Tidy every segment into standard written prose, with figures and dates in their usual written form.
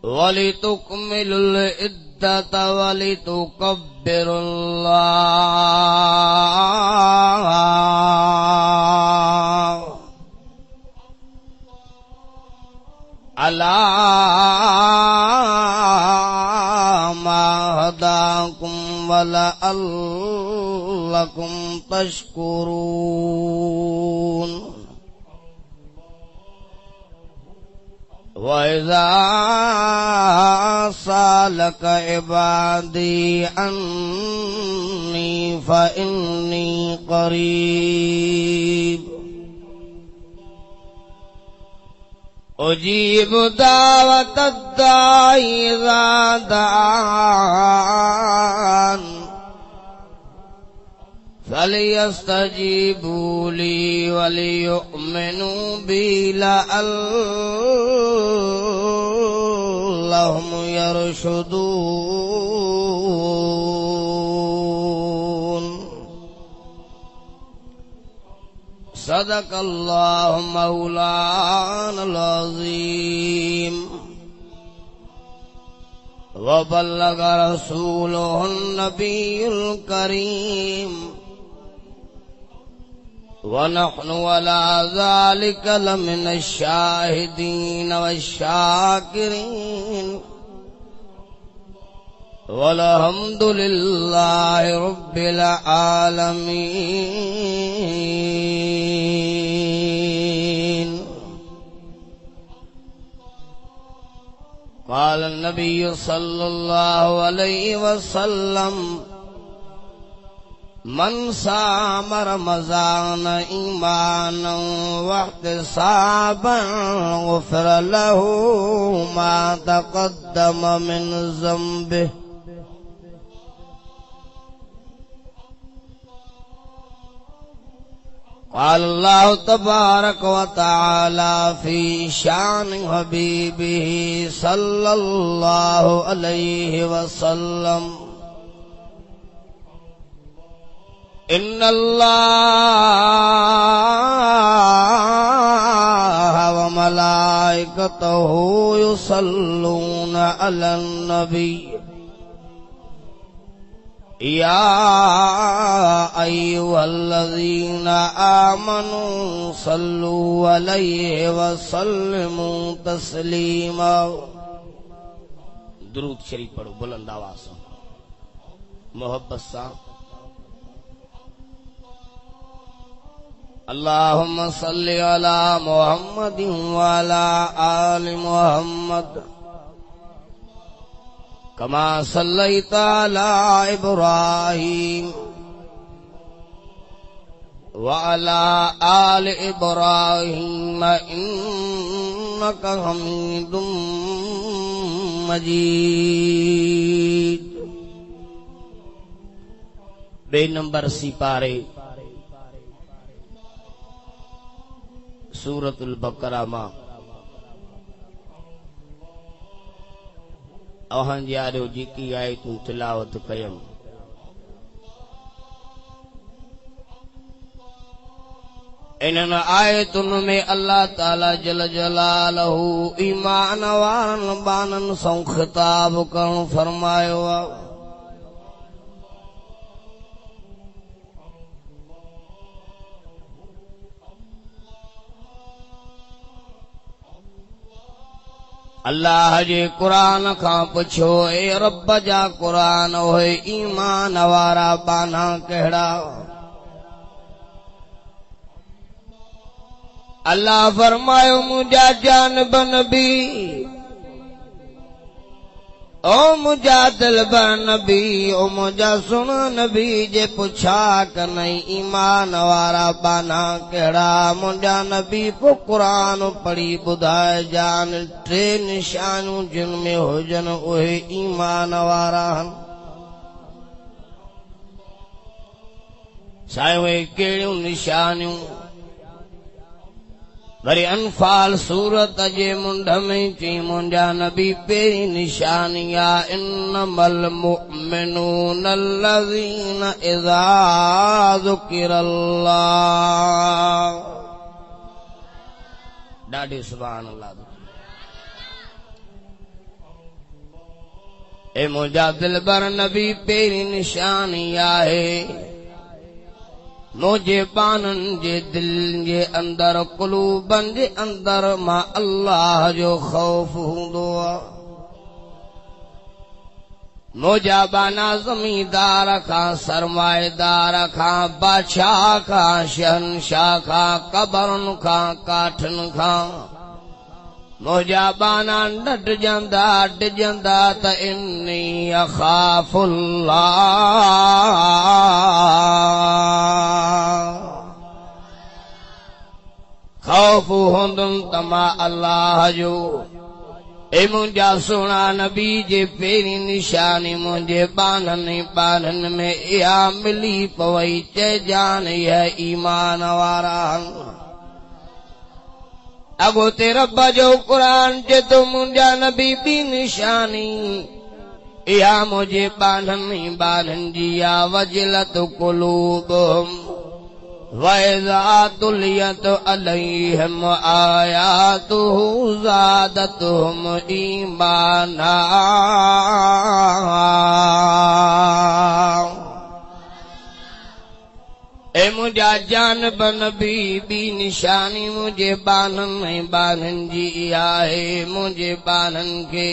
वलितुकमिलुल इद्दत वलितुकब्बिरुल्लाह अला मा हदाकुम वलअल्लकुम तशकुरून। वइज़ा सालक इबादी अन्नी फ़इन्नी क़रीब उजीब दावतद दाई इज़ा दआन फलियस्तजीबू ली वलियुमिनू बी लअल्लहुम यरशुदून। सदक़ल्लाहु मौलानल अज़ीम व बल्लग रसूलुहुन नबियुल करीम व नहनु अला ज़ालिका लमिनश शाहिदीन वश्शाकिरीन वल्हम्दुलिल्लाहि रब्बिल आलमीन। क़ाल नबी सल्लल्लाहु अलैहि वसल्लम मन साम रमज़ान ईमानन वहतिसाबन गुफ़िर लहू मा तक़द्दम मिन ज़ंबिहि। क़ाल अल्लाहु तबारक व तआला फ़ी शान हबीबिही सल्लल्लाहु अलैहि वसल्लम इन्नल्लाह व मलाइकतहु युसल्लूना अलन नबी या अय्युहल्लज़ीना आमनू सल्लू अलैहि व सल्लिमू तस्लीमा। दुरूद शरीफ पढ़ो बुलंद आवाज से, मोहब्बत से। अल्लाहुम्मा सल्लि अला मुहम्मदिन व अला आलि मुहम्मद कमा सल्लैता अला इब्राहीम व अला आलि इब्राहीम इन्नका हमीदुम मजीद। बे नंबर सिपारे सूरतुल बकरा मां अवहां जियारो जेकी आयतूं तिलावत कयम। इन्हनि आयतुनि में अल्लाह ताला जल जलालहू ईमान वारनि बाननि सां ख़िताब करणु फरमायो आहे। अल्लाह जे कुरान खां पुछो, ए रब जा कुरान होए ईमान वारा बाना कहिड़ा? अल्लाह फरमायो मुंहिंजा जानब नबी, ओ मुंहिंजा दिलब नबी, ओ मुंहिंजा सुण नबी जे पुछा कनई ईमान वारा बाना कहिड़ा? मुंहिंजा नबी को कुरान पढ़ी ॿुधाए जान टे निशानियूं जिन में हुजनि उहे ईमान वारा आहिनि। छा उहे कहिड़ियूं निशानियूं? वरी अनफाल सूरत जे मुंड में चई मुंहिंजा नबी पहिरीं निशानी आहे इन्नमल मुअमिनून अल्लज़ीन इज़ा ज़ुकिरल्लाह। ॾाढी सुभान अल्लाह। ए मुंहिंजा दिलबर नबी पहिरीं निशानी आहे मुंहिंजे बाननि जे दिल जे अंदर क़ुलूबनि जे अंदर मां अल्लाह जो ख़ौफ़ हूंदो आहे मुंहिंजा बाना ज़मींदार खां सरमाएदार खां बादशाह खां शहनशाह खां कबरुनि खां काठनि खां मुंहिंजा बाना डिॼंदा त इन्नी अख़ाफ़ुल्लाह ख़ौफ़ हूंदुमि त मां अल्लाह जो ए मुंहिंजा सुहिणा नबी जे पहिरीं निशानी मुंहिंजे बाननि में इहा मिली पवई चइजान इहा ईमान वारा अॻोते रब जो क़ुरान चए थो मुंहिंजा नबी ॿी निशानी इहा मुंहिंजे बाननि जी या वजिलत क़ुलूबुहुम वइज़ा तुलियत अलैहिम आयातुहु ज़ादतहुम ईमाना ए मुंहिंजा जानब नबी ॿी निशानी मुंहिंजे बाननि जी इहा आहे मुंहिंजे बाननि खे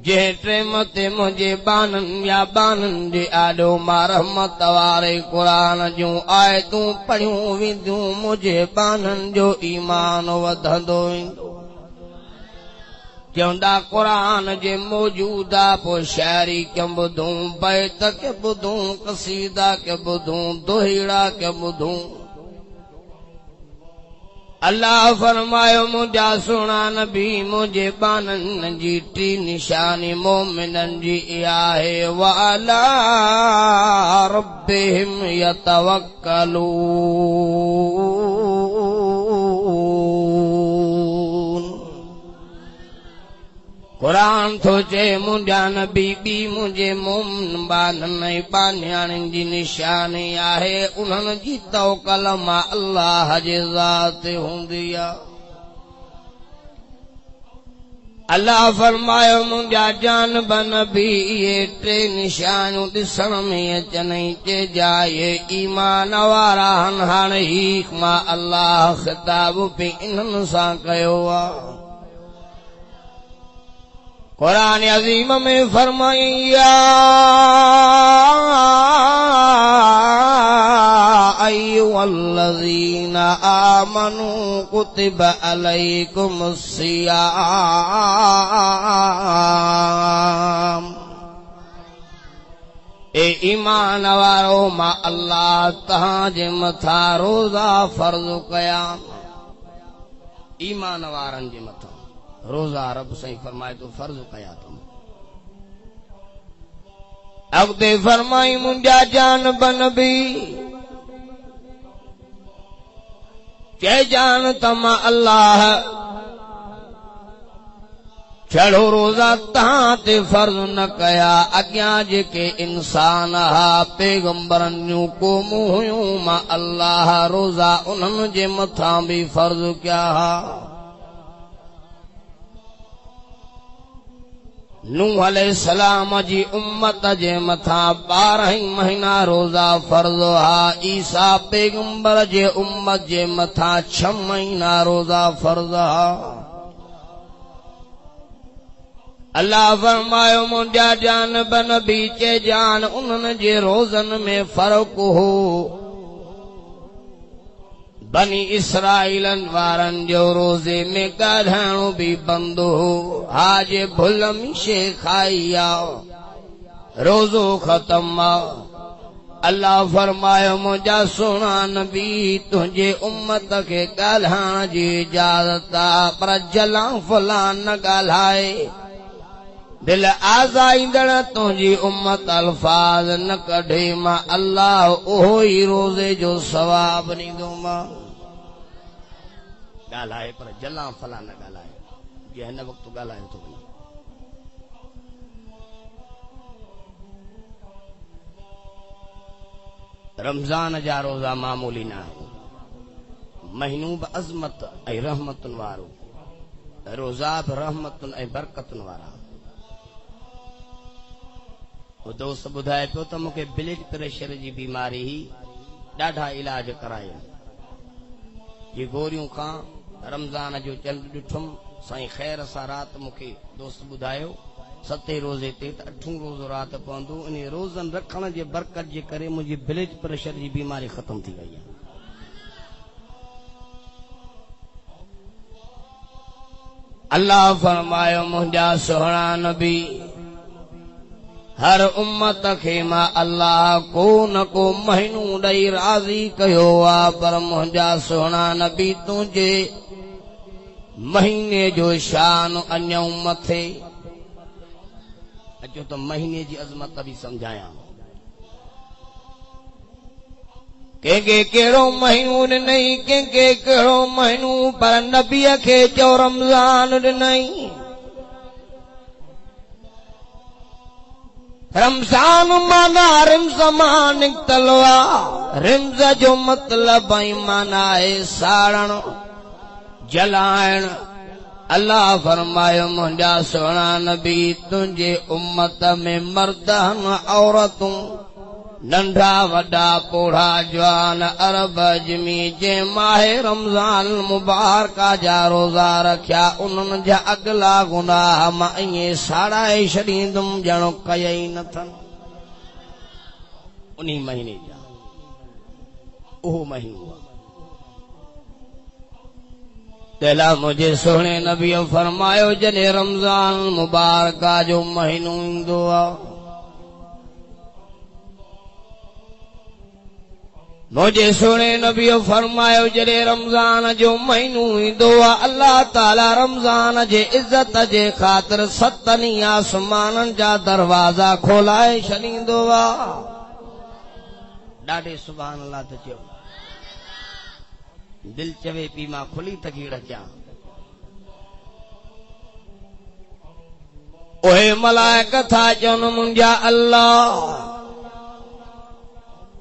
जंहिं टेम ते मुंहिंजे बाननि जे आॾो मां रहमत वारे क़ुरान जूं आयतूं पढ़ियूं वेंदियूं मुंहिंजे बाननि जो ईमान वधंदो वेंदो चवंदा क़ुरान जे मौजूदा पोइ शाइरी के ॿुधूं बैत के ॿुधूं क़सीदा के ॿुधूं दोहीड़ा के ॿुधूं अल्लाह फरमायो मुंहिंजा सुहिणा नबी मुंहिंजे बाननि जी टी निशानी मोमिननि जी इहा आहे वअला रब्बिहिम यतवक्कलून क़ुरान थो चए मुंहिंजा नबी ॿी मुंहिंजे मोमिन बाननि बानियाणियुनि जी निशानी आहे उन्हनि जी तवकल मां अल्लाह जे ज़ात ते हूंदी आहे अल्लाह फरमायो मुंहिंजा जानब नबी इहे टे निशानियूं ॾिसण में अचनि चइजा इहे ईमान वारा हाणे ही मां अल्लाह ख़िताब बि इन्हनि सां कयो आहे क़ुरान अज़ीम में फरमाया अय्युहल्लज़ीना आमनू कुतिब अलैकुमुस सियाम ए ईमान वारो मां अल्लाह तव्हांजे मथां रोज़ा फर्ज़ कया ईमान वारनि जे मथां रोज़ा रब सही फरमाए तो फर्ज कया तुम अॻिते फरमाई मुंहिंजा जानब नबी चइजान त मां अल्लाह छड़ो रोज़ा तव्हां ते फर्ज न कया अॻियां जेके इंसान हा पैगंबरनि जूं क़ौमूं हुयूं मां अल्लाह रोज़ा उन्हनि जे मथां बि फर्ज कया हा नूह अलैहिस्सलाम जी उम्मत जे मथां 12 महीना रोज़ा फर्ज़ हा ईसा पैगंबर जे उम्मत जे मथां 6 महीना रोज़ा फर्ज़ हा अल्लाह फरमायो मुंहिंजा जानब नबी चइजान उन्हनि जे रोज़नि में फ़र्क़ु हो बनी इसराइलन वारनि जो रोज़े में ॻाल्हाइणो बि बंदि हो हाज भुल मिशे खाई आ रोज़ो ख़तम आ अल्लाह फरमायो मुंहिंजा सुहिणा नबी तुंहिंजे उम्मत खे ॻाल्हाइण जी इजाज़त आ पर जलां फलां न ॻाल्हाए दिल आज़ाईंदड़ तुंहिंजी उम्मत अल्फाज़ न कढे मां अल्लाह उहो ई रोज़े जो सवाब ॾींदोमां ॻाल्हाए पर जलां फलां न ॻाल्हाए जीअं हिन वक़्तु ॻाल्हाए थो वञे रमज़ान जा रोज़ा मामूली न आहे महीनो बि अज़मत ऐं रहमतुनि वारो रोज़ा बि रहमतुनि ऐं बरकतुनि वारा वो दोस्त ॿुधाए पियो त मूंखे ब्लड प्रेशर जी बीमारी ही ॾाढा इलाज कराया ये गोरियूं खां रमज़ान जो चंड ॾिठुमि साईं ख़ैर सां राति मूंखे दोस्त ॿुधायो 7 रोज़े ते त 8 रोज़ राति पवंदो इन रोज़नि रखण जे बरकत जे करे मुंहिंजी ब्लड प्रेशर जी बीमारी ख़तम थी वई आहे। अल्लाह फरमायो मुंहिंजा सुहिणा नबी हर उम्मत खे मां अल्लाह को न को महीनो ॾेई राज़ी कयो आहे पर मुंहिंजा सुहिणा नबी तुंहिंजे महीने जो शान अञा मथे अचो तो महीने जी अज़मत भी समझाया कंहिंखे कहिड़ो महीनो ॾिनई कंहिंखे कहिड़ो महीनो पर नबीअ खे चओ रमज़ान ॾिनई। रमज़ान माना रिम्ज़ मां निकितल आहे रिम्ज़ जो मतिलब ऐं माना आहे साड़ण जलाइण। अल्लाह फरमायो मुंहिंजा सुहिणा नबी तुंहिंजे उम्मत में मर्द औरतूं नंढा वॾा पोढ़ा जवान अरब अजमी जे माहे रमज़ान मुबारका जा रोज़ा रखिया उन्हनि जा अगला गुनाह मां ईअं साड़ाए छॾींदुमि ॼणो कया ई न अथनि। उन महीने जा उहो महीनो आहे तेला मुझे सोहणे नबी फरमायो जॾहिं रमज़ान मुबारका जो महीनो ईंदो आहे मुझे सोहणे नबी फरमायो जॾहिं रमज़ान जो महीनो ईंदो आहे अल्लाह ताला रमज़ान जे इज़त जे ख़ातिर 7 आसमाननि जा दरवाज़ा खोलाए छॾींदो आहे। ॾाढे सुभान अल्लाह त चयो दिल चवे पी मां खुली तकीड़ क्या ओहे मलाइक था चवन मुंहिंजा अल्लाह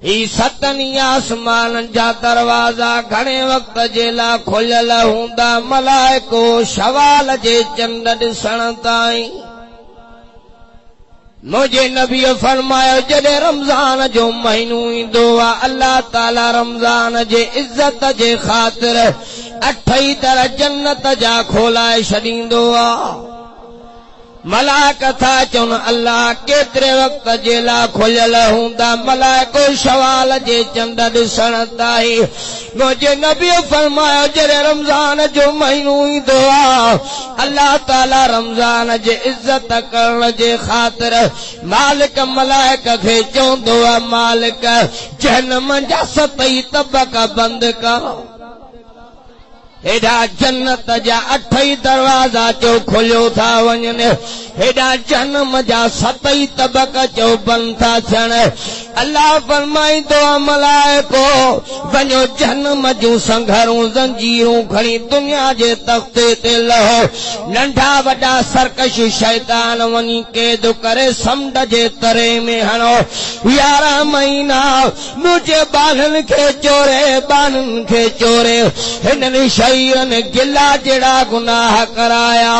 ही 7 आसमान जा दरवाजा घणे वक्त जे लाइ खुलियल हूंदा मलाइको शवाल जे चंड ॾिसण ताईं। मुझे नबी फरमायो जॾहिं रमज़ान जो महीनो ईंदो आहे अल्लाह ताला रमज़ान जे इज़त जे ख़ातिर 8 दर जन्नत जा खोलाए छॾींदो आहे। मलाइक था चवन अल्लाह केतिरे वक्त जे लाइ खुलियल हूंदा मलाइको शवाल जे चंड ॾिसण ताईं। मुंहिंजे नबी फरमायो जॾहिं रमज़ान जो महीनो ईंदो आहे अल्लाह ताला रमज़ान जे इज़त करण जे ख़ातिर मालिक मलाइक खे चवंदो आहे मालिक जहन्नम जा 7 तबका बंदि कर हेॾा जन्नत जा 8 दरवाज़ा चो खुलियो था वञनि हेॾा जहन्नम जा 7 तबका चो बंदि था थियनि। अल्लाह फरमाईंदो आहे मलाइको वञो जहन्नम जूं संघरूं ज़ंजीरूं खणी दुनिया जे तख़्ते ते लहो नंढा वॾा सरकश शैतान वञी क़ैद करे समुंड जे तरे में हणो 11 महीना मुंहिंजे ॿारनि खे चोरे हिननि शरीरनि गिला जहिड़ा गुनाह कराया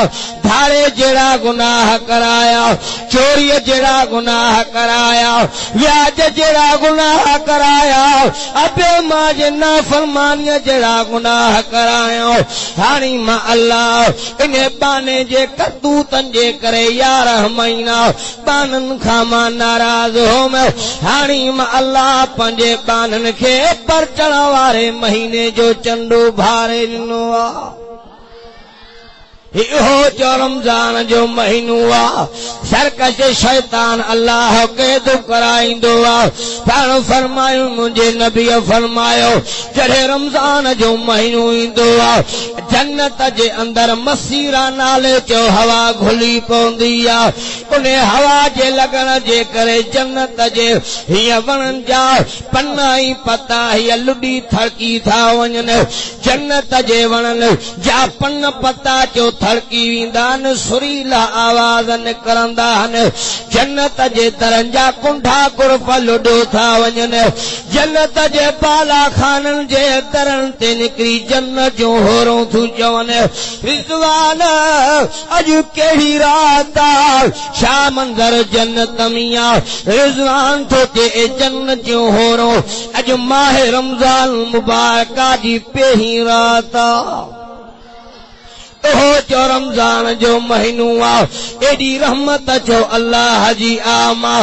धारे जहिड़ा गुनाह कराया चोरीअ जहिड़ा गुनाह कराया व्याज जहिड़ा गुनाह कराया अबे मां जे नाफरमानीअ जहिड़ा गुनाह कराया। हाणे मां अल्लाह इन बाने जे करतूतनि जे करे 11 महीना बाननि खां मां नाराज़ होमि। हाणे मां अल्लाह पंहिंजे बाननि खे परचण वारे महीने जो चंडो भारे ॾिनो आहे। इहो जो रमज़ान जो महीनो आहे सरकश शैतान अल्लाह क़ैद कराईंदो आहे। पाण फरमायो मुंहिंजे नबीअ फरमायो जॾहिं रमज़ान जो महीनो ईंदो आहे जन्नत जे अंदर मसीरा नाले जो हवा घुली पवंदी आहे। उन हवा जे लॻण जे करे जन्नत जे हीअं वणनि जा पना ई पता हीअं लुॾी थड़की था वञनि। जन्नत जे वणनि जा पन पता चो खड़की वींदा सुरीला आवाज निकरंदा जन्नत जे दरनि जा कुंडा कुरफ लुॾो था वञनि जन्नत जे बाला खाननि जे दरनि ते निकिरी जन्नत जूं होरूं थियूं चवनि रिज़वान अॼु कहिड़ी रात आहे छा मंज़र जन्नत में आहे रिज़वान थो चए जन्नत जूं होरूं अॼु माह रमज़ान मुबारका जी पहिरीं रात आहे जो रमज़ान जो महीनो आ एडी रहमत छो अल्लाह जी आमा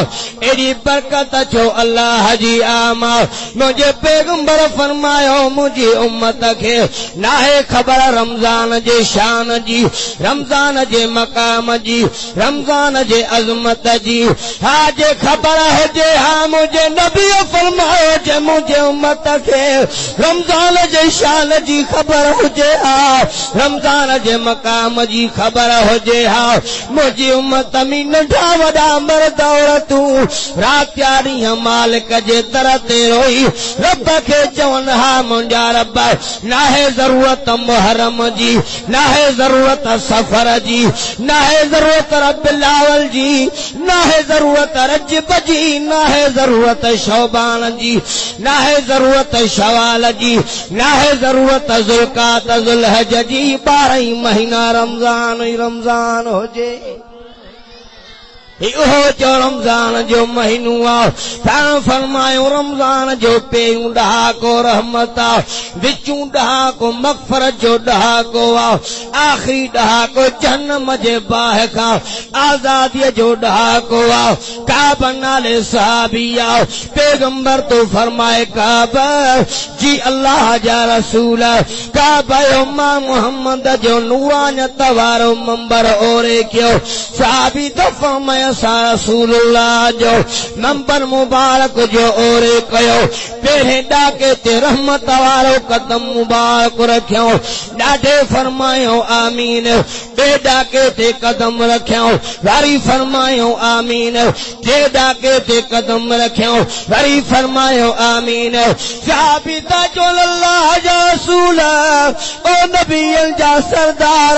एडी बरकत छो अल्लाह जी आमा मुझे पैगंबर फरमायो मुझे उम्मत के नाहे खबर रमज़ान जे शान जी रमज़ान जे मकाम जी रमज़ान जे अज़मत जी हा जे खबर हुजे हा मुझे नबी फरमायो जे मुझे उम्मत के रमज़ान जे शान जी खबर हुजे हा रमज़ान जे मकाम जी खबर हुजे हा मुझी उम्मत में नंढा वॾा मर्द औरतूं रात या ॾींहं मालिक जे दर ते रोई रब खे चवनि हा मुंहिंजा रब नाहे ज़रूरत मुहर्रम जी नाहे ज़रूरत सफ़र जी नाहे ज़रूरत रबिउल अव्वल जी नाहे ज़रूरत रजब जी नाहे ज़रूरत शौबान जी नाहे ज़रूरत शवाल जी नाहे ज़रूरत ज़ुल्क़ात ज़ुल्हज जी 12 महीना रमज़ान ही रमज़ान हुजे जो रमज़ान जो महीनो आ फरमायो रमज़ान जो पहिरियों ॾहाको रहमत आ विचूं ॾहाको मग़फ़रत जो ॾहाको आ आख़िरी ॾहाको जहन्नम जे बाहि खां आज़ादीअ जो ॾहाको आ काब नाले सहाबी आ पैगंबर तो फरमाए काब जी अल्लाह जा रसूल काब मां मोहम्मद जो नूरानियत वारो मंबर ओरे कयो सहाबी तो फरमाए रसूलुल्लाह जो नंबर मुबारक जो ओरे कयो पहिरें ॾाके ते रहमत वारो कदम मुबारक रखियो ॾाढे फरमायो आमीन ॿिए ॾाके ते कदम रखियो वरी फरमायो आमीन टे ॾाके ते कदम रखियो वरी फरमायो आमीन सहाबी ता जो अल्लाह जा रसूल ओ नबियन जा सरदार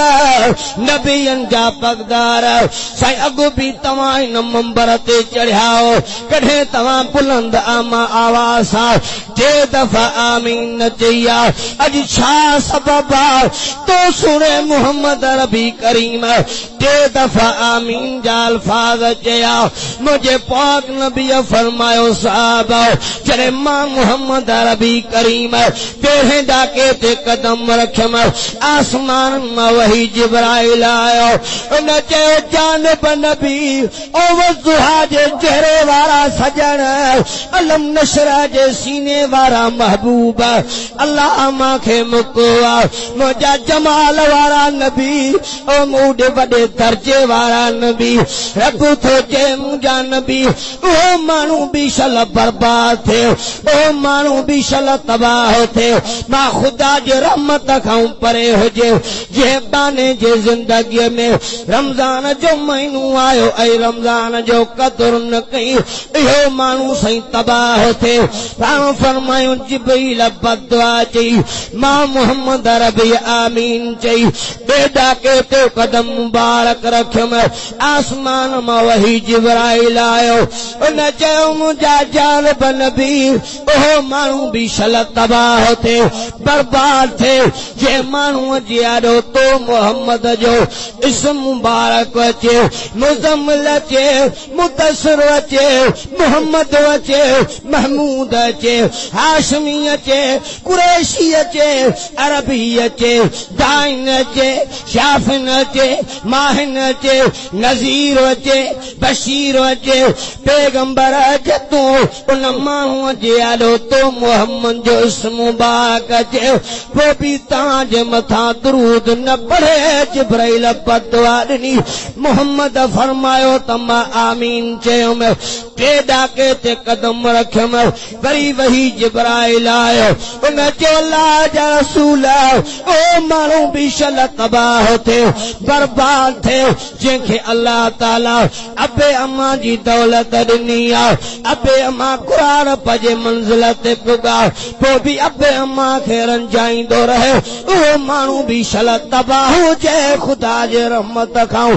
नबियन जा पगदार साईं अॻु बि तव्हां इन मंबर ते चढ़ियाओ कॾहिं तव्हां बुलंद आमा आवाज़ सां टे दफ़ा आमीन न चई आहे अॼु छा सबब आहे तो सुणे मोहम्मद रबी करीम टे दफ़ा आमीन जा अल्फाज़ चया मुंहिंजे पाक नबीअ फरमायो साहब जॾहिं मां मोहम्मद रबी करीम पहिरें ॾाके ते कदम रखियमि आसमान मां वही जिब्राइल आयो उन चयो जानिब नबी ओ वज़ुहा जे चेहरे वारा सजण अलम नशरा जे सीने वारा महबूब अल्लाह मांखे मुको मुंहिंजा जमाल वारा नबी ओ मूडे वॾे दर्जे वारा नबी रब थो चए मुंहिंजा नबी उहो माण्हू बि शल बर्बाद थे उहो माण्हू बि शल तबाह थे मां ख़ुदा जे रहमत खां परे हुजे जंहिं बाने जे ज़िंदगीअ में रमज़ान जो महीनो आयो ऐं रमज़ान जो कदुर न कई इहो माण्हू साईं तबाह थे पाण फरमायो जिब्रील बदुआ चई मां मोहम्मद रबी आमीन चई ॿिए ॾाके ते कदम मुबारक रखियुमि आसमान मां वही जिब्राइल आयो उन चयो मुंहिंजा जानिब नबी उहो माण्हू बि शल तबाह थे बर्बाद थे जे माण्हूअ जे आॾो तो मोहम्मद जो इस्म मुबारक अचे मुज़म्मिल अचे मुदस्सिर अचे मोहम्मद अचे महमूद अचे हाशमी अचे कुरैशी अचे अरबी अचे दाइन अचे शाफिन अचे माहिन अचे नज़ीर अचे बशीर अचे पैगंबर अचे तू उन माण्हूअ जे आॾो तो मोहम्मद जो इस्म मुबारक अचे पोइ बि तव्हांजे मथां दुरूद न पढ़े जिब्राइल बदुआ ॾिनी मोहम्मद फरमायो त मां आमीन चयुमि टे ॾाके ते कदम रखियुमि वरी वही जिब्राइल आयो उन चयो अल्लाह जा रसूल ओ माण्हू बि शल तबाह थे बर्बाद थे जंहिंखे अल्लाह ताला अबे अम्मा जी दौलत ॾिनी आहे अबे अम्मा क़ुरान पजे मंज़िल ते पुॻा पोइ बि अबे अम्मा खे रंजाईंदो रहे उहो माण्हू बि शल तबाह हुजे ख़ुदा जे रहमत खां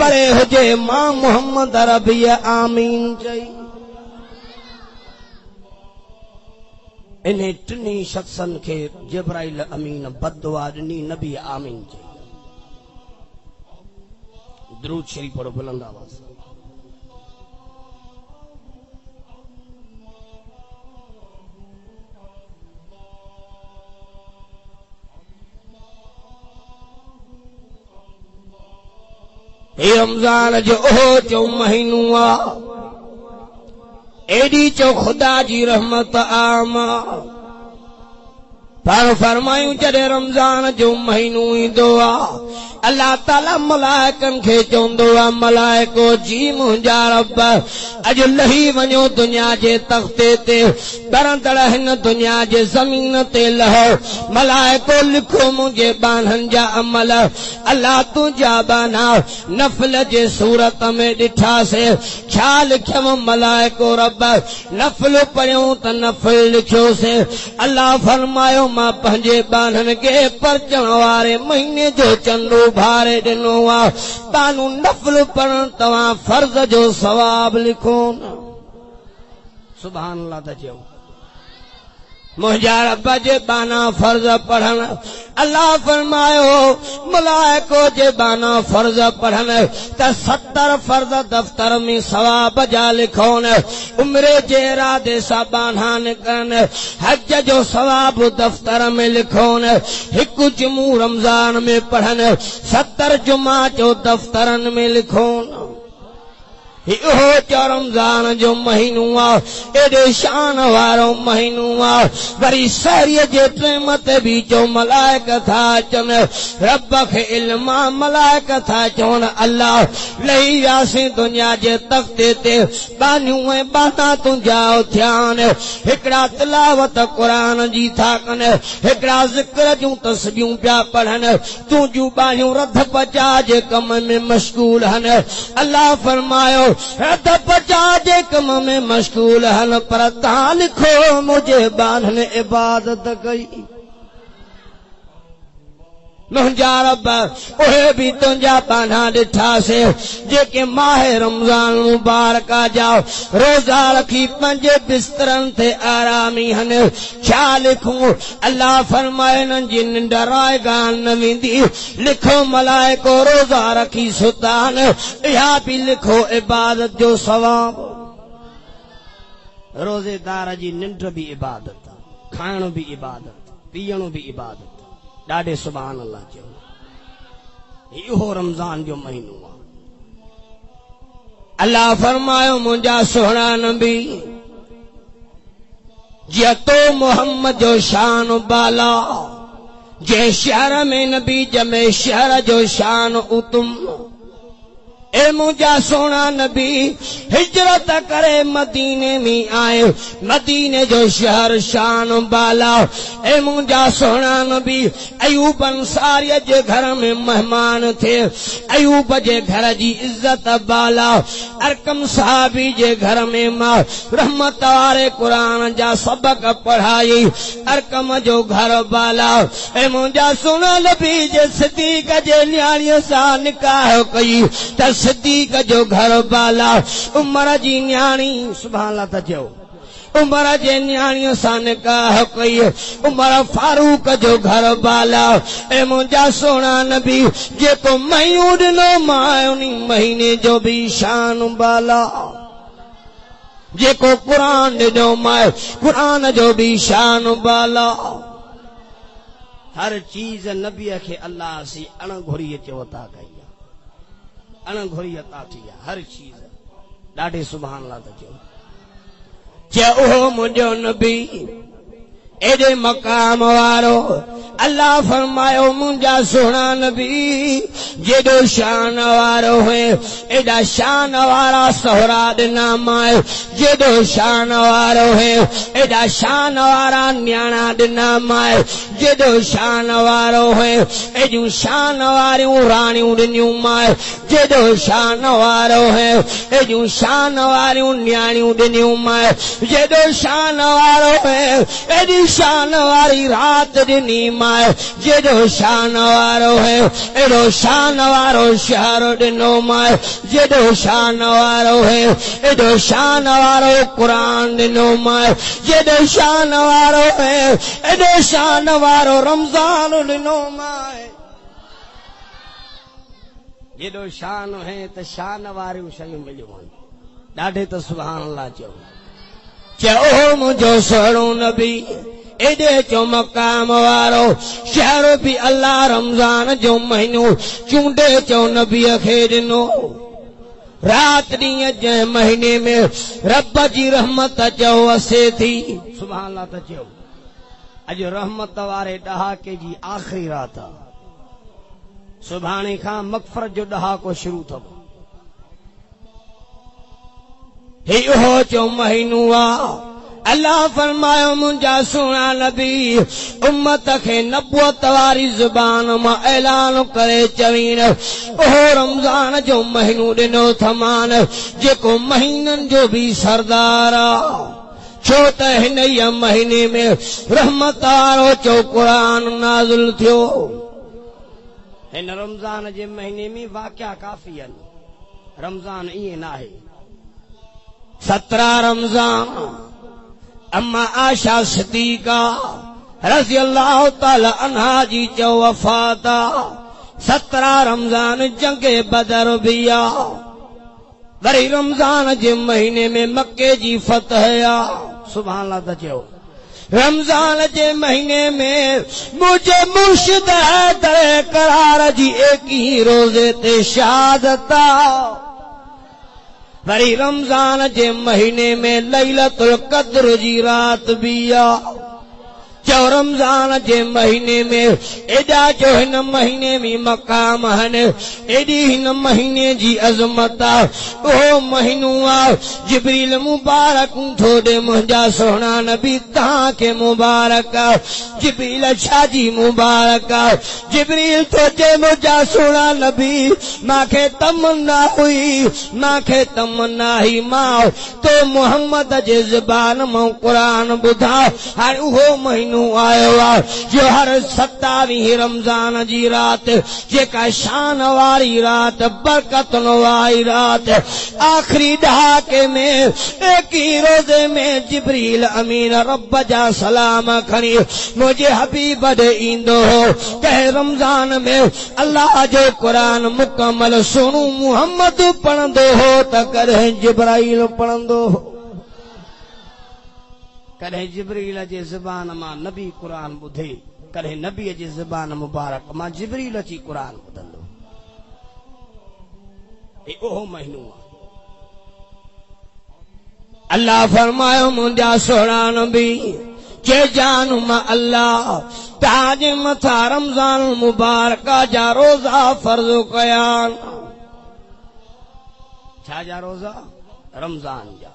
परे हुजे मां मोहम्मद अरबी आमीन चई इन्हें टिनी शख्सन खे जिब्राइल अमीन बददुआ ॾिनी नबी आमीन चई दुरूद शरीफ पढ़ो बुलंद आवाज़ हे रमज़ान जो ओहो चो महीनो आ एडी चो खुदा जी रहमत आमा पर फरमायूं जॾहिं रमज़ान जो महीनो ईंदो आहे अल्लाह ताला मलाइकनि खे चवंदो आहे मलाइको जी मुंहिंजा रब अॼु लही वञो दुनिया जे तख़्ते ते दरंदड़ हिन दुनिया जे ज़मीन ते लहो मलाइको लिखो मुंहिंजे बाननि जा अमल अल्लाह तुंहिंजा बाना नफ़ल जे सूरत में ॾिठासीं छा लिखियव मलाइको रब नफ़ल पढ़ियूं त नफ़ल लिखियोसीं अल्लाह फरमायो मां पंहिंजे बाननि खे परचण वारे महीने जो चंडो भारे ॾिनो आहे तानू नफ़ल पढ़ण तव्हां फर्ज़ जो सवाब लिखो न सुभान अल्लाह त चयो मुंहिंजा रब जे बाना फर्ज़ पढ़ण अल्लाह फरमायो मलाइको जे बाना फर्ज़ पढ़ण त 70 फर्ज़ दफ्तर में सवाब जा लिखोन उम्रे जे इरादे सां बाना निकरन हज जो सवाब दफ्तर में लिखोन हिकु जुमो रमज़ान में पढ़न 70 जुमा जो दफ्तरन में लिखोन इहो चो रमज़ान जो महीनो आहे एॾे शान वारो महीनो आहे वरी सहरीअ जे टाइम ते बि चो मलाइक था अचनि रब खे इल्म आहे मलाइक था चवनि अल्लाह लही वियासीं दुनिया जे तख़्ते ते बानियूं ऐं बाना तुंहिंजा थिया आहिनि हिकिड़ा तिलावत क़ुरान जी था कनि हिकिड़ा ज़िक्र जूं तस्बीहूं पिया पढ़नि तुंहिंजूं बानियूं रध पचा जे कम में मशगूल आहिनि अल्लाह फरमायो रद पचा जे कम में मशगूल हन पर तव्हां लिखो मुंहिंजे बाननि इबादत कई मुंहिंजा रब उहे बि तुंहिंजा बाना ॾिठासीं जेके माहे रमज़ान मुबारक जा रोज़ा रखी पंहिंजे बिस्तरनि ते आरामी हन छा लिखूं अल्लाह फरमाए न जी निंड रायगान न वेंदी लिखो मलाइको रोज़ा रखी सुतान इहा बि लिखो इबादत जो सवाब रोज़ेदार जी निंड बि इबादत खाइण बि इबादत पीअण बि इबादत ॾाढे सुभान अल्लाह चयो इहो रमज़ान जो महीनो आहे अल्लाह फरमायो मुंहिंजा सुहिणा नबी जीअं तो मोहम्मद जो शान बाला जंहिं शहर में नबी जमे शहर जो शान उतम ए मुंहिंजा सोना नबी हिजरत करे मदीने में आए मदीने जो शहर शान बाला ए मुंहिंजा सोना नबी अयूब अंसारी जे घर में मेहमान थे अयूब जे घर जी इज्जत बाला अरकम साहबी जे घर में मां रहमत वारे कुरान जा सबक पढ़ाई अरकम जो घर बाला ए मुंहिंजा सोना नबी जे सिद्दीक़ जे न्याणीअ सां निकाह कई त सिद्दीक़ जो घर बाला उमर जी न्याणी सुभान अल्लाह त चयो उमर जे न्याणीअ सां निकाह कई उमर फारूक जो घर बाला ए मुंहिंजा सोना नबी जेको महीनो ॾिनो मां उन महीने जो बि शान बाला जेको क़ुरान ॾिनो मां क़ुरान जो बि शान बाला हर चीज नबीअ खे अल्लाह सी अणघुरीअ चयो अता कई अणघुरी अता थी आहे हर चीज ॾाढे सुभान अल्लाह त चयो ओहो मुंहिंजो नबी एॾे मक़ाम वारो अल्लाह फरमायो मुंजा सोना नबी जेडो शान वारो है एडा शान वारा सोहरा दिना माए जेडो शान वारो है एडा शान वारा न्याणा दिना माए जेडो शान वारो है एजू शान वारियूं राणियूं दिनियूं माए जेडो शान वारो है एजू शान वारियूं न्याणियूं दिनियूं माए जेडो शान वारो है एडी शान वारी रात दिनी माए जेडो शान वारो है एडो शान वारो शहर दिनो माए जेडो शान वारो है एडो शान वारो कुरान दिनो माए जेडो शान वारो है एडो शान वारो रमजान दिनो माए जेडो शान है त शान वारियूं शयूं मिलियूं आहिनि ॾाढे त सुभान अल्लाह चओ मुंहिंजो सोहणो नबी एडे चो मकाम वारो शहर भी अल्लाह रमजान जो महीनो चूंडे चो नबीअ खे ॾिनो रात ॾींहं जंहिं महीने में रब जी रहमत चओ असे थी सुभान अल्लाह त चओ अॼु रहमत वारे ॾहाके जी आख़िरी रात आहे सुभाणे खां मग़फ़रत जो ॾहाको शुरू थो हे उहो चो महीनो आहे अल्लाह फरमायो मुंजा सोना नबी उम्मत खे नबुअत वारी ज़ुबान मां ऐलान करे चवीन ओहो रमज़ान जो महीनो ॾिनो थमान जेको महीननि जो भी सरदार आहे छो त हिन ई महीने में रहमत वारो चो क़ुरान नाज़िल थियो हिन रमज़ान जे महीने में वाक़िया काफ़ी आहिनि रमज़ान ईअं नाहे 17 रमज़ान अम्मा आशा सिद्दीक़ा रज़ी अल्लाह ताला अन्हा जी चो वफ़ात 17 रमज़ान जंगे बदर भी आ वरी रमज़ान जे महीने में मक्के जी फतह आ सुभान अल्लाह त चओ रमज़ान जे महीने में मुझे मुर्शिद हैदर करार जी एक ही रोजे ते शहादत वरी रमज़ान जे महीने में लैलतुल क़द्र जी रात भी आ चो रमज़ान जे महीने में एडा जो हिन महीने में मकाम आहिनि एडी हिन महीने जी अज़मत आ ओहो महीनो आ जिब्रील मुबारक थोड़े मुंहिंजा सोहणा नबी तहां के मुबारक जिब्रील छा जी मुबारक जिब्रील तो जे मुंहिंजा सोहणा नबी मांखे तमन्ना हुई मांखे तमन्ना ही मां तो मोहम्मद जे ज़बान मां क़ुरान ॿुधा हाणे उहो महीनो आयो आहे जो हर 27 रमज़ान जी रात जेका शान वारी रात बरकतन वारी रात आखिरी ॾहाके में एक ही रोजे में जिब्रील अमीन रब जा सलाम खणी मुझे हबीब ॾे ईंदो हो कंहिं रमज़ान में अल्लाह जो क़ुरान मुकम्मल सुणू मुहम्मद पढ़ंदो हो त कॾहिं जिब्राईल पढ़ंदो हो कॾहिं जिब्रील जे ज़बान मां नबी क़ुरान ॿुधे कॾहिं नबीअ जे ज़बान मुबारक मां जिब्रील अची क़ुरान ॿुधंदो हे ओहो महीनो आहे अल्लाह फरमायो मुंहिंजा सोहणा नबी जे जान मां अल्लाह तव्हांजे मथां रमज़ान मुबारक जा रोज़ा फर्ज़ कया छा जा रोज़ा रमज़ान जा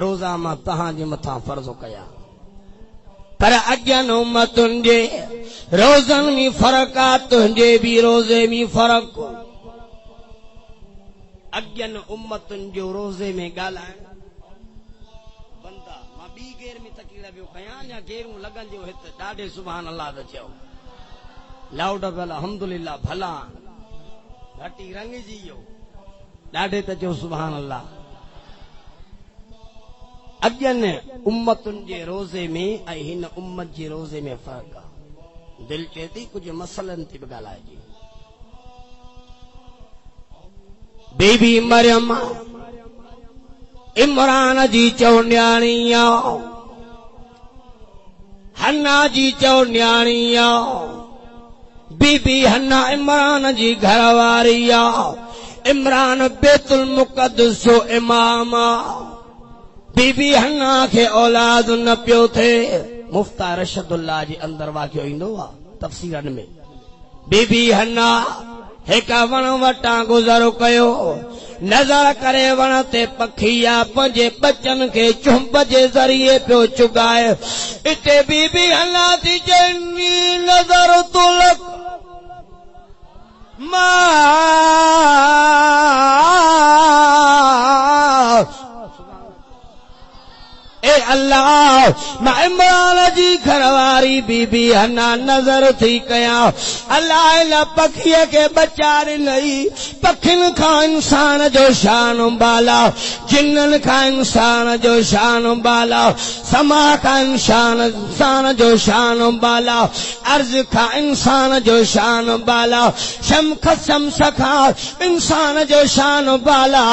रोज़ा मां तहांजे मथां फर्ज़ कया पर अॻियनि उम्मतुनि जे रोज़नि में फ़र्क़ु आहे तुंहिंजे भी रोज़े में फ़र्क़ु अॻियनि उम्मतुनि जो रोज़े में ॻाल्हाइण बंदा मां ॿी गेर में तकीड़ पियो कयां या गेरूं लॻंदियूं हिते ॾाढे सुभान अल्लाह त चओ लाउड अल्हम्दुलिल्लाह भला घटी रंग जी वियो ॾाढे त चओ सुभान अल्लाह अॻियनि उम्मतुनि जे रोज़े में ऐं हिन उम्मत जे रोज़े में फ़र्क़ु आहे दिलि चए थी कुझु मसलनि ते बि ॻाल्हाइजे बीबी मरियम इमरान जी चौन्याणी आहे हन्ना जी चौन्याणी आहे बीबी हन्ना इमरान जी घरवारी आहे इमरान बैतुल मुक़द्दस जो इमाम आहे बीबी हन्ना खे औलाद न पियो थे मुफ्ता रशदुल्लाह जे अंदर वाक़ियो ईंदो आ तफ़सीरन में। बीबी हन्ना हिक वण वटां गुज़र कयो, नज़र करे वण ते पखिया पंहिंजे बचन खे चुंब जे ज़रिए पियो चुगाए। इते बीबी हन्ना थी चवंदी नज़र तुलक ए अल्लाह मां इमरान जी घरवारी बीबी हन्ना नज़र थी कया अल्लाह इन पखीअ खे बचा ॾिनई। पखियुनि खां इंसान जो शान बाला, जिन्ननि खां इंसान जो शान बाला, समा खां इंसान जो शान बाला, अर्ज़ खां इंसान जो शान बाला, शम्स खां इंसान जो शान बाला,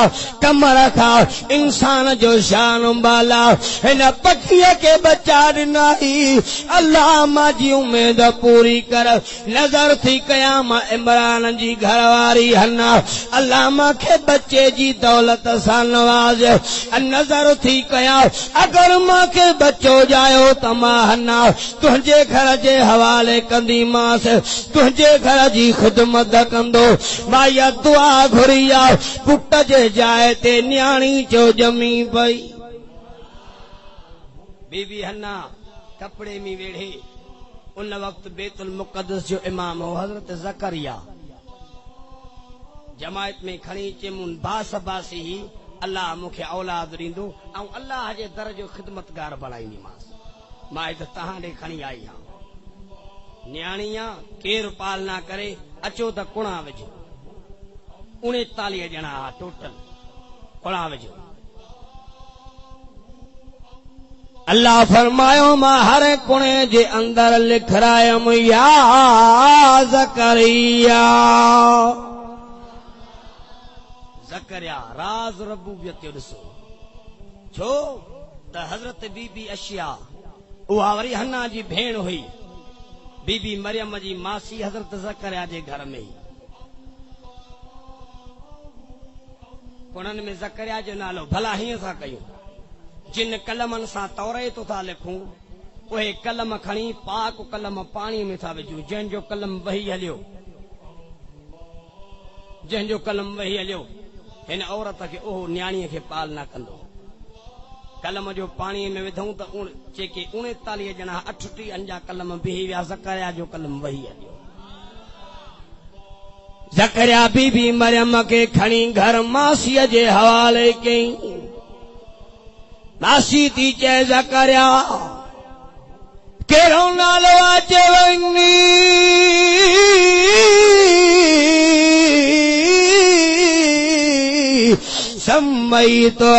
कमर खां इंसान जो शान बाला। हिन पखीअ खे बचा ॾिनई। अल्लाह मां जी उमेद पूरी कर। नज़र थी कया मां इमरान जी घरवारी हन्ना, अल्लाह मूंखे बचे जी दौलत सां नवाज़। नज़र थी कया अगर मूंखे बचो जायो त मां हन्ना तुंहिंजे घर जे हवाले कंदीमांसि, तुंहिंजे घर जी ख़िदमत कंदो। मां इहा दुआ घुरी आहे पुट जे जाइ ते न्याणी जो ॼमी पई। बीबी हन्ना कपड़े में वेढ़े उन वक्त बैतुल मुक़द्दस जो इमाम हो हज़रत ज़करिया। जमायत में खणी चेमुन बास बासी ही अल्लाह मूंखे औलाद ॾींदो ऐं अल्लाह जे दर जो ख़िदमतगार बणाईंदीमांसि। मां हिते तव्हां ॾे खणी आई आहियां। न्याणी आहे, केरु पालना करे, अचो त कुणा विझो। 39 ॼणा हा टोटल, कुणा विझो। अल्लाह फरमायो मां हर कुणे जे अंदर लिखरायम या ज़करिया। ज़करिया राज रबूबियत जो ॾिसो छो त हज़रत बीबी अशिया उहा वरी हन्ना जी भेण हुई। बीबी मरियम जी मासी हज़रत ज़करिया जे घर में। कुणनि में ज़करिया जो नालो भला हीअं सां कयूं, जिन कलमनि सां तौरेत था लिखूं उहे कलम खणी पाक कलम पाणी में था विझूं। जंहिंजो कलम वही हलियो, जंहिंजो कलम वही हलियो हिन औरत खे उहो न्याणीअ खे पालना कंदो। कलम जो पाणीअ में विधऊं त जेके 39 ॼणा 38 अंजा कलम बीही विया, ज़करिया जो कलम वही हलियो। ज़करिया बीबी मरियम खे खणी घर मासीअ जे हवाले कयईं। मासी थी चए ज़करिया कहिड़ो नालो आहे? चवंदी सम्मई तो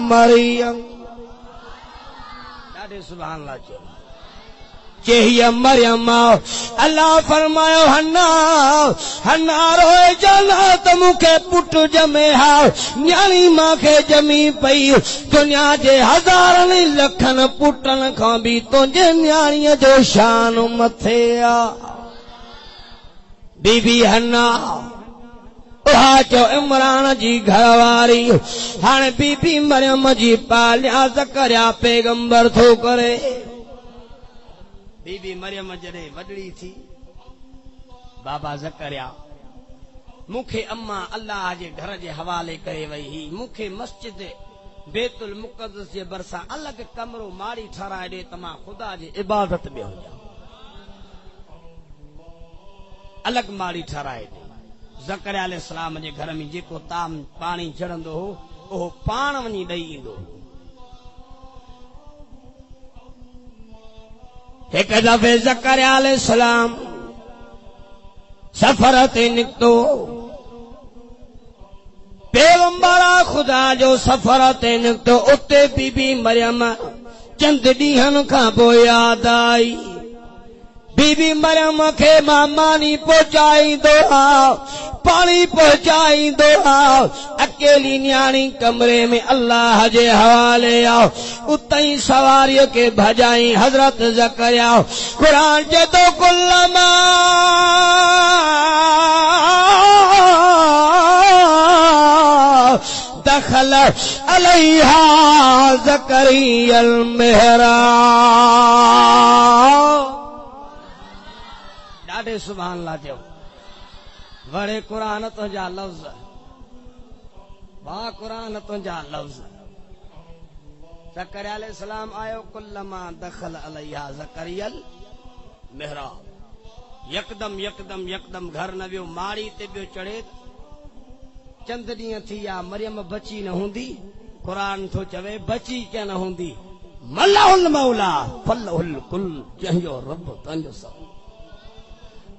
मरियम। ॾाढे सुभान अल्लाह चयो चेहिया मरियम। अल्लाह फरमायो हन्ना हन्ना रोए जाना त मूंखे पुट ॼमे हा, न्याणी मूंखे ॼमी पई। दुनिया जे हज़ारनि लखनि पुटनि खां बि तुंहिंजे न्याणीअ जो शान मथे आ। बीबी हन्ना उहा चयो इमरान जी घरवारी हाणे बीबी मरियम जी पालिया ज़करिया पैगंबर थो करे। बीबी मरियम जॾहिं वॾड़ी थी, बाबा ज़करिया मूंखे अम्मा अल्लाह जे घर जे हवाले करे वई ही। मूंखे मस्जिद बैतुल मुक़द्दस जे भरिसां अलॻि कमरो माड़ी ठाराए ॾे त मां ख़ुदा जी इबादत में हुजां। अलॻि माड़ी ठाराए ॾे। ज़करिया अलैहिस्सलाम जे घर में जेको ताम पाणी चढ़ंदो हो उहो पाण वञी ॾेई ईंदो हो। हिक दफ़े ज़करिया अलैहिस्सलाम सफ़र ते निकितो। पैगंबर खुदा जो सफ़र ते निकितो। उते बीबी मरियम चंद ॾींहंनि खां पोइ याद आई। बीबी मरियम खे मां मानी पहुचाईंदो हा, पाणी पहुचाईंदो हा। अकेली न्याणी कमरे में अल्लाह जे हवाले आ। उतई सवारीअ खे भॼाई हज़रत ज़करिया। क़ुरान चए थो कुल्लमा दखल अलैहा ज़करियल मिहराब। ॾाढे सुभान अल्लाह चयो। वड़े क़ुरान तुंहिंजा लफ़्ज़, वाह क़ुरान तुंहिंजा लफ़्ज़। ज़करिया अलैहिस्सलाम आयो, कुल्लमा दखल अलैहा ज़करियल मिहराब। यकदम यकदम यकदम घर न वियो, माड़ी ते पियो चढ़े। चंद ॾींहं थी विया, मरियम बची न हूंदी। क़ुरान थो चवे बची कीअं न हूंदी। मल्लाहुल मौला फल्लहुल कुल, जंहिंजो रब तंहिंजो सब।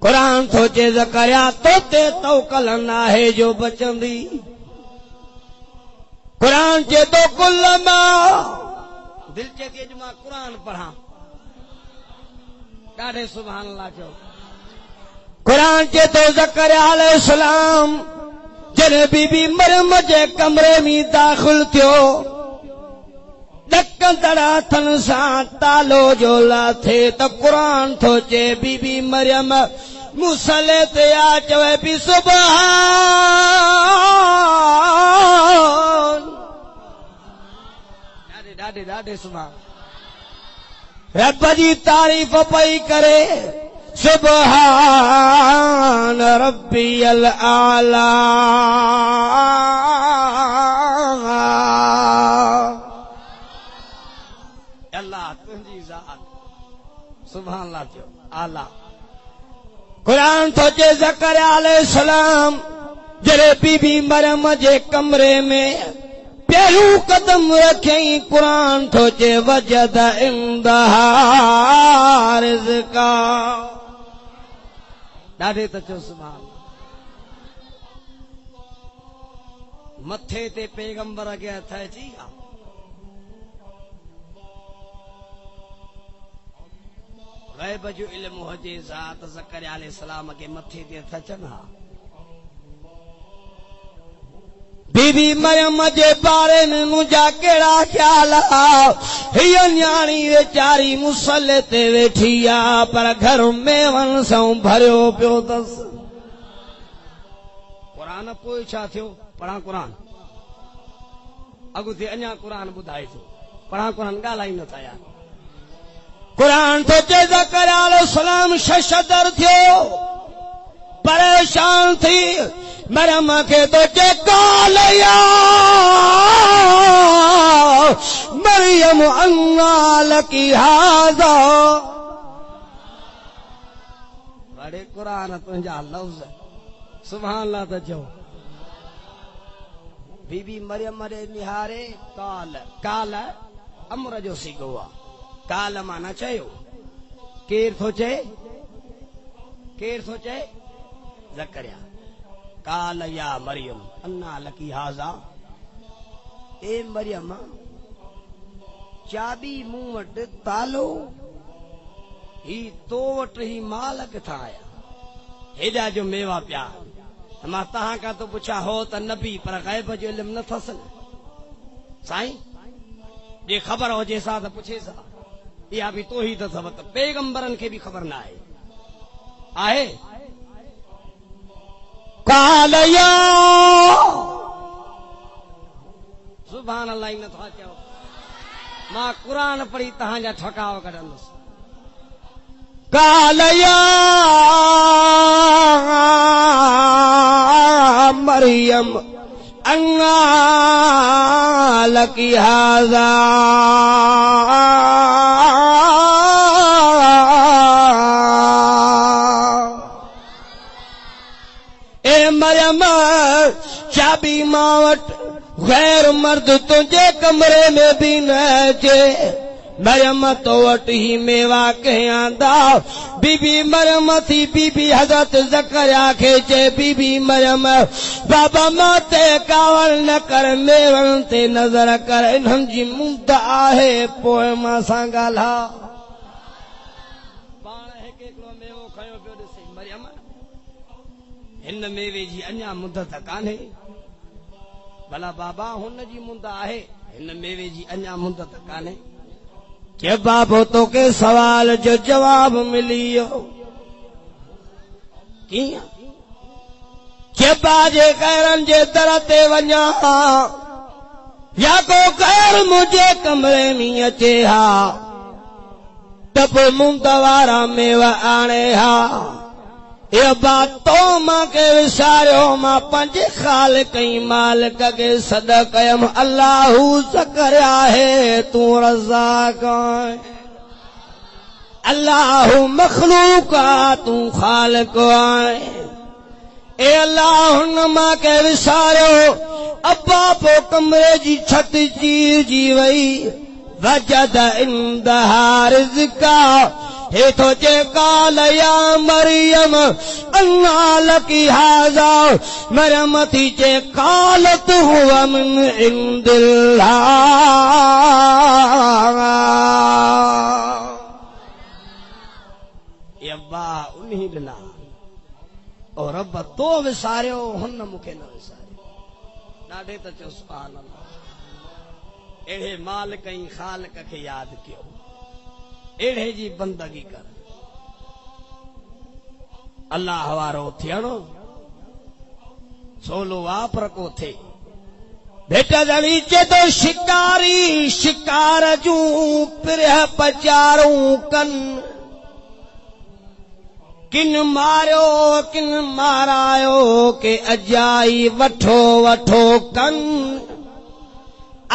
क़ुरान थो चए ज़करिया तो ते तवकल न आहे जो बचंदी। क़ुरान चए तो कुल्लमा, दिल चए थी अॼु मां क़ुरान पढ़ां। ॾाढे सुभान अल्लाह चयो। क़ुरान चए तो ज़करिया अलैहिस्सलाम जॾहिं बीबी मरियम जे कमरे में दाख़िल थियो, ॾकंदड़ हथनि सां तालो जो लाथे त क़ुरान थो चए बीबी मरियम मुसले ते आ, चवे पई सुभान। ॾाढे ॾाढे सुभान। रब जी तारीफ़ पई करे, सुभान रब्बियल आला। अल्लाह तुंहिंजी ज़ात सुभान अल्लाह चयो आला। क़ुरान थो चए ज़करिया अलैहिस्सलाम जॾहिं बीबी मरियम जे कमरे में पहिरियों कदम रखियईं, क़ुरान थो चए वजद इंदहा रिज़्क़ा। ॾाढे त चयो सुभान। मथे ते पैगंबर खे हथ अची विया। ग़ैब जो इल्म हुजे ज़ात ज़करिया अलैहिस्सलाम खे मथे ते हथ अचनि हा। बीबी मरियम जे बारे में मुंहिंजा कहिड़ा ख़्याल आ। हीअ न्याणी वेचारी मुसले ते वेठी आ, पर घर मेवनि सां भरियो पियो अथसि। क़ुरान पोइ छा थियो? पढ़ां क़ुरान अॻिते अञा क़ुरान ॿुधाए थो। पढ़ां क़ुरान ॻाल्हाई नथा यार। क़ुरान थो चए ज़करिया अलैहिस्सलाम शशदर थियो, परेशान थी मरियम खे तो चए काल या मरियम अन्ना लकी हाज़ा। बड़े क़ुरान तुंहिंजा लफ़्ज़ सुभान अल्लाह त चओ। बीबी मरियम ॾे निहारे, काल काल अमर जो सिगो आहे। काल माना चयो। केर थो चए? केर थो चए? ज़करिया। काल या मरियम अन्ना लकी हाज़ा। ए मरियम चाबी मूं वटि तालो, ही तो वटि ही माल किथां आया? हेॾा जो मेवा पिया। मां तव्हां खां तो पुछा हो त नबी, पर ग़ैब जो इल्म न अथसि न साईं। जे ख़बर हुजे सा त पुछे सा। इहा बि तो ही त अथव त पैगंबरनि खे बि ख़बर न आहे। आहे काल या सुभान अल्लाह नथा चओ। मां क़ुरान पढ़ी तव्हांजा ठकाव कढंदुसि। काल या मरियम अन्ना लकी हाज़ा। ए मरियम चाबी मां वटि गैर मर्द तुंहिंजे कमरे में भी न अचे। मरियम तो वटि ही मेवा कयांदा। बीबी मरियम थी बीबी हज़रत ज़करिया खे चए, बीबी मरियम बाबा मां ते कावड़ न कर, मेवनि ते नज़र कर, इन्हनि जी मुंद आहे पोइ मां सां ॻाल्हा। पाण हिकिड़ो मेवो खयो पियो ॾिसे, मरियम हिन मेवे जी अञा मुदत कान्हे। भला बाबा हुन जी मुंद आहे, हिन मेवे जी अञा मुदत कान्हे। के बाबो तो के सवाल जो जवाब मिली वियो। कीअं? के बाजे गैरनि जे दर ते वञा या को गैर मुझे कमरे में अचे हा तब मुंतवारा मेवा आणे हा ये बात तो मां के विसारो मां पंजे खाल कई मालिक के सदकयम अल्लाहू सकरिया है तू रज़ाक अल्लाहू मखलूका तू खालिक ए अल्लाह मां के विसारो अब्बा पो कमरे जी छत चीर जी वई वजद इंदहा रिज़्का हे तो जे काल या मरियम अन्ना लकी हाजा मरियम थी जे कालत हुआ मिन इंदिल्लाह ये अब्बा उन्हीं दिना और रब तो विसारियो हुन मूंखे न विसारियो ॾाढे त चयो सुभान अल्लाह अहिड़े मालिक ऐं ख़ालिक खे यादि कयो एड़े जी बंदगी कर अल्लाह वारो थियणो सोलो वापर को थे बेटा जड़ी चे तो शिकारी शिकार जू पिरह पचारूं कन किन मारियो किन मारायो के अजाई वठो वठो कन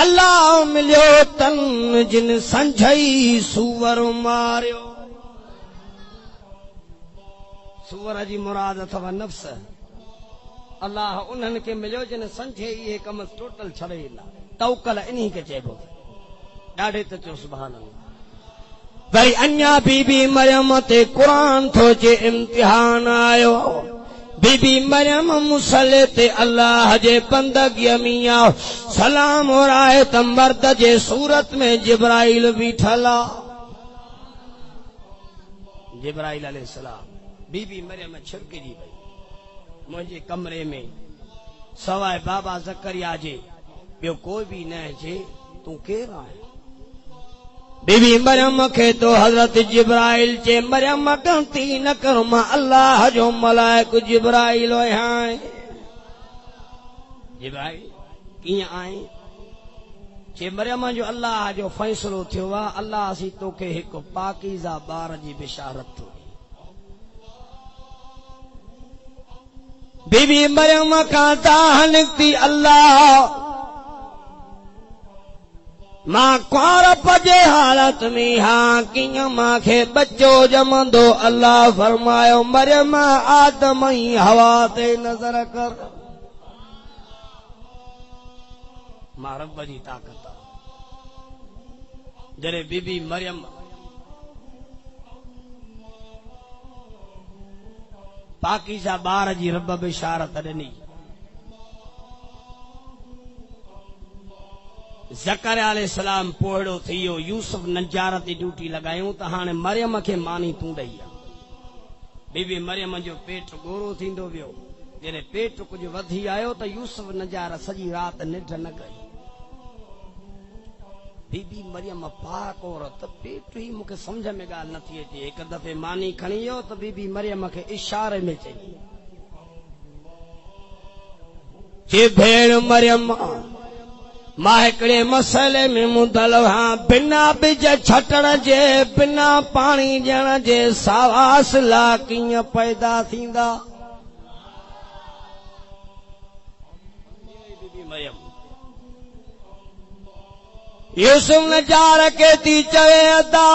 अल्लाह मिलियो तन जिन संझई सूवर मारियो सूवर जी मुराद अथवा नफ्स अल्लाह उन्हनि खे मिलियो जिन संझे इहे कम टोटल छॾे ॾिना तवकल इन्ही खे चइबो ॾाढे त चयो सुभान अल्लाह वरी अञा बीबी मरियम ते क़ुरान थो जे इम्तिहान आयो बीबी मरियम मुसले ते अल्लाह जे बंदगीअ में सलाम और आए त मर्द जे सूरत में जिब्राइल बीठल जिब्राइल अलैहिस्सलाम बीबी मरियम छिरकजी वई मुझे कमरे में सवाए बाबा ज़करिया जे ॿियो कोई भी न अचे तू केर आहे बीबी मरियम खे तो हजरत जिब्राइल चे मरियम गलती न कर मां अल्लाह जो मलाइक जिब्राइल आए जिब्राइल कीअं आए चे मरियम जो अल्लाह जो फैसलो थियो आहे अल्लाह सी तोखे हिकु पाकीज़ा ॿार जी बिशारत थो बीबी मरियम खां ताह निकती अल्लाह मां कुआरप जे हालत में हाँ कीअं मांखे बच्चो जमंदो अल्लाह फरमायो मरियम आदम ई हवा ते नज़र कर मां रब जी ताक़त जॾहिं बीबी मरियम पाकीज़ा ॿार जी रब बिशारत ॾिनी ज़करिया अलैहिस्सलाम पोहड़ो थी वियो यूसुफ नजारत जी ड्यूटी लॻायूं त हाणे मरियम खे मानी तूं ॾई आहे बीबी मरियम जो पेट गोरो थींदो वियो जॾहिं पेट कुझु वधी आयो त यूसुफ नजारत सॼी राति निढ न कई बीबी मरियम पाक औरत पेट ई मूंखे सम्झ में ॻाल्हि नथी अचे हिकु दफ़े मानी खणी वियो त बीबी मरियम खे इशारे में चई भेण मरियम मां हिकिड़े मसइले में मुदल हाँ बिना बिज छटण जे बिना पाणी ॾियण जे सावास ला कीअं पैदा थींदा यूसुफ नजार के थी चवे अदा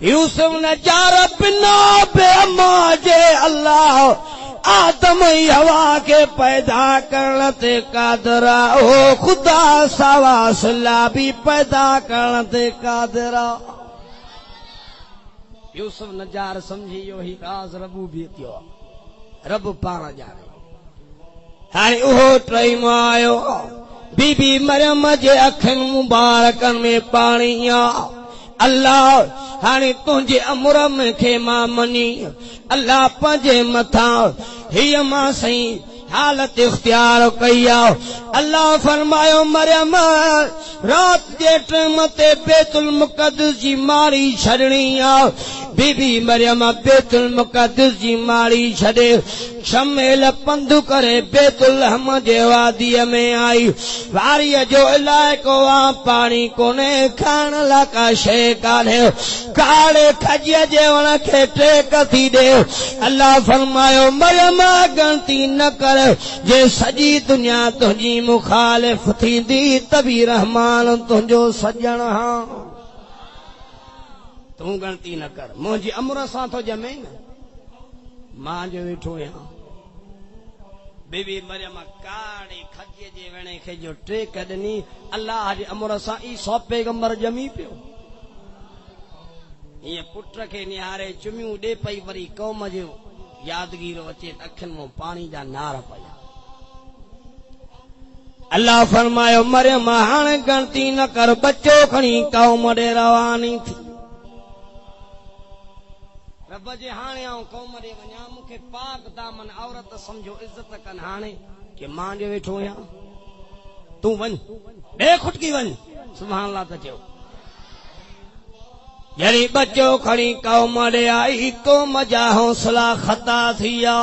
यूसुफ नजार बिना बेअमा जे अल्लाह आदम ई हवा के पैदा करण ते कादिर ओ खुदा सावास ला भी पैदा करण ते कादिर यूसुफ नजार समझी यो ही राज रबू भी थियो रब पाण ॼाणे हाणे उहो टई मां आयो बीबी मरियम जे अखियुनि मुबारकनि में पाणी आ अल्लाह हाणे तुंहिंजे अमुर में खे मां मनी अल्लाह पंहिंजे मथां हीअ मां सही हालत इख्तियार कई आहे अल्लाह फरमायो मरियम रात जे टाइम ते बैतुल मुक़द्दस जी मारी छॾणी आहे बीबी मरियम बैतुल मुक़द्दस जी माड़ी छॾे शमेल पंधु करे बैतुल हम जे वादीअ में आई। वारीअ जो इलाइक़ो आहे, पाणी कोन्हे, खाइण लाइ का शइ कान्हे, काड़े खजीअ जे वण खे टेक थी ॾे। अल्लाह फरमायो मरियम गणती न कर, जे सॼी दुनिया तुंहिंजी मुखालिफ़ थींदी त बि रहमान तुंहिंजो सजण हा, तूं गणती न कर। मुंहिंजी अमर सां थो ॼमे न, मां जो वेठो आहियां। बीबी मरियम काड़े खजीअ जे वणे खे जो टेक ॾिनी, अल्लाह जे अमर सां ईसा पैगंबर ॼमी पियो। हीअं पुट खे निहारे चुमियूं ॾे पई, वरी क़ौम जो यादगीरो अचे, अखियुनि मां पाणी जा नार पिया। अल्लाह फरमायो मरियम हाणे गणती न कर, बच्चो खणी क़ौम ॾे रवानी थी। रब जे हाणे आऊं क़ौम ॾे वञा, मूंखे पाक दामन औरत समझो इज़त कनि हाणे कि मां जो वेठो आहियां। तूं वञ ॾे खुटकी वञ, सुभान अल्लाह त चयो। जॾहिं बच्चो खणी क़ौम ॾे आई, क़ौम जा हौसला ख़ता थी विया।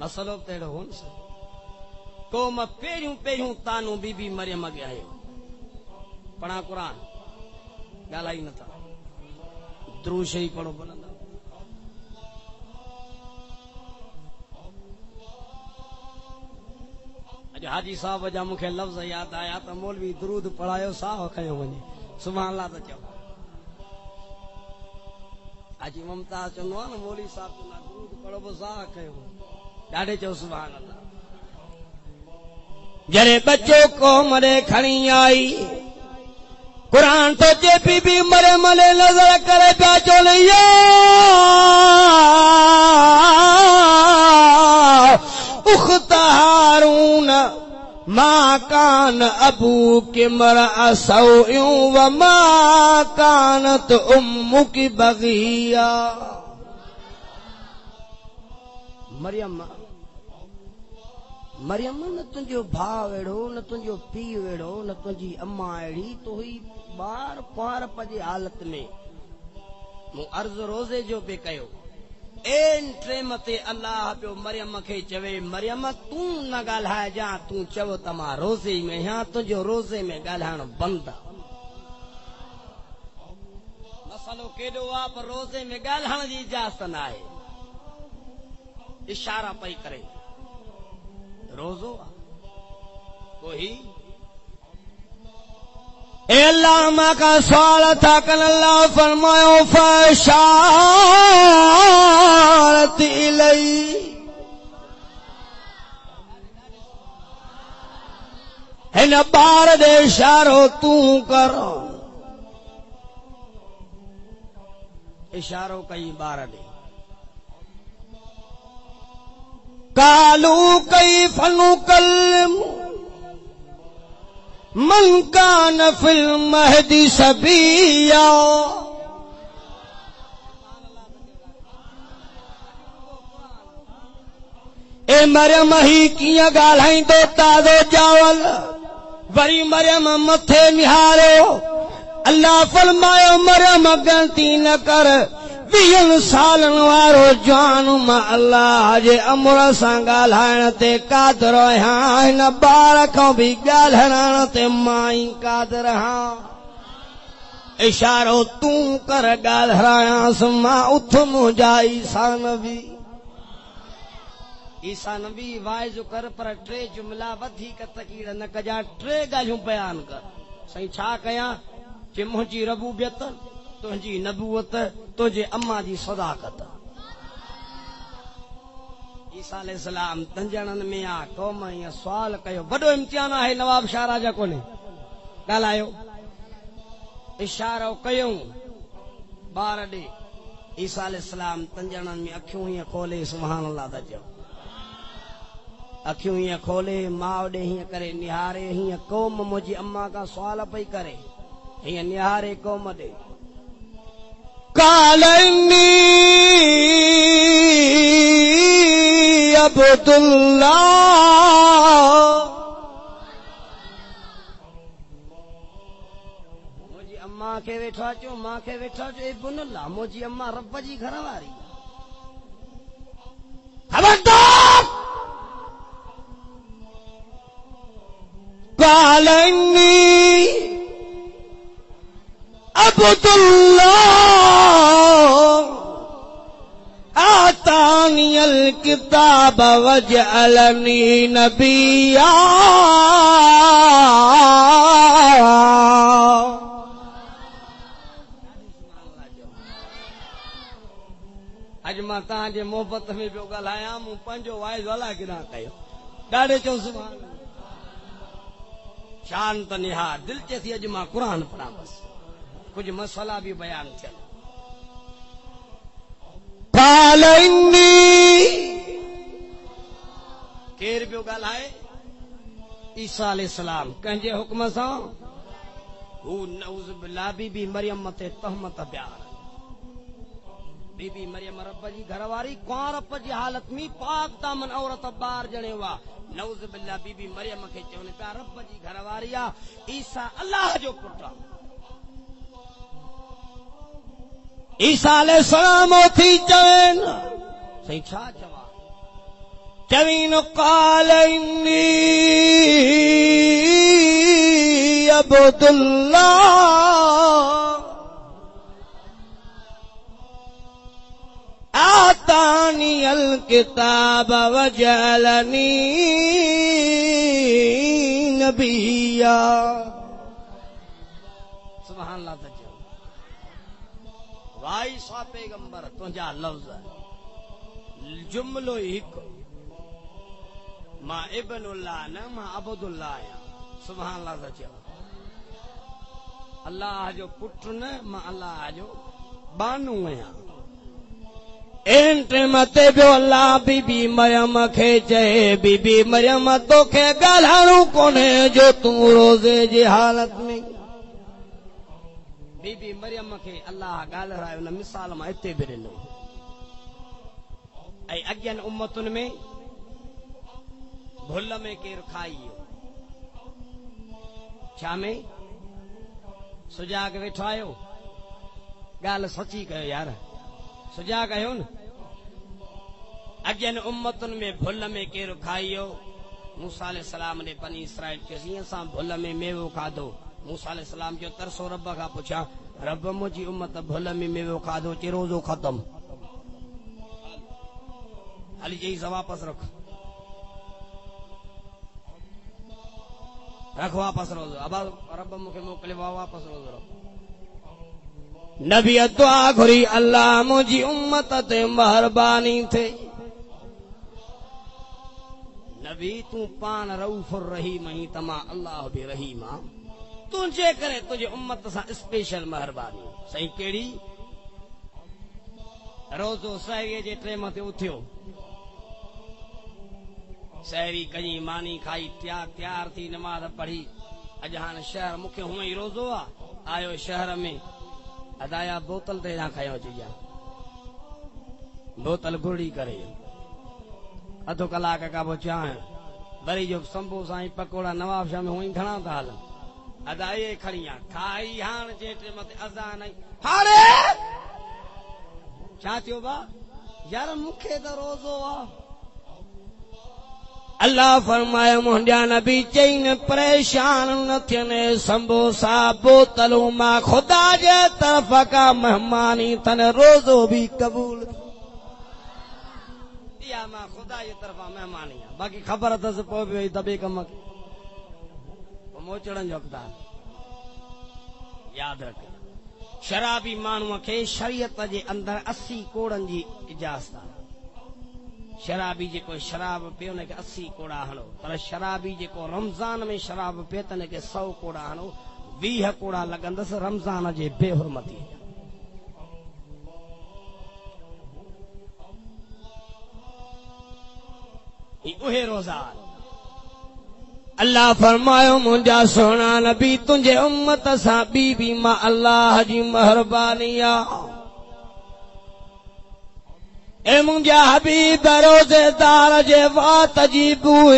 मसलो तहिड़ो हो न, क़ौम पहिरियों पहिरियों तानू बीबी मरियम अॻे आयो। पढ़ा क़ुर ॻाल्हाई नथा, दुरूद शरीफ़ पढ़ो बुलंदा। अॼु हाजी साहब जा मूंखे लफ़्ज़ यादि आया त मौलवी दुरूद पढ़ायो, साह खयो वञे, सुभान अल्लाह त चओ। हाजी मुमताज़ चवंदो आहे न, मौलवी साहब चवंदा दुरूद पढ़ो पोइ साह खयो, ॾाढे चओ सुभान अल्लाह। जॾहिं बच्चो क़ौम ॾे खणी आई, कुरान तो जे बीबी मरियम ने नजर करे पिया चवनि, या उख्त हारून मा कान अबूकी मरअ सौइन व मा कानत उम्मुकी बगिया। मरियम मरियम न तुंहिंजो भाउ अहिड़ो, न तुंहिंजो पीउ अहिड़ो, न तुंहिंजी अम्मा अहिड़ी, तो ही ॿार कुंवारप जी हालत में मूं अर्ज़ रोज़े जो पे कयो। एन टेम ते अल्लाह पियो मरियम खे चवे, मरियम तूं न ॻाल्हाए जा, तूं चव त मां रोज़े में आहियां, तुंहिंजो रोज़े में ॻाल्हाइण बंदि आहे। मसलो केॾो आहे, पर रोज़े में ॻाल्हाइण जी इजाज़त न आहे। इशारा पई करे, रोज़ो कोई ए अल्लाह मां का सवाल था कन। अल्लाह फरमायो फशारत इलई, हिन ॿार ॾे इशारो तूं कर। इशारो कई ॿार ॾे, कालू कई फनू कलम मन कान फिल महदी सबिया। ए मरियम ही कीअं ॻाल्हाईंदो ताज़ो चावल। वरी मरियम मथे निहारियो, अल्लाह फरमायो मरियम गलती न कर, 20 सालन वारो जवान मां अल्लाह जे अमर सां ॻाल्हाइण ते क़ादिर आहियां, हिन ॿार खां बि ॻाल्हाइण ते मां ई क़ादिर आहियां। इशारो तूं कर ॻाल्हायांसि, मां उथुमि जा ईसा नबी। ईसा नबी वाइज कर, पर 3 जुमला वधीक तकीड़ न कजा, 3 ॻाल्हियूं बयान कर। साईं छा कयां, कि मुंहिंजी रबूबियत, तुंहिंजी नबूवत, तुंहिंजे अम्मा जी सदाकत। ईसा अलैहिस्सलाम तंजणनि में आ, क़ौम ईअं सुवाल कयो, वॾो इम्तिहान आहे नवाब शाह राजा कोन्हे, ॻाल्हायो। इशारो कयूं ॿार ॾे, ईसा अलैहिस्सलाम तंजणनि में अखियूं हीअं खोले, सुभान अल्लाह था चओ। अखियूं हीअं खोले, माउ ॾे हीअं करे निहारे, हीअं क़ौम मुंहिंजी अम्मा खां सुवाल पई करे, हीअं निहारे क़ौम ॾे। कालनी अब्दुल्लाह, मुंहिंजी अम्मा मां खे वेठा चो मां खे वेठा चो ए बुनला मुंहिंजी अम्मा रब जी घर वारी खबरदार कालनी अब्दुल्लाह आतानियल किताब वजअलनी नबिया अज मां तव्हांजे मोहबत में पियो ॻाल्हायां मूं पंहिंजो वाइज़ अलाए किथां कयो ॾाढे चओ सुभाणे शांत निहार दिल चे थी अज मां क़ुरान पढ़ां बस कुछ मसला भी बयान थियन कालनी केर पियो ॻाल्हाए ईसा अलैहिस्सलाम कंहिंजे हुक्म सां हू नऊज़ बिल्लाह बीबी मरियम ते तहमत प्यार बीबी मरियम रब जी घरवारी कुंवारप जी हालत में पाक दामन औरत ॿार ॼणे हुआ नऊज़ बिल्लाह बीबी मरियम खे चवनि पिया रब जी घरवारी आ ईसा अल्लाह जो पुटु आहे ईसा अलैहिस्सलाम थी चवन सही छा चवा चवीन काल इन्नी अब्दुल्लाह आतानियल किताब वजअलनी नबिया सुभान अल्लाह त चओ वाई सा पैगंबर तुंहिंजा लफ़्ज़ जुमलो हिकु मां इब्नुल्लाह न मां अब्दुल्लाह आहियां सुभान अल्लाह त चओ अल्लाह जो पुटु न मां अल्लाह जो बानू आहियां इन टेम ते पियो अल्लाह बीबी मरियम खे चए बीबी मरियम तोखे ॻाल्हाइणो कोन्हे जो तूं रोज़े जी हालत में बीबी मरियम खे अल्लाह ॻाल्हायो न मिसाल मां हिते बि ॾिनो ऐं अॻियनि उम्मतुनि में भुल में केरु खाई वियो छा में सुजाग वेठो आयो ॻाल्हि सची कयो यार सुजाग आयो न अॻियनि उम्मतुनि में भुल में केरु खाई वियो मूसा अलैहिस्सलाम ने बनी इसराइल खे हीअं सां भुल में मेवो खाधो मूसा अलैहिस्सलाम जो तरसो रब खां पुछा रब मुंहिंजी उम्मत भुल में मेवो खाधो चे रोज़ो ख़तम हली चई वापस रख वापस रोज़ो अब रब मूंखे मोकिलियो वापस रोज़ो रख नबी दुआ घुरी अल्लाह मुंहिंजी उम्मत ते महिरबानी थे नबी तू पान रऊफुर रहीम ही तमा अल्लाह भी रहीम आ तुझे करे तुझे उम्मत सां स्पेशल महिरबानी सही केड़ी रोज़ो सहरीअ जे टेम ते उथियो सहरी कई मानी खाई तैयार थी नमाज पढ़ी अज हाणे शहर मूंखे हूअं ई रोज़ो आ आयो शहर में अदाया बोतल ते ना खयो चइया बोतल घुड़ी करे अधो कलाक का वो चाहे वरी जो समोसा ऐं पकोड़ा नवाब शाह में हुई घणा था हलन अदाए खड़िया खाई हाण जे टेम ते अज़ान आई हारे छा थियो बा यार मूंखे त रोज़ो आ अल्लाह फरमाया मुंहिंजा नबी चईन परेशान न थियनि समोसा बोतलूं मां खुदा जे तरफ़ खां मेहमानी तन रोज़ो भी क़बूल या मां खुदा जे तरफ़ां मेहमानी आ बाक़ी ख़बर अथसि पोइ बि वई दॿे कम खे मोचड़नि जो हक़दार यादि रख शराबी माण्हूअ खे शरीयत जे अंदरि 80 कोड़नि जी इजाज़त आहे शराबी जेको शराब पियो हुनखे 80 कोड़ा हणो पर शराबी जेको रमज़ान में शराब पिए त हुनखे 100 कोड़ा हणो 20 कोड़ा लॻंदसि रमज़ान जे बेहुरमती उहे रोज़ा अल्लाह फरमायो मुंहिंजा सोना नबी तुंहिंजे उम्मत सां बीबी मां अल्लाह जी महिरबानी आ ए मुंहिंजा हबीब रोज़ेदार जे वात जी बूह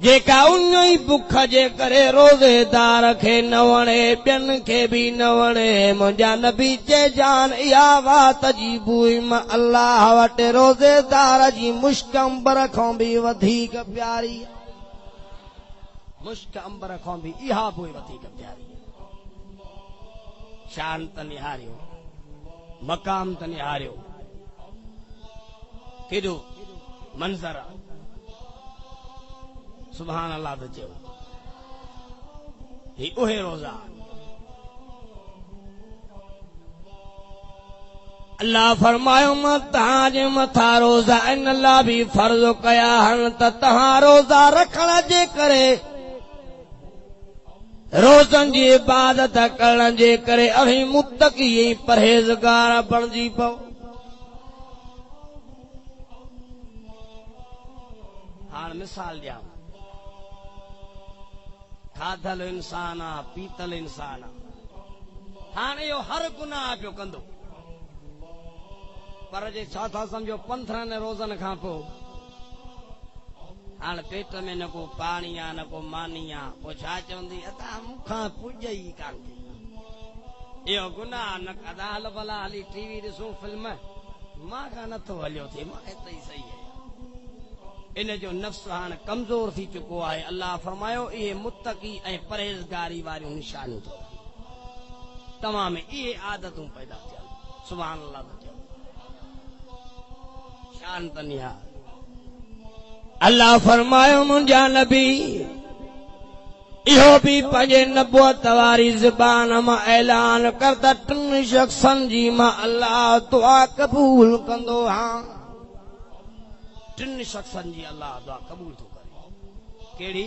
जेका उन्ही बुख जे करे रोज़ेदार खे न वणे ॿियनि खे बि न वणे मुंहिंजा नबी जे जान इहा वात जी बुई मां अल्लाह वटि रोज़ेदार जी मुश्क अंबर खां बि वधीक प्यारी मुश्क अंबर खां बि इहा बुई वधीक प्यारी शान त निहारियो मकाम त निहारियो केॾो मंज़र आहे सुभान अल्लाह त चयो ही उहे रोज़ा अल्लाह फरमायो मां तव्हांजे मथां रोज़ा इन लाइ बि फर्ज़ कया आहिनि त तव्हां रोज़ा रखण जे करे रोज़नि जी इबादत करण जे करे अभी मुत्तकी परहेज़गार बणिजी पओ हाणे मिसाल ॾियां खाधल इंसान आहे पीतल इंसान आहे हाणे इहो हर गुनाह पियो कंदो पर जे छा था सम्झो 15 रोज़नि खां पोइ हाणे पेट में न को पाणी आहे न को मानी आहे पोइ छा चवंदी अदा मूंखां पुॼ ई कान थी इहो गुनाह न अदा हल भला हली टीवी ॾिसूं फिल्म मां खां नथो हलियो थिए मां एतिरो ई सही आहियां इन जो नफ़्स हाणे कमज़ोर थी चुको आहे अल्लाह फरमायो इहे मुत्तकी ऐं परहेज़गारी वारियूं निशानियूं अथव तव्हां में इहे आदतूं पैदा थियनि सुभान अल्लाह त चयो शान त निहार अल्लाह फरमायो मुंहिंजा नबी इहो बि पंहिंजे नबुअत वारी ज़बान मां ऐलान कर त 3 शख़्सनि जी मां अल्लाह दुआ क़बूल कंदो हां 3 शख़्सनि जी अल्लाह दुआ क़बूल थो करे कहिड़ी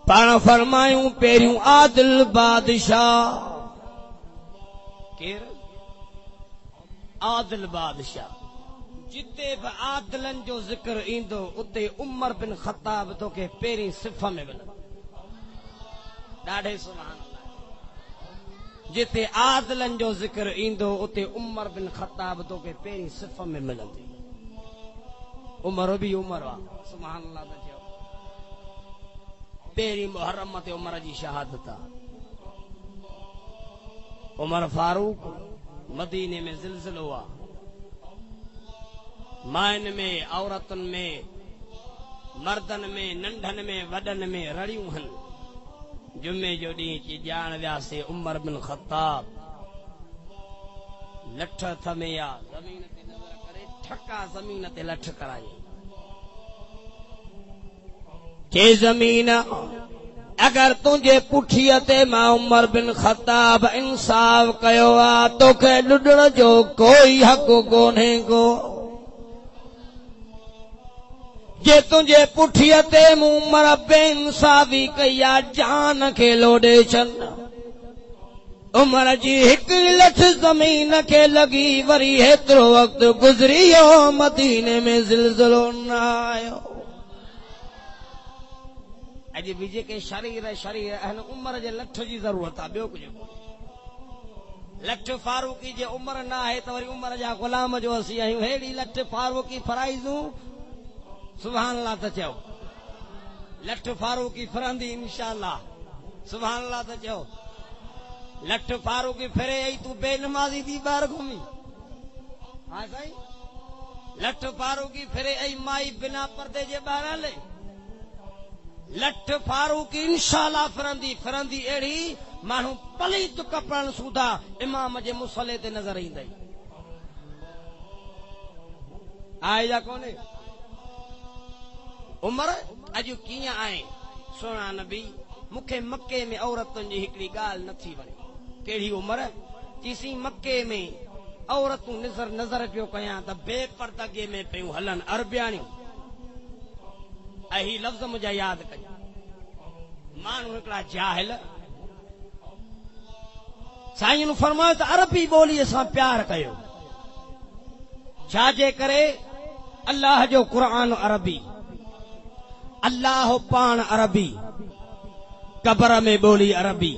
पाण फरमायूं पहिरियों आदिल बादशाह केरु आदिल बादशाह जिते बि आदिलनि जो ज़िक्र ईंदो उते उमर बिन ख़त्ताब तोखे पहिरीं सिफ़ में मिलंदो ॾाढे सुभान अल्लाह जिते आदिलनि जो ज़िक्र ईंदो उते उमर बिन ख़त्ताब तोखे पहिरीं सिफ़ में मिलंदी उमर बि उमर आहे सुभान अल्लाह त चयो पहिरीं मुहर्रम ते उमर जी शहादत आहे उमर फारूक मदीने में ज़िलज़िलो आहे माइन में औरतुनि में मर्दनि में नंढनि में वॾनि में रड़ियूं आहिनि जुमे जो ॾींहुं अची ॼाण वियासीं उमर बिन ख़त्ताब लठ थमे आ ज़मीन ते नज़र करे ठका ज़मीन ते लठ कराई के ज़मीन अगर तुंहिंजे पुठीअ ते मां उमर बिन ख़त्ताब इंसाफ़ कयो आहे तोखे ॾुॾण जो कोई हक़ कोन्हे को जे तुंहिंजे पुठीअ ते मूं उमर बेइंसाफ़ी कई आहे जान खे लोॾे छॾ उमर जी 1 लठ ज़मीन खे लॻी वरी हेतिरो वक़्तु गुज़री वियो मदीने में ज़िलज़िलो न आयो अॼु बि जेके शरीर आहिनि उमर जे लठ जी ज़रूरत आहे ॿियो कुझु लठ फारूकी जे उमर न आहे त वरी उमर जा ग़ुलाम जो असीं आहियूं हेड़ी लठ फारूकी फराइज़ूं सुभान अल्लाह त चयो लठ फारूकी फिरंदी इंशाअल्लाह सुभान अल्लाह त चयो लठ फारूकी फिरे आई तूं बेनमाज़ी थी ॿाहिरि घुमी हा साईं लठ फारूकी फिरे आई माई बिना पर्दे जे ॿाहिरि हले लठ फारूकी इंशाअल्लाह फिरंदी अहिड़ी माण्हू पलीत कपड़नि सूधा इमाम जे मुसले ते नज़र ईंदई आहे या कोन्हे उमर अॼु कीअं आहे सोना नबी मूंखे मके में औरतुनि जी हिकिड़ी ॻाल्हि नथी वणे कहिड़ी उमर चीसी मके में औरतूं नज़र पियो कयां त बेपर्दगी में पियूं हलनि अरबियाणियूं ऐं ही लफ़्ज़ मुंहिंजा यादि कया माण्हू हिकिड़ा जाहिल साईं फरमायो त अरबी ॿोलीअ सां प्यार कयो छाजे करे अल्लाह जो क़ुरान अरबी अल्लाह पाण अरबी कबर में ॿोली अरबी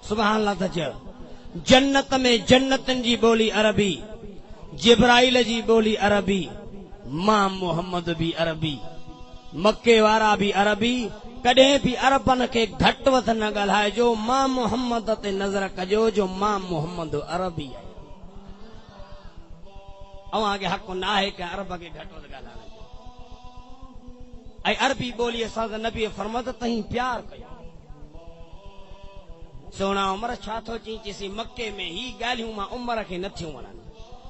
सुभान अल्लाह त चयो जन्नत में जन्नतनि जी ॿोली अरबी जिब्राइल जी ॿोली अरबी मां मोहम्मद भी अरबी, मक्के वारा भी अरबी, कॾहिं बि अरबन खे घटि वधि न ॻाल्हाइजो। मां मोहम्मद ते नज़र कजो जो मां मोहम्मद अरबी आहे। अव्हांखे हक़ न आहे कि अरब खे घटि वधि ॻाल्हाइण जो। ऐं अरबी ॿोलीअ सां त नबी फरमाद तहीं प्यार कयो। सोना उमर छा थो चई, चइसी मके में ही ॻाल्हियूं मां उमर खे नथियूं वणनि।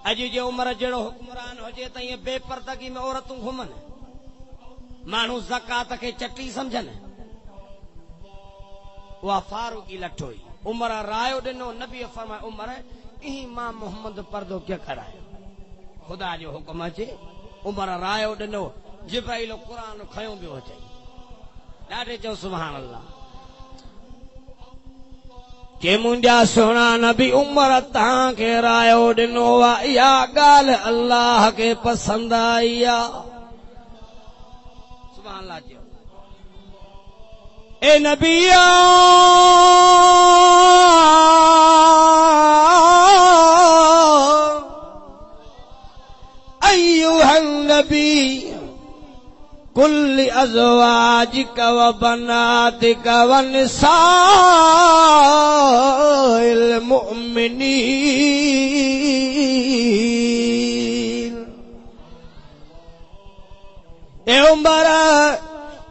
अॼु जे उमर जहिड़ो हुक्मरान हुजे त ईअं बेपर्दगी में औरतूं घुमनि, माण्हू ज़कात खे चटी सम्झनि। उहा फारूकी लठो हुई। उमर रायो ॾिनो, नबी फरमाए उमर इही मां मोहम्मद पर्दो क्या करायो। ख़ुदा जो हुकुम अचे, उमर रायो ॾिनो, जिब्राइल क़ुरान खयो पियो अचे। ॾाढे चओ सुभान अल्लाह के मुंहिंजा सोना नबी उमर तव्हांखे रायो ॾिनो आहे, इहा ॻाल्हि अल्लाह खे पसंदि आई आहे। सुभान अल्लाह चयो ए नबी अय्युहन नबी कुल अज़वाजिक व बनातिक व निसाइल मुमिनीन। ए उमर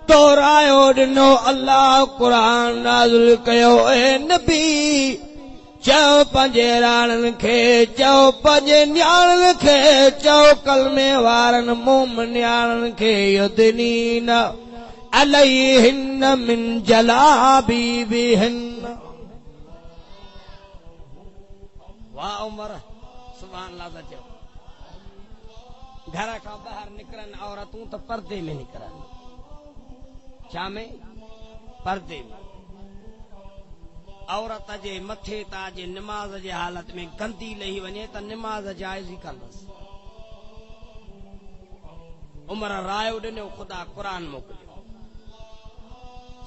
तो रायो ॾिनो, अल्लाह क़ुरान नाज़िल कयो। ए नबी चओ पंहिंजे राणनि खे, चओ पंहिंजे न्याणनि खे, चओ कलमे वारनि मोमिन खे युदनीन अलैहिन मिन जलाबीबिहिन। वाह उमर सुभान अल्लाह था चओ। घर खां ॿाहिरि निकिरनि औरतूं त पर्दे में निकिरनि। छा में? पर्दे में। औरत जे मथे तां जे निमाज़ जे हालत में गंदी लही वञे त निमाज़ जाइज़ ई कंदसि। उमर रायो ॾिनो, ख़ुदा क़ुरान मोकिलियो।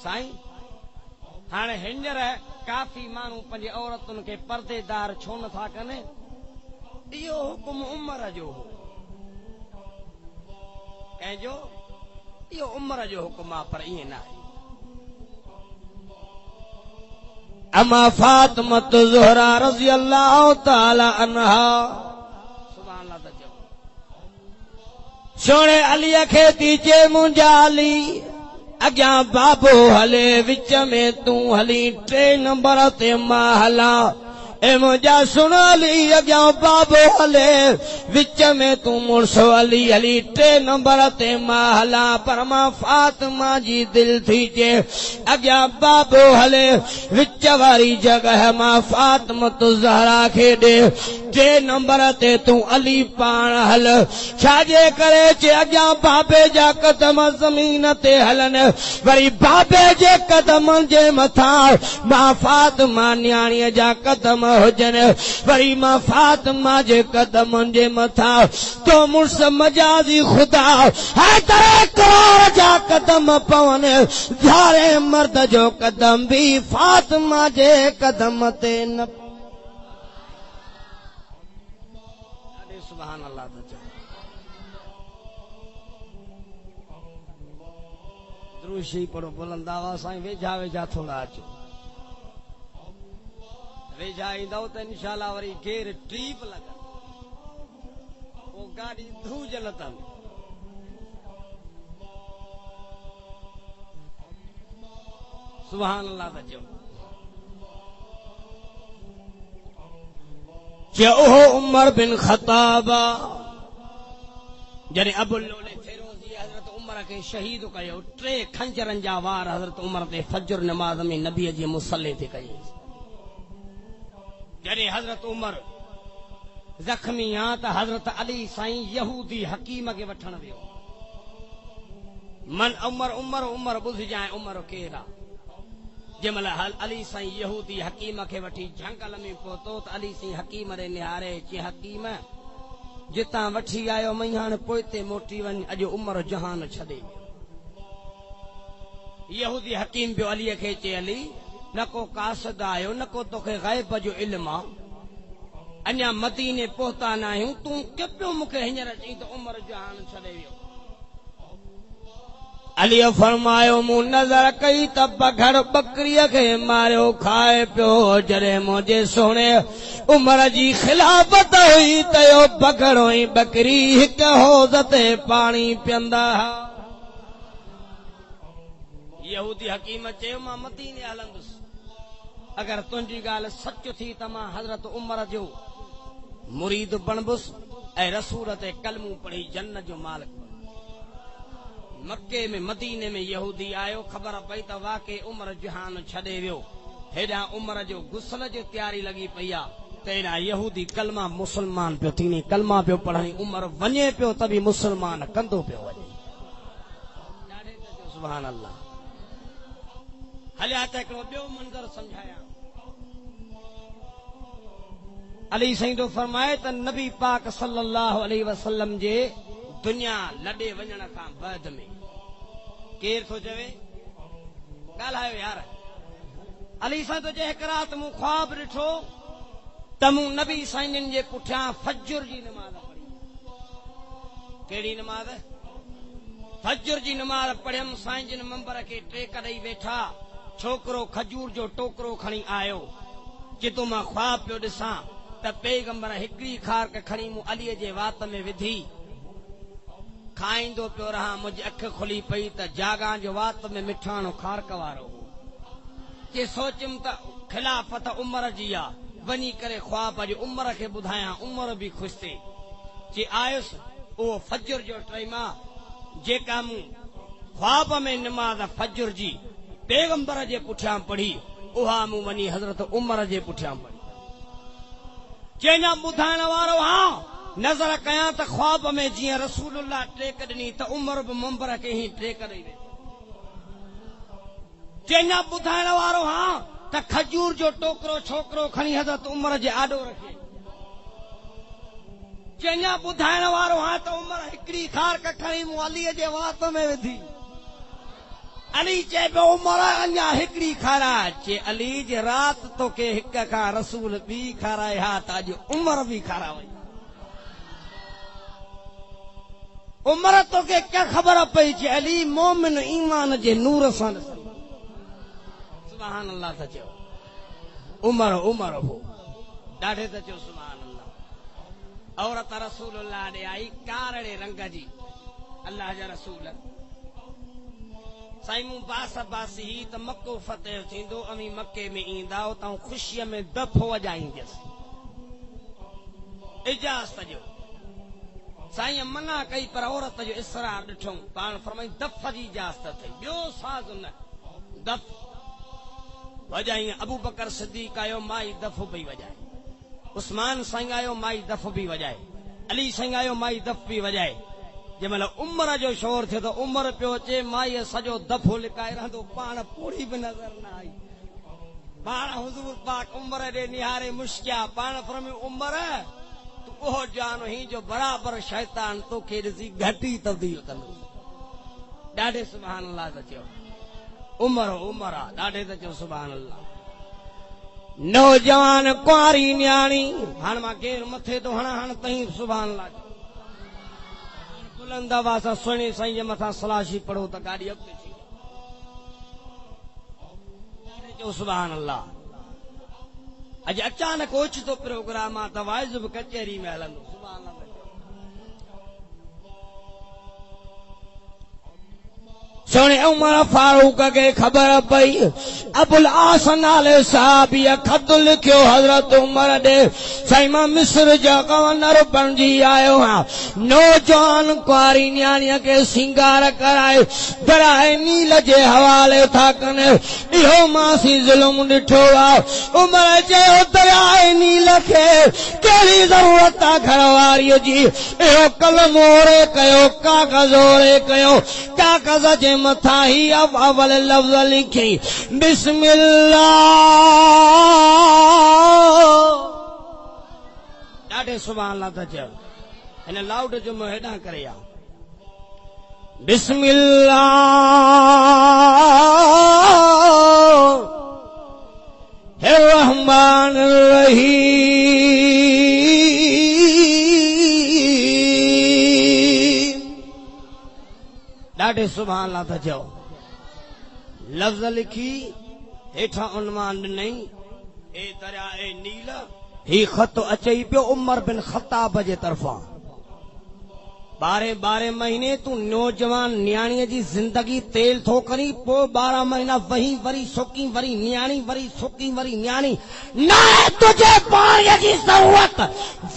साईं हाणे हींअर काफ़ी माण्हू पंहिंजे औरतुनि खे पर्देदार छो नथा कनि? इहो हुकुम उमर जो हो। कंहिंजो? इहो उमर जो हुकुम आहे, पर ईअं न आहे। अमा फातिमा ज़हरा रज़ी अल्लाह ताला अन्हा सुभान अल्लाह था चओ। सोणे अलीअ खे थी चए मुंहिंजा अली अॻियां बाबो हले, विच में तूं हली, 3 नंबर ते मां हलां। ए मुंहिंजा सुण अली अॻियां बाबो हले, विच में तूं मुड़ुस अली हली, 3 नंबर ते मां हलां। पर मां फातिमा जी दिलि थी चए अॻियां बाबो हले, विच वारी जॻह मां फातिमा ज़हरा खे ॾे, 3 नंबर ते तूं अली पाण हल। छाजे करे चे अॻियां बाबे जा कदम ज़मीन ते हलनि, वरी बाबे जे कदमनि जे मथां मां फातिमा न्याणीअ जा कदम हुजनि, वरी मां फातिमा जे कदमनि जे मथां तो मुड़ुस मजाज़ी ख़ुदा हैदर करार जा कदम पवनि। धारे मर्द जो कदम भी फातिमा जे कदम ते न। सुभान अल्लाह था चओ। द्रुशी पढ़ो बुलंद आवाज़ सां, वेझा वेझा थोड़ा अचो। वेझा ईंदव त इंशाअल्लाह वरी घेर टीप लॻंदी, पोइ गाॾी धूज लथंदी। सुभान अल्लाह था चओ। ओहो उमर बिन ख़त्ताब जॾहिं अबुल फिरोज़ी हज़रत उमर खे शहीद कयो, 3 खंजरनि जा वार हज़रत उमर ते फजर नमाज़ में नबीअ जे मुसल्ले ते कई। जॾहिं हज़रत उमर ज़ख्मी आ त हज़रत अली साईं यहूदी हकीम खे वठण वियो। मन उमर उमर उमर ॿुधिजांइ उमर केरु आहे। जंहिंमहिल अली साईं यहूदी हकीम खे वठी झंगल में पहुतो त अली साईं हकीम ॾे निहारे चई, हकीम जितां वठी आयो मई हाणे पोइते मोटी वञ, अॼु उमर जहान छॾे वियो। यहूदी हकीम पियो अलीअ खे चए, अली न को कासिद आयो, न को तोखे ग़ैब जो इल्म आहे, अञा मदीने पहुता न आहियूं, तूं के पियो मूंखे हींअर चई त उमर जहान छॾे वियो। अलीअ फरमायो, मूं नज़र कई त बघड़ बकरीअ खे मारियो खाए पियो। जॾहिं मुंहिंजे सोणे उमर जी खिलाफ़त हुई त इहो बघड़ो ऐं बकरी हिक हौज़ ते पाणी पीअंदा हुआ। यहूदी हकीम चयो, मां मदीने हलंदुसि, अगरि तुंहिंजी ॻाल्हि सच थी त मां हज़रत उमर जो मुरीद बणबुसि ऐं रसूल ते कलमू पढ़ी जन्नत जो मालिक। मक्के में मदीने में यहूदी आयो, ख़बर पई त वाकई उमर जहान छॾे वियो। हेॾां उमर जो गुस्ल जी तयारी लॻी पई आहे त हेॾां यहूदी कलमा मुस्लमान पियो थीने, कलमा पियो पढ़णी। उमर वञे पियो त बि मुस्लमान कंदो पियो वञे। सुभान अल्लाह। हलिया त हिकिड़ो ॿियो मंज़र सम्झाया। अली साईं तो फरमाए त नबी पाक सल्लल्लाहु अलैहि वसल्लम जे दुनिया लॾे वञण खां बाद में केर थो चवे, ॻाल्हायो यार। अली साईं तो चए, हिकु राति मूं ख्वाब ॾिठो त मूं नबी साईं जे पुठियां फज्र जी नमाज़ पढ़ी। कहिड़ी नमाज़? फज्र जी नमाज़ पढ़ियमि। साईं जिन मंबर खे टेक ॾेई वेठा, छोकिरो खजूर जो टोकरो खणी आयो। जितो मां ख्वाब पियो ॾिसां त पैगंबर हिकिड़ी खारक खणी मूं अलीअ जे वात में विधी, खाईंदो पियो रहां। मुंहिंजी अखि खुली पई त जागां जो वात में मिठाणो खारक वारो हो। जे सोचियमि त खिलाफ़त उमर जी आहे, वञी करे ख्वाब जो उमर खे ॿुधायां, उमर बि ख़ुशि थिए। जे आयुसि उहो फज्र जो टाइम आहे, जेका मूं ख्वाब में नमाज़ फज्र जी पैगंबर जे पुठियां पढ़ी, उहा मूं वञी हज़रत उमर जे पुठियां पढ़ी। चइना ॿुधाइण वारो, हा नज़र कयां त ख्वाब में जीअं रसूलुल्लाह टेक ॾिनी त उमर बि मंबर खे ही टेक ॾेई वेठो। चइना ॿुधाइण वारो, हा त खजूर जो टोकरो छोकिरो खणी हज़रत उमर जे आॾो रखे। चइना ॿुधाइण वारो, हा त उमर हिकिड़ी खारक खणी मूं अलीअ जे वात में विधी। अली चए पियो, उमर अञा हिकिड़ी खाराए। चे अली जे राति तोखे हिक खां रसूल ॿी खाराए हा त अॼु उमर बि खारा वई। उमर तोखे क्या ख़बर पई? चे अली मोमिन ईमान जे नूर सां ॾिसंदो। सुभान अल्लाह था चयो। उमर उमर हो, ॾाढे त चयो सुभान अल्लाह। औरत रसूलुल्लाह ॾे आई, कारड़े रंग जी। अल्लाह जा रसूल साईं मूं बास बासी ही त मक्को फतेह थींदो, अमी मक्के में ईंदा उतां ख़ुशीअ में दफ़ वॼाईंदसि। इजाज़त ॾियो। साईं मना कई, पर औरत जो इसरार ॾिठो। पाण फरमाई दफ़ जी इजाज़त अथई, ॿियो साज़ न, दफ़ वॼाई। अबू बकर सिद्दीक़ आयो, माई दफ़ पई वॼाए। उस्मान साईं आयो, माई दफ़ बि वॼाए। अली साईं आयो, माई दफ़ बि वॼाए। जंहिंमहिल उमर जो शोर थियो त उमर पियो अचे, माईअ सॼो दफ़ो लिकाए रहंदो, पाण पूरी बि नज़र न आई। पाण हुज़ूर पाक उमर ॾे निहारे मुश्किया। पाण फरमायो, उमर तूं उहो जान हुई जो बराबर शैतान तोखे ॾिसी घटी तब्दील कंदो। ॾाढे सुभान अल्लाह त चयो। उमर उमर आहे, ॾाढे त चयो सुभान अल्लाह। नौजवान कुंवारी न्याणी, हाणे मां केरु मथे थो हणा, हाणे तई सुभान अल्लाह। बुलंद आवाज़ सां सुहिणे साईं जे मथां सलाशी पढ़ो त गाॾी अॻिते थी वञे। सुभान अल्लाह। अॼु अचानक ओचितो प्रोग्राम आहे त वाइज़ बि कचहरी में हलंदो। सुभान अल्लाह। सुहिणे उमर फारूक खे ख़बर पई, अबुल आस नाले साहबीअ ख़त लिखियो हज़रत उमर ॾे। साईं मां मिस्र जो गवर्नर बणिजी आयो आहियां। नौजवान कुंवारी न्याणीअ खे सिंगार कराए दराए नील जे हवाले था कनि। इहो मासी ज़ुल्म ॾिठो आहे। उमर चयो, दराए नील खे कहिड़ी ज़रूरत आहे घरवारीअ जी? इहो कलम ओरे कयो, कागज़ ओरे कयो। कागज़ जे मथां ही अवल लफ़्ज़ लिखी, बिस्मिल्लाह। ॾाढे सुभान अल्लाह था चयो। हिन लाउड जो मूं हेॾां करे आ। बिस्मिल्लाह रहमान रहीम। ॾाढे सुभान अल्लाह था चओ लफ़्ज़ लिखी हेठां उनवान ॾिनई ए दरिया ए नील ही ख़त अचई पियो उमर बिन ख़त्ताब जे तरफ़ां 12 महीने तू नौजवान न्याणीअ जी ज़िंदगी तेल थो करी पोइ 12 महीना वही वरी सुकी वरी न्याणी वरी सुकी वरी न्याणी न तुझे पाणीअ जी ज़रूरत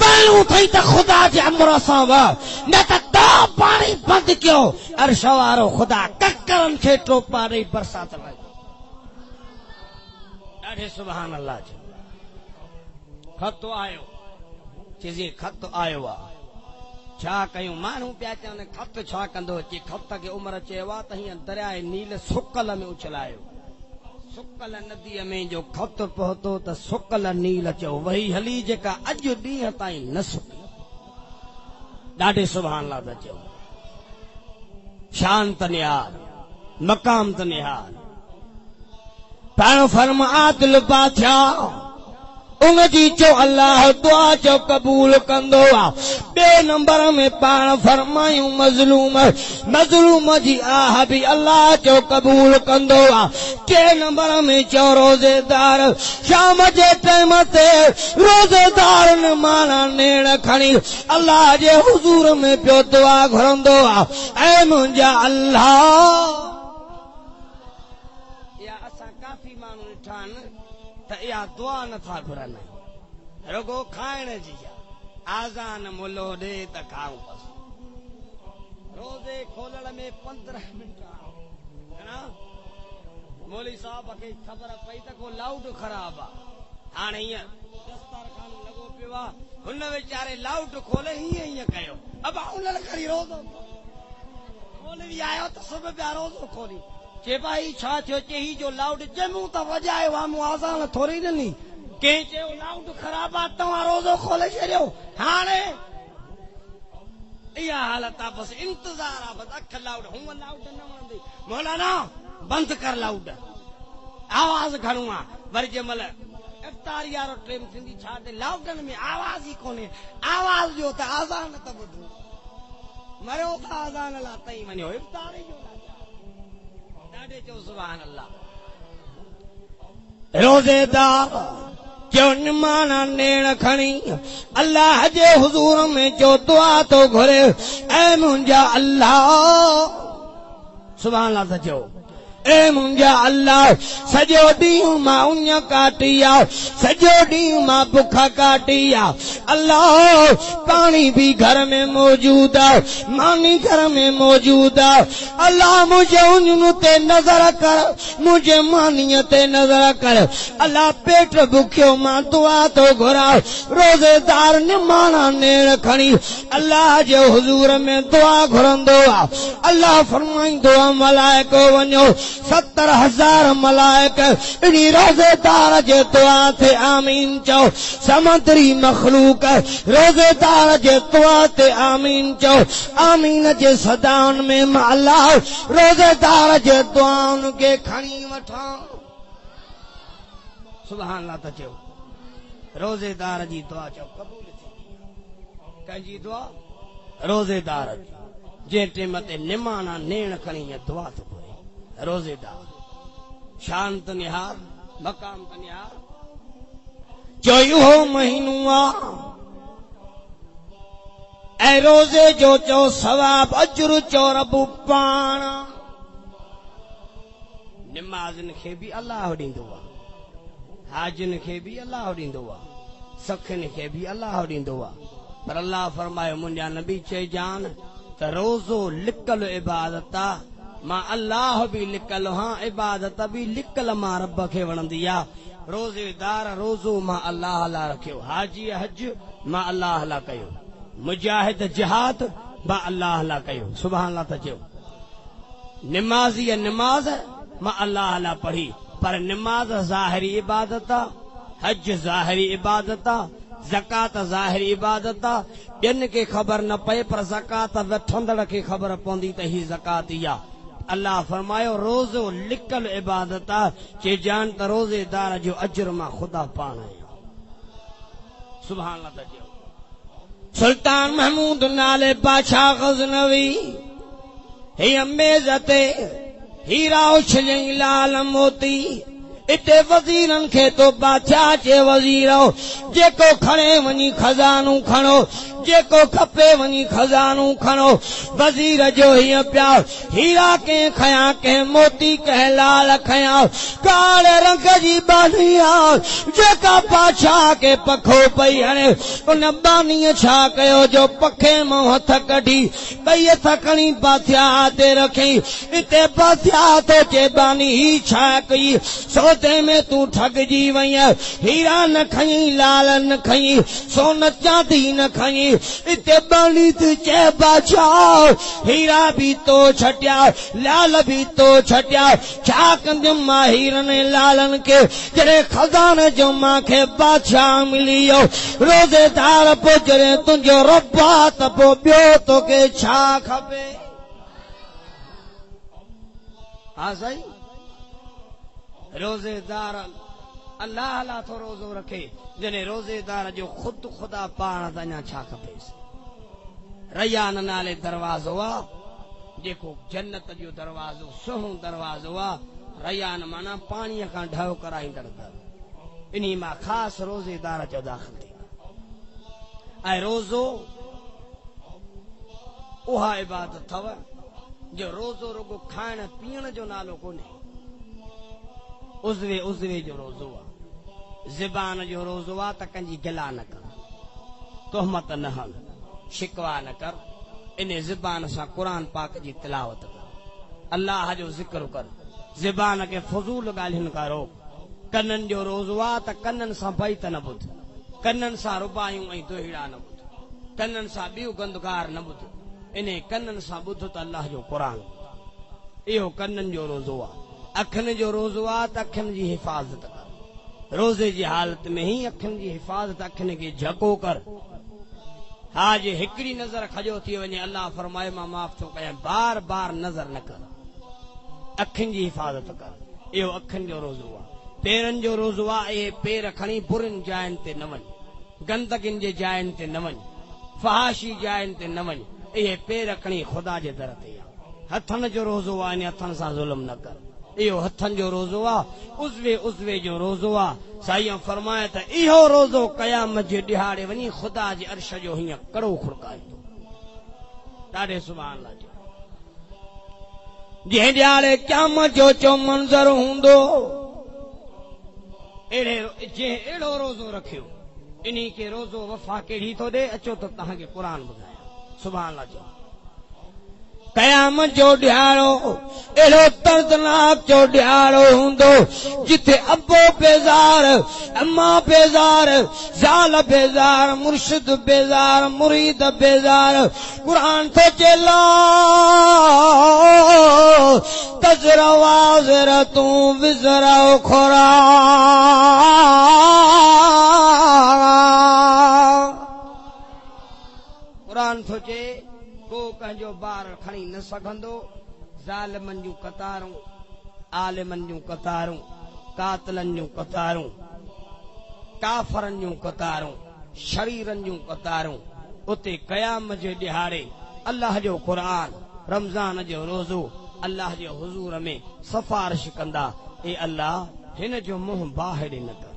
वैलू थई त ख़ुदा जे अमर सां वह न त तो पाणी बंदि कयो अर्श वारो ख़ुदा ककरनि खे टोपा ॾेई बरसात लॻी ॾाढे सुभान अल्लाह जो ख़त आयो चइजे ख़त आयो आहे छा कयूं माण्हू पिया चवनि ख़त छा कंदो अचे ख़त खे उमिरि चयो आहे त हीअं दरियाए नील सुकल में उछलायो सुकल नदीअ में जो ख़त पहुतो त सुकल नील चओ वही हली जेका अॼु ॾींहं ताईं न सुकी ॾाढे सुभान अल्लाह था चओ शान त निहार मक़ाम त निहार पाण फरमात लुबा थिया उनजी चो अल्लाह दुआ चो कबूल कंदो आहे ॿिए नंबर में पाण फरमायूं मज़लूम जी आह बि अल्लाह चो कबूल कंदो आहे टे नंबर में चो रोज़ेदार शाम जे टाइम ते रोज़ेदार न माना नेण खणी अल्लाह जे हुज़ूर में पियो दुआ घुरंदो आहे ऐ मुंहिंजा अल्लाह या असां काफ़ी माण्हू ॾिठा आहिनि त इहा दुआ नथा घुरनि रुगो खाइण जी आज़ान मुलो ॾे त खाऊं बसि रोज़े खोलण में 15 मिंट मौली साहब खे ख़बर पई त को लाउड ख़राब आहे हाणे हीअं दस्तारखान लॻो पियो आहे हुन वीचारे लाउड खोले हीअं कयो अब उन्हनि खणी रोज़ो खोली आयो त सुबुह पिया रोज़ो खोली चे भाई छा थियो चे ही जो लाउड जमूं त वॼायो आहे मूं आज़ान थोरी ॾिनी कंहिं चयो लाउड ख़राब आहे तव्हां रोज़ो खोले छॾियो हाणे इहा हालत आहे बसि इंतज़ार आहे बसि अख लाउड हूअं लाउड न वणंदी मौलाना बंदि कर लाउड आवाज़ घणो आहे वरी जंहिं महिल इफ़्तारी वारो टाइम थींदी छा ते लाउडनि में आवाज़ ई कोन्हे आवाज़ जो त आज़ान त ॿुधो मरियो त आज़ान लाइ तई वञो इफ़्तारी जो ॾाढे चओ सुभान अल्लाह रोज़ेदार जो निमाना नेण खणी अल्लाह जे हुज़ूर में जो दुआ तो घुरे ऐ मुंहिंजा अल्लाह सुभान अल्लाह था चओ ए मुंहिंजा अल्लाह सॼो ॾींहुं मां उञ काटी आहे सॼो ॾींहुं मां बुख काटी आहे अल्लाह पाणी बि घर में मौजूद आहे मानी घर में मौजूद आहे अल्लाह मुंहिंजे उञ ते नज़र कर मुंहिंजे मानीअ ते नज़र कर अल्लाह पेट बुखियो मां दुआ तो घुरां रोज़ेदार निमाणा नेण खणी अल्लाह जे हुज़ूर में दुआ घुरंदो आहे अल्लाह फरमाईंदो आहे मलाइको वञो 70,000 मलाइक इनी रोज़ेदार जे दुआ ते आमीन चओ समंदरी मखलूक रोज़ेदार जे दुआ ते आमीन चओ आमीन जे सदाउनि में मां अल्लाह रोज़ेदार जे दुआउनि खे खणी वठां सुभान अल्लाह त चओ रोज़ेदार जी दुआ चओ क़बूल थी कंहिंजी दुआ रोज़ेदार जे टेम ते निमाणा नेण खणी दुआ थो रोज़ेदार शांत निहार मकाम त निहार जो इहो महीनो आहे ऐं रोज़े जो चओ सवाब अजर चओ रब पाण निमाज़नि खे बि अल्लाह ॾींदो आहे हाजिन खे बि अल्लाह ॾींदो आहे सखियुनि खे बि अल्लाह ॾींदो आहे पर अल्लाह फरमायो मुंहिंजा नबी चइजान त रोज़ो लिकल इबादत आहे मां अल्लाह बि लिकल हां इबादत बि लिकल मां रब खे वणंदी आहे रोज़ेदार रोज़ो मां अल्लाह लाइ रखियो हाजी हज मां अल्लाह लाइ कयो मुजाहिद जिहाद मां अल्लाह लाइ कयो सुभान अल्लाह त चयो निमाज़ी निमाज़ मां अल्लाह लाइ पढ़ी पर निमाज़ ज़ाहिरी इबादत आहे हज ज़ाहिरी इबादत आहे ज़कात ज़ाहिरी इबादत आहे ॿियनि खे ख़बर न पए पर ज़कात वठंदड़ खे ख़बर पवंदी त ही ज़कात ई आहे अल्लाह फरमायो रोज़ो लिकल इबादत आहे चइजान त रोज़ेदार जो अजर मां ख़ुदा पाण आहियां सुभान अल्लाह त चयो सुल्तान महमूद नाले बादशाह गज़नवी हे मेज़ ते हीरा उछलई लाल मोती इते वज़ीरनि खे तो बादशाह चे वज़ीरो जेको खणे वञी खज़ानो खणो जेको खपे वञी खज़ानो खणो वज़ीर जो हीअं पिया हीरा कंहिं खयां कंहिं मोती कंहिं लाल खयां काले रंग जी बानीअ जेका बादशाह खे पखो पई हणे उन बानीअ छा कयो जो पखे मां हथ कढी ॿई हथ खणी बादशाह ते रखई इते बादशाह तो चे बानी ही छा कई सौदे में तू ठगजी वई हीरा न खई लाल न खई सोन चांदी न खई इते बानी तू चे बादशाह हीरा भी तो छटिया लाल भी तो छटिया छा कंदुमि मां हीरनि लालन के जॾहिं खज़ाने जो मांखे बादशाह मिली वियो रोज़ेदार पोइ जॾहिं तुंहिंजो रब आहे त पोइ ॿियो तोखे छा खपे हा सही रोज़ेदार अल्लाह अल्लाह थो रोज़ो रखे जॾहिं रोज़ेदार जो ख़ुदि ख़ुदा पाण त अञा छा खपेसि रैयान नाले दरवाज़ो आहे जेको जन्नत जो दरवाज़ो सुहिणो दरवाज़ो आहे रैयान माना पाणीअ खां ढव कराईंदड़ दर इन्ही मां ख़ासि रोज़ेदार जो दाख़िल थींदा ऐं रोज़ो उहा इबादत अथव जो रोज़ो रुगो खाइण पीअण जो नालो कोन्हे उज़वे उज़वे जो रोज़ो आहे ज़बान जो रोज़ो आहे त कंहिंजी गिला न कर तोहमत न हल शिकवा न कर इन ज़बान सां क़ुर पाक जी तिलावत कर अल्लाह जो ज़िक्र कर ज़बान खे फज़ूल ॻाल्हियुनि खां रोक कननि जो रोज़ो आहे त कननि सां भई त न ॿुध कननि सां रुबायूं ऐं दोहिड़ा न ॿुध कननि सां ॿियूं गंदगार न ॿुध इन कननि सां ॿुध त अल्लाह जो क़ुर इहो कननि जो रोज़ो आहे अखियुनि जो रोज़ो आहे त अखियुनि जी हिफ़ाज़त कर रोज़े जी हालत में ही अखियुनि जी हिफ़ाज़त अखियुनि खे झको कर हा जे हिकिड़ी नज़र खजो थी वञे अल्लाह फरमाए मां माफ़ थो कयां बार बार नज़र न कर अखियुनि जी हिफ़ाज़त कर इहो अखियुनि जो रोज़ो आहे पेरनि जो रोज़ो आहे इहे पेर खणी बुरियुनि जायुनि ते न वञ गंदगियुनि जे जायुनि ते न वञ फहाशी जायुनि ते न वञ इहे पेर खणी ख़ुदा जे दर ते आहे हथनि जो रोज़ो आहे इन हथनि सां ज़ुल्म न कर इहो हथनि जो रोज़ो आहे उज़वे उज़वे जो रोज़ो आहे साईं फरमाए त इहो रोज़ो क़यामत जे ॾिहाड़े वञी ख़ुदा जे अर्श जो हीअं कड़ो खुड़काईंदो ॾाढे सुभाणे अल्लाह जो जंहिं ॾिहाड़े क़यामत जो चो मंज़र हूंदो जंहिं अहिड़ो रोज़ो रखियो इन्ही खे रोज़ो वफ़ा कहिड़ी थो ॾे अचो त तव्हांखे क़ुर ॿुधायां सुभाणे अल्लाह जो क़यामत जो ॾिहाड़ो अहिड़ो दर्दनाक जो ॾिहाड़ो हूंदो जिथे अबो बेज़ार अम्मा बेज़ार ज़ाल बेज़ार मुर्शिद बेज़ार मुरीद बेज़ार क़ुर थो चेला तज़रा वाज़र तूं विज़रा खोरा क़ुर थो चे को कंहिंजो ॿार खणी न सघंदो ज़ालिमनि जूं कतारूं आलिमनि जूं कतारूं कातिलनि जूं कतारूं काफ़रनि जूं कतारूं शरीरनि जूं कतारूं उते क़यामत जे ॾिहाड़े अल्लाह जो क़ुर रमज़ान जो रोज़ो अल्लाह जे हुज़ूर में सिफ़ारिश कंदा ए अल्लाह हिन जो मुंहुं बाहिर न कर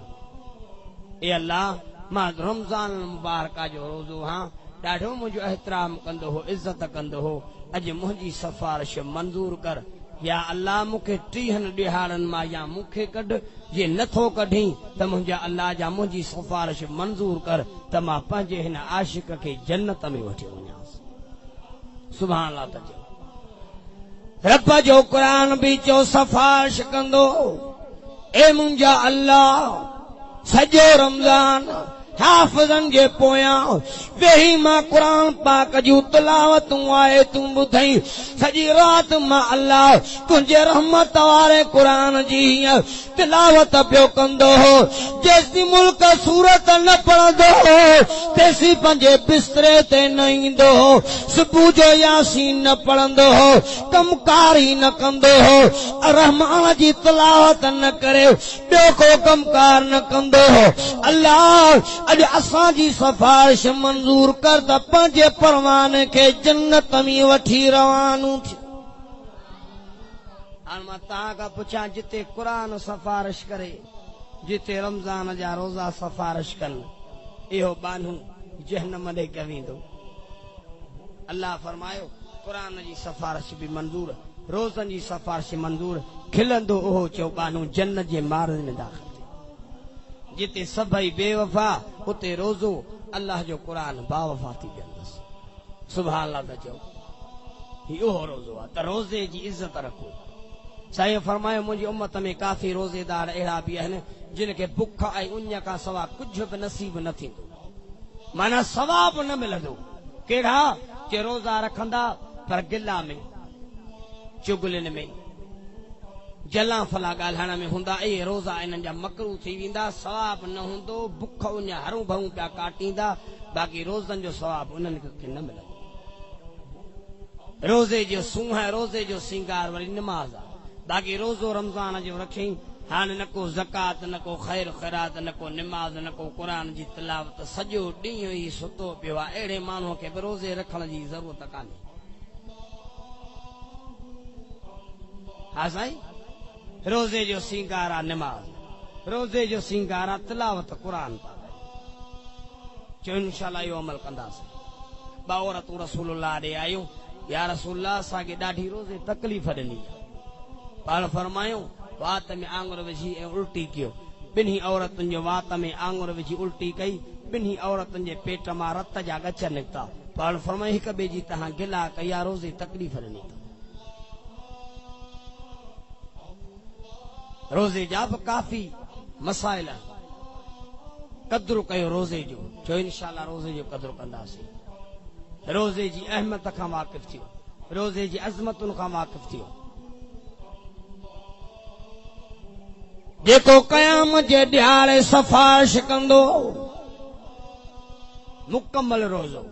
ए अल्लाह मां रमज़ान मुबारक जो रोज़ो हां ॾाढो मुंहिंजो एहतराम कंदो हो इज़त कंदो हो अॼु मुंहिंजी सिफ़ारिश मंज़ूर कर या अल्लाह मूंखे 30 ॾिहाड़नि मां या मूंखे कढ जे नथो कढी त मुंहिंजा अल्लाह जा मुंहिंजी सिफ़ारिश मंज़ूर कर त मां पंहिंजे हिन आशिक़ खे जन्नत में वठी वञांसि सुभाणे अल्लाह त चयो रब जो क़ुर बि चयो सिफ़ारिश कंदो ए मुंहिंजा अल्लाह सॼो रमज़ान हाफ़िज़नि जे पोयां वेही मां क़ुर पाक जूं तिलावतूं आहे तूं ॿुधई सॼी राति मां अल्लाह तुंहिंजे रहमत वारे क़ुर जी तिलावत पियो कंदो हो जेसीं मुल्क सूरत न पढ़ंदो हो तेसीं पंहिंजे बिस्तरे ते न ईंदो हो सुबुह जो यासीन न पढ़ंदो हो कमकारी न कंदो हो रहमान जी तिलावत न करे ॿियो को कमकार न कंदो हो अल्लाह अॼु असांजी सिफ़ारिश मंज़ूर कर त पंहिंजे परवाने खे जन्नत में वठी रवानो थियो हाणे मां तव्हां खां पुछां, जिते क़ुरान सिफारिश करे, जिते रमज़ान जा रोज़ा सिफारिश कनि, इहो बानू जहन्नम ॾे कीअं वेंदो? अल्लाह फरमायो क़ुरान जी सिफारिश बि मंज़ूर, रोज़नि जी सिफारिश मंज़ूर, खिलंदो उहो चओ बानू जन्नत जे मारनि में दाख़िल थिए। जिते सभई बेवफा, उते रोज़ो अल्लाह जो क़ुरान बावफा थी वेंदसि। सुभान अल्लाह त चओ, ही उहो रोज़ो आहे त रोज़े जी इज़त रखो। साईं फरमायो मुंहिंजी उम्मत में काफ़ी रोज़ेदार अहिड़ा बि आहिनि जिन खे बुख ऐं उञ खां सवाइ कुझु बि नसीब न थींदो, माना सवाब न मिलंदो। कहिड़ा? जे रोज़ा रखंदा पर गिला में, चुगलियुनि में, जला फला ॻाल्हाइण में हूंदा, इहे रोज़ा इन्हनि जा मकरू थी वेंदा, सवाब न हूंदो, बुख उञ हरू भरू पिया काटींदा, बाक़ी रोज़नि जो सवाब उन्हनि खे न मिलंदो। रोज़े जो सूंह, रोज़े जो सिंगार वरी नमाज़ आहे, बाक़ी रोज़ो रमज़ान जो रखी हाणे न को ज़कात, न को ख़ैर ख़ैरात, न को निमाज़, न को क़ुरान जी तिलावत, सॼो ॾींहुं ई सुतो पियो आहे। अहिड़े माण्हूअ खे बि रोज़े रखण जी ज़रूरत कान्हे। हा साईं, रोज़े जो सिंगार आहे निमाज़, रोज़े जो सिंगार आहे तिलावत क़ुरान पाक। चयो इंशाअल्लाह इहो अमल कंदासीं। ॿ औरतूं रसूलुल्लाह ॾे आयूं, या रसूलुल्लाह असांखे ॾाढी रोज़े तकलीफ़ ॾिनी। पाण फरमायूं वात में आंगुर विझी ऐं उल्टी कयो। ॿिन्ही औरतुनि जो वात में आंगुर विझी उल्टी कई, ॿिन्ही औरतुनि जे पेट मां रत जा ॻच निकिता। पाण फरमायूं हिक ॿिए जी तव्हां गिला कई, रोज़े तकलीफ़ ॾिनी। रोज़े जा बि काफ़ी मसाइल, क़द्रु कयो रोज़े जो। चयो इंशाअल्लाह रोज़े जो क़द्रु कंदासीं। रोज़े जी अहमियत खां वाक़िफ़ थियो, रोज़े जी अज़मतुनि खां वाक़िफ़ थियो। जेको क़याम जे ॾियारे सिफारिश कंदो, मुकमल रोज़ो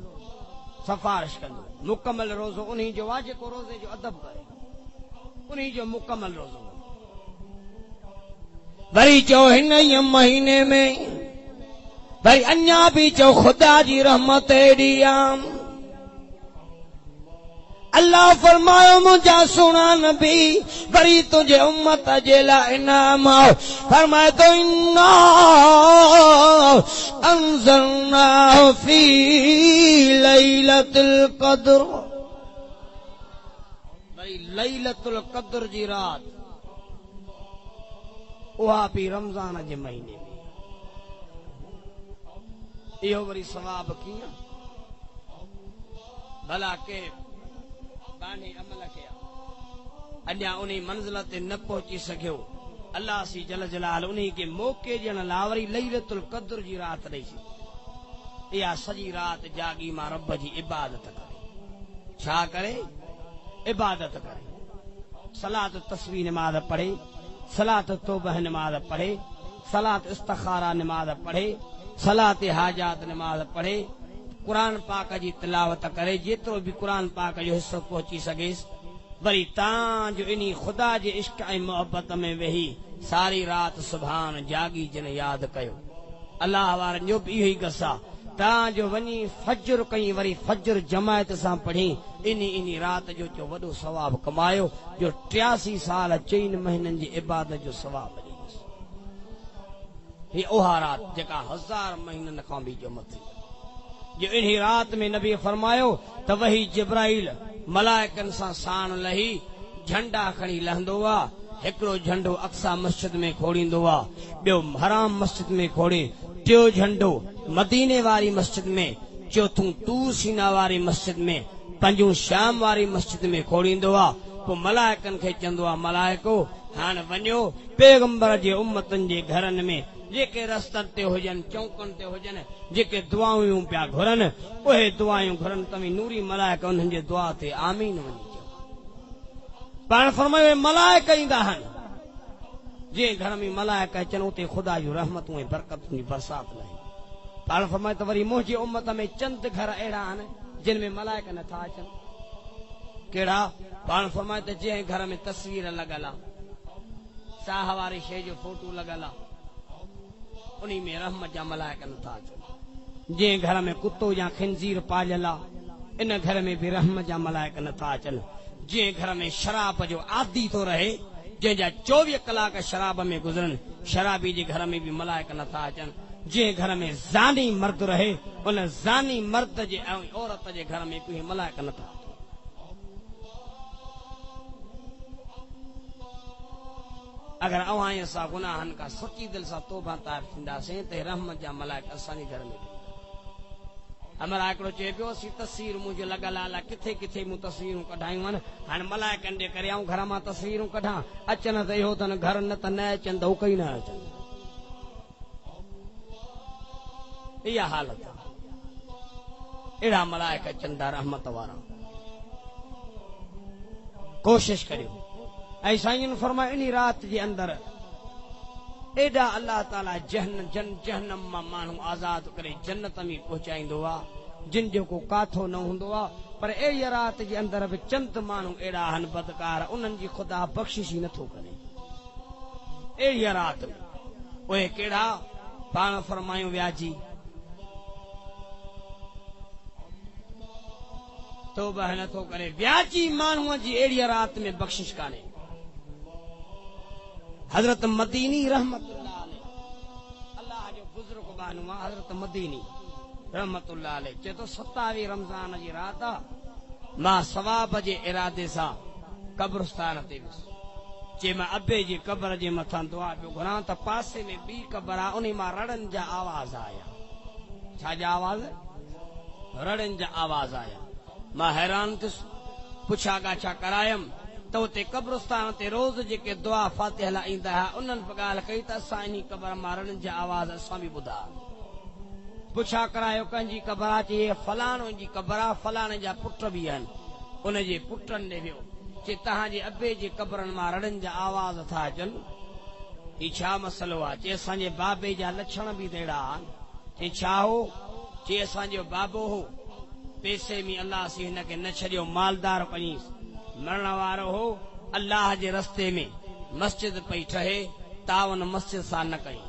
सिफारिश कंदो, मुकमल रोज़ो उन्ही जो आहे जेको रोज़े जो अदब करे, उन्ही जो मुकमल रोज़ो। वरी चओ हिन ई महीने में भई अञा बि चओ ख़ुदा जी रहमत एॾी आम। अल्लाह फरमायो मुंहिंजा सुहिणा नबी वरी तुंहिंजे उम्मत जे लाइ इनाम आओ। फरमाए तो इन्ना अंज़लनाहु फी लैलतुल क़द्र, भई लैलतुल क़द्र जी रात, उहा बि रमज़ान जे महीने में। इहो वरी सवाब कीअं? भला के बाने अमल कया, अञा उन मंज़िल ते न पहुची सघियो, अल्लाह सी जल जलाल उन खे मौक़े ॾियण लाइ वरी लैलतुल क़द्र जी रात ॾेई छॾी। इहा सॼी रात जागी मां रब जी इबादत करे। छा करे? इबादत करे। सलात तस्बीह नमाज़ पढ़े, सलात तौबह नमाज़ पढ़े, सलात इस्तिखारा नमाज़ पढ़े, सलात हाजात नमाज़ पढ़े, क़ुरान पाक जी तिलावत करे, जेतिरो बि क़ुरान पाक जो हिस्सो पहुची सघेसि। वरी तव्हां जो इन ख़ुदा जे इश्क ऐं मोहबत में वेही सारी रात सुभान जागी जिन यादि कयो। अलाह वारनि जो बि इहो ई गस आहे, तव्हां जो वञी फज्र कई, वरी फज्र जमायत सां पढ़ी, इन रात जो चो वॾो सवाब कमायो, जो 83 साल 4 महीननि जी इबादत जो सवाब ॾींदुसि। हीअ उहा रात जेका 1000 महीननि खां बि जो मथे, जो इन रात में नबी फरमायो त वही जिब्राइल मलाइकनि सां साण लही झंडा खणी लहंदो आहे। हिकिड़ो झंडो अक्सा मस्जिद में खोड़ींदो आहे, ॿियो हराम मस्जिद में खोड़े, टियों झंडो मदीने वारी मस्जिद में, चौथों तूर सीना वारी मस्जिद में, पंजों शाम वारी मस्जिद में खोड़ींदो आहे। पोइ मलाइकनि खे चवंदो आहे मलाइको हाणे वञो पैगंबर जे उम्मतनि जे घरनि में, जेके रस्तनि ते हुजनि, चौकनि ते हुजनि, जेके दुआऊं पिया घुरनि, उहे दुआऊं घुरनि, तव्हीं नूरी मलाइक उन्हनि जे दुआ ते आमीन वञी चओ। पाण फरमायो मलाइक ईंदा आहिनि, जंहिं घर में मलाइक अचनि उते ख़ुदा जूं रहमतूं ऐं बरकतूं जी बरसात लहे। पाण फरमायो त वरी मुंहिंजी उम्मत में चंद घर अहिड़ा आहिनि जिन में मलाइक नथा अचनि। कहिड़ा? पाण फरमायो त जंहिं घर में तस्वीर लॻल आहे, साह वारी शइ जो फोटो लॻल आहे, उन्ही में रहमत जा मलाइक नथा अचनि। जंहिं घर में कुतो या खिंजीर पालियल आहे, इन घर में बि रहमत जा मलाइक नथा अचनि। जे घर में शराब जो आदी तो रहे, जंहिंजा 24 कलाक शराब में गुज़रनि, शराबी जे घर में भी मलाइक नथा अचनि। जे घर में ज़ानी मर्द रहे, उन ज़ानी मर्द जे ऐं औरत जे घर में कोई मलाइक नथा। अगर अवां असां गुनाहनि खां सची दिलि सां तौबा ताइब थींदासीं त रहमत जा मलाइक असांजे घर में। हमारा हिकिड़ो चए पियो असीं तस्वीर मुंहिंजो लॻल आहे, किथे किथे मूं तस्वीरूं कढायूं आहिनि, हाणे मलाइकनि जे करे घर मां तस्वीरूं कढां, अचनि त इहो अथनि घर, न त न अचनि त हू कई न अचनि। इहा हालत आहे। अहिड़ा मलाइक अचनि था रहमत वारा। कोशिश करियो। ऐं साईं फरमायो इन राति जे अंदरि एॾा अल्लाह ताला जहन्नम मां माण्हू आज़ाद करे जन्नत में पहुचाईंदो आहे, जिन जो को काथो न हूंदो आहे। पर अहिड़ी राति जे अंदरि बि चंद माण्हू अहिड़ा आहिनि बदकार, उन्हनि जी ख़ुदा बख़्शिश ई नथो करे। अहिड़ी राति में उहे कहिड़ा? पाण फरमायूं व्याजी तौबा नथो करे। व्याजी माण्हूअ जी अहिड़ी राति में बख़्शिश कान्हे। हजरत मदीनी रहमतुल्लाह अलैह, अल्लाह जो बुजुर्ग बानू आहे हजरत मदीनी रहमतुल्लाह अलैह, चए तो 27 रमज़ान जी रात आहे, मां सवाब जे इरादे सां कब्रस्तान ते वियुसि। जे मां अबे जी कब्र जे मथां दुआ पियो घुरां त पासे में ॿी कब्र आहे, उन मां रड़नि जा आवाज़ आया। छाजा आवाज़? रड़नि जा आवाज़ आया। मां हैरान थियुसि, पुछा गाछा करायमि त उते कब्रस्तान ते रोज़ जेके दुआ फातिहा लाईंदा हुआ, उन्हनि बि ॻाल्हि कई त असां इन कब्र मां रड़नि जा आवाज़ असां बि ॿुधा। पुछा करायो कंहिंजी कब्र आहे? चई फलाणे जी कब्र आहे, फलाणे जा पुट बि आहिनि। उनजे पुटनि ॾे वियो, चई तव्हांजे अबे जे कब्रनि मां रड़नि जा आवाज़ था अचनि, ही छा मसलो आहे? चई असांजे बाबे जा लक्षण बि अहिड़ा आहिनि। चई छा हो? चई असांजो बाबो हो, पैसे में अल्लाह से हिनखे न छॾियो, मालदार कई, मरण वारो हो, अल्लाह जे रस्ते में मस्जिद पई ठहे, तावन मस्जिद सां न कई,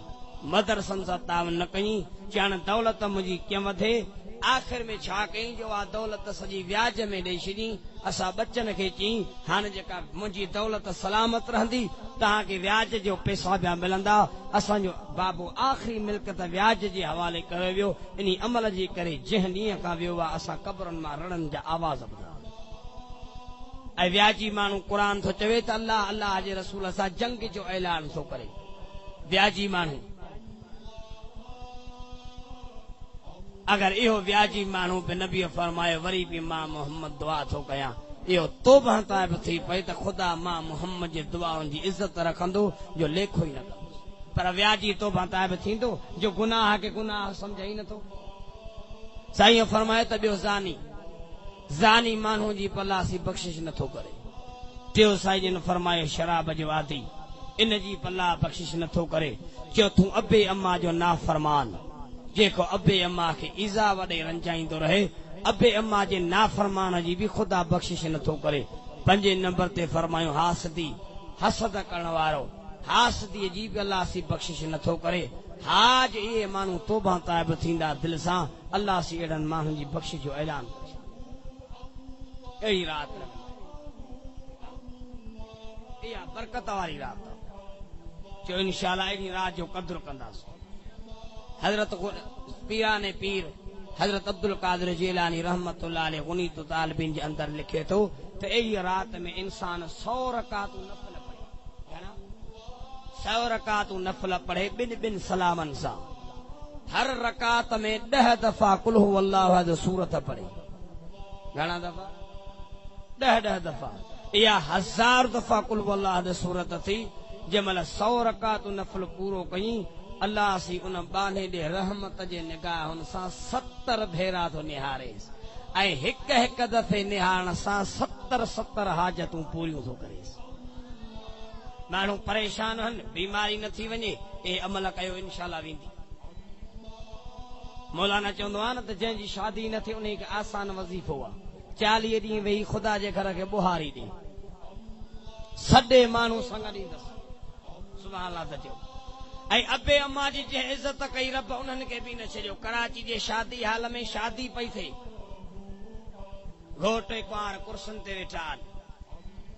मदरसनि सां तावन न कई। ॼण दौलत मुंहिंजी कीअं वधे, आख़िर में छा कई जो आ दौलत सॼी व्याज में ॾेई छॾी। असां बच्चनि खे चई हाणे जेका मुंहिंजी दौलत सलामत रहंदी, तव्हांखे व्याज जो पैसा पिया मिलंदा। असांजो बाबो आख़िरी मिल्कत व्याज जे हवाले करे वियो। इन अमल जे करे जंहिं ॾींहं खां वियो आहे, असां कब्रनि मां रड़नि जा आवाज़ ॿुधा। ऐं व्याजी माण्हू क़ुरान थो चवे त अल्लाह अल्लाह जे रसूल सां जंग जो ऐलान थो करे। व्याजी माण्हू अगर इहो व्याजी माण्हू बि नबी फरमायो वरी बि मां मोहम्मद दुआ थो कयां, इहो तौबा ताइब थी पई त ख़ुदा मां मोहम्मद जे दुआउनि जी इज़त रखंदो, जो लेखो ई न कंदो। पर व्याजी तौबा ताइब थींदो जो गुनाह खे गुनाह सम्झे ई नथो। साईं फरमायो त ॿियो ज़ानी माण्हू जी पलासी बख़्शिश नथो करे। टियों साईं जिन फरमायो शराब जो आदी, इन जी पला बख़्शिश नथो करे। चौथों अबे अम्मा जो नाफ़रमान, जेको अबे अम्मा खे ईज़ा वॾे रंजाईंदो रहे, अबे अम्मा जे नाफ़रमान जी बि ख़ुदा बख़्शिश नथो करे। 5 नंबर ते फरमायो हासदी, हसद करण वारो, हासदी जी बि अल्लाह सी बख़्शिश नथो करे। हाज इहे माण्हू तौबा ताइब थींदा दिलि सां, अल्लाह सी अहिड़नि माण्हुनि जी बख़्शिश जो ऐलान करे। अहिड़ी राति इहा बरकत वारी राति जो इंशाअल्लाह अहिड़ी राति जो क़द्र कंदासीं। हज़रत पीराने पीर हज़रत अब्दुल कादिर जेलानी रहमतुल्लाह अलैह गुनीत तालिबीन जे अंदर लिखे थो त अहिड़ी राति में इंसान 100 रकातूं नफ़िल पढ़े, 100 रकातूं नफ़िल पढ़े ॿिन सलामनि सां। हर रकात में 10 दफ़ा कुल हु अल्लाहु अहद सूरत पढ़े। घणा दफ़ा? 10 दफ़ा। इहा 1000 दफ़ा कुल हु अल्लाहु अहद सूरत थी। जंहिंमहिल 100 रकातूं नफ़िल पूरो कई, अल्लाह सी उन बाने ॾे रहमत जे निगाहुनि सां 70 भेरा थो निहारेसि, ऐं हिक दफ़े निहारण सां 70 हाजतूं पूरियूं थो करेसि। माण्हू परेशान आहिनि, बीमारी न थी वञे, ए अमल कयो इंशाअल्लाह वेंदी। मौलाना चवंदो आहे न त जंहिंजी शादी न थिए उन खे आसान वज़ीफ़ो आहे, 40 ॾींहं वेही ख़ुदा जे घर खे बुहारी ॾे, सॾे माण्हू संग ॾींदसि। सुभाणे अल्लाह त चयो। ऐं अबे अम्मा जी जंहिं इज़त कई रब उन्हनि खे बि न छॾियो। कराची जे शादी हाल में शादी पई थिए, घोट कुंवार कुर्सियुनि ते वेठा आहिनि,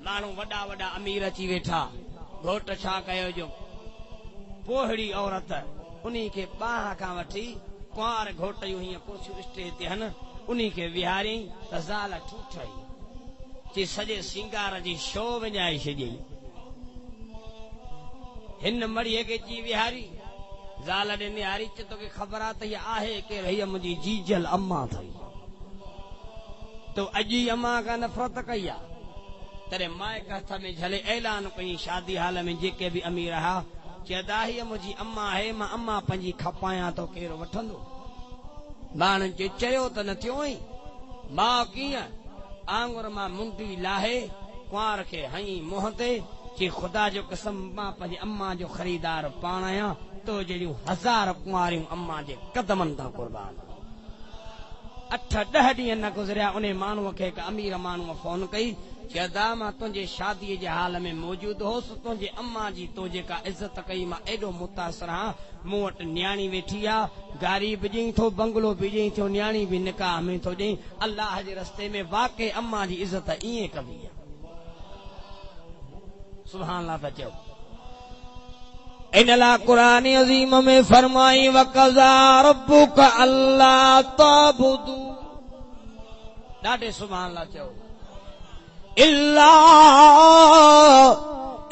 माण्हू वॾा वॾा अमीर अची वेठा घोट छा कयो जो पोहड़ी औरत उन्ही खे बाह खां वठी कुंवार घोट जूं हीअं कुर्सियूं स्टेज ते हन उन्ही खे विहारियईं त ज़ाल ठूठई चई सॼे सिंगार जी शो विञाए छॾियईं हिन मड़ीअ खे अची विहारी ज़ाल ॾे निहारी चए तोखे ख़बर आहे त हीअ आहे केरु हीअ मुंहिंजी जीजल अम्मा अथई तो अॼु ई अम्मा खां नफ़रत कई आहे तॾहिं माइक हथ में झले ऐलान कई शादी हाल में जेके बि अमीर हा चइदा हीअ मुंहिंजी अम्मा आहे मां अम्मा पंहिंजी खपायां तो केरु वठंदो ॿारनि चयो त न थियो ई मां कीअं आंगुर मां मुंडी लाहे कुंवार खे हई मुंहं ते चई ख़ुदा जो कसम मां पंहिंजी अम्मा जो ख़रीदार पाण आहियां तो जहिड़ियूं 1000 कुंवारियूं अम्मा जे क़दमनि तां क़ुर्बान 8-10 ॾींहं न गुज़रिया उन माण्हूअ खे हिकु अमीर माण्हूअ फोन कई चइदा मां तुंहिंजे शादीअ जे हाल में मौजूदु होसि तुंहिंजे अम्मा जी तो जेका इज़त कई मां एॾो मुतासिर आहियां मूं वटि न्याणी वेठी आहे गाड़ी बि ॾेई थो बंगलो बि ॾेई थो न्याणी बि निकाह में थो ॾेई अल्लाह जे रस्ते में वाक़ई अम्मा जी इज़त ईअं कबी आहे सुभान अल्लाह था चओ इन लाइ क़ुरान अज़ीम में फरमाई वक़ज़ा रब्बुक अल्ला ताबुदू ॾाढे सुभान अल्लाह चओ इल्ला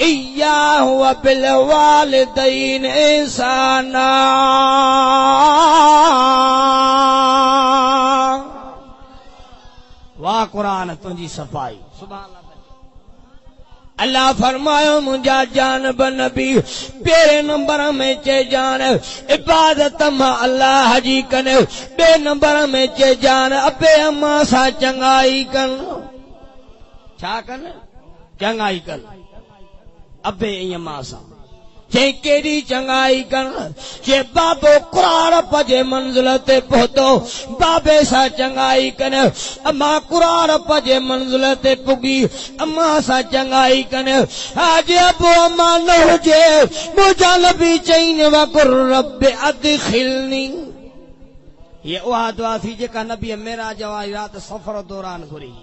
इय्याहु व बिल वालिदैन ihsana वाह क़ुरान तुंहिंजी सफ़ाई सुभान अल्लाह अल्लाह फरमायो मुंहिंजा जानब नबी पहिरें नंबर में चे जान इबादत मां अल्लाह जी कनि ॿिए नंबर में चे जान अबे अम्मा सां चङाई कनि छा कनि चङाई कनि अबे ऐं अम्मा सां चई केॾी चङाई कनि जे बाबो कुरारप जे मंज़िल ते पहुतो बाबे सां चङाई कनि अम्मा कुरारप जे मंज़िल ते पुगी अम्मा सां चङाई कनि अॼु अबो अम्मा न हुजे मुंहिंजा नबी चईं वकुर रब अदखिलनी हीअ उहा दुआ थी जेका नबी मेराज वारी राति सफ़र दौरान घुरी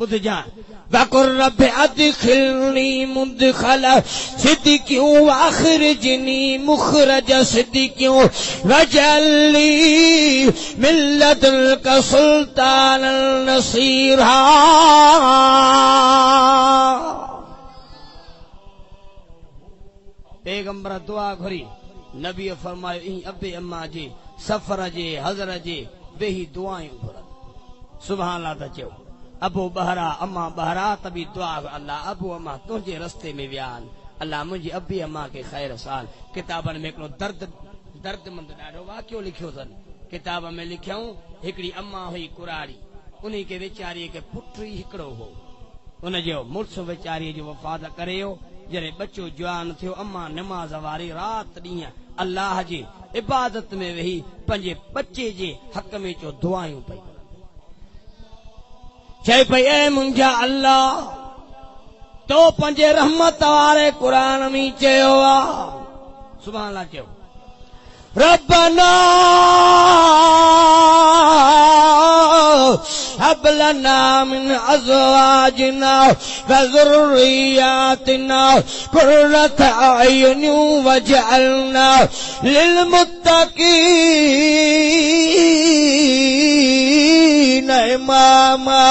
ॿुध जान वकुर रब अदखिलनी मुदखल सिद्दीक़ियूं वाखिरजनी मुखरज सिद्दीक़ियूं वजली मिन लदुनका सुल्तानन नसीरा पैगंबर दुआ घुरी नबी फरमायो ई अबे अम्मा जे सफ़र जे हज़र जे वेही दुआयूं घुरनि सुभान अल्लाह था चओ अबू बहरा अम्मा बहरा तभी दुआ अल्लाह अबू अम्मा तुंहिंजे रस्ते में विया आहिनि अल्लाह मुंहिंजी अबी अम्मा खे ख़ैर साल किताबनि में हिकिड़ो दर्दमंद ॾाढो वाक़ियो लिखियो अथनि किताब में लिखियऊं हिकिड़ी अम्मा हुई कुराड़ी उन खे वीचारीअ खे पुट ई हिकिड़ो हो उनजो मुड़ुसु वीचारीअ जो वफ़ाद करे जॾहिं बच्चो जवान थियो अम्मा नमाज़ वारी राति ॾींहं अल्लाह जी इबादत में वेही पंहिंजे बच्चे जे हक़ में चो दुआयूं पई चई पई ए मुंहिंजा अल्लाह तो पंहिंजे रहमत वारे क़ुरान में चयो आहे सुभान अल्लाह चयो रब्बना हब लना मिन अज़वाजिना व ज़ुर्रिय्यातिना क़ुर्रत अयुन वजअलना लिलमुत्तक़ीन इमामा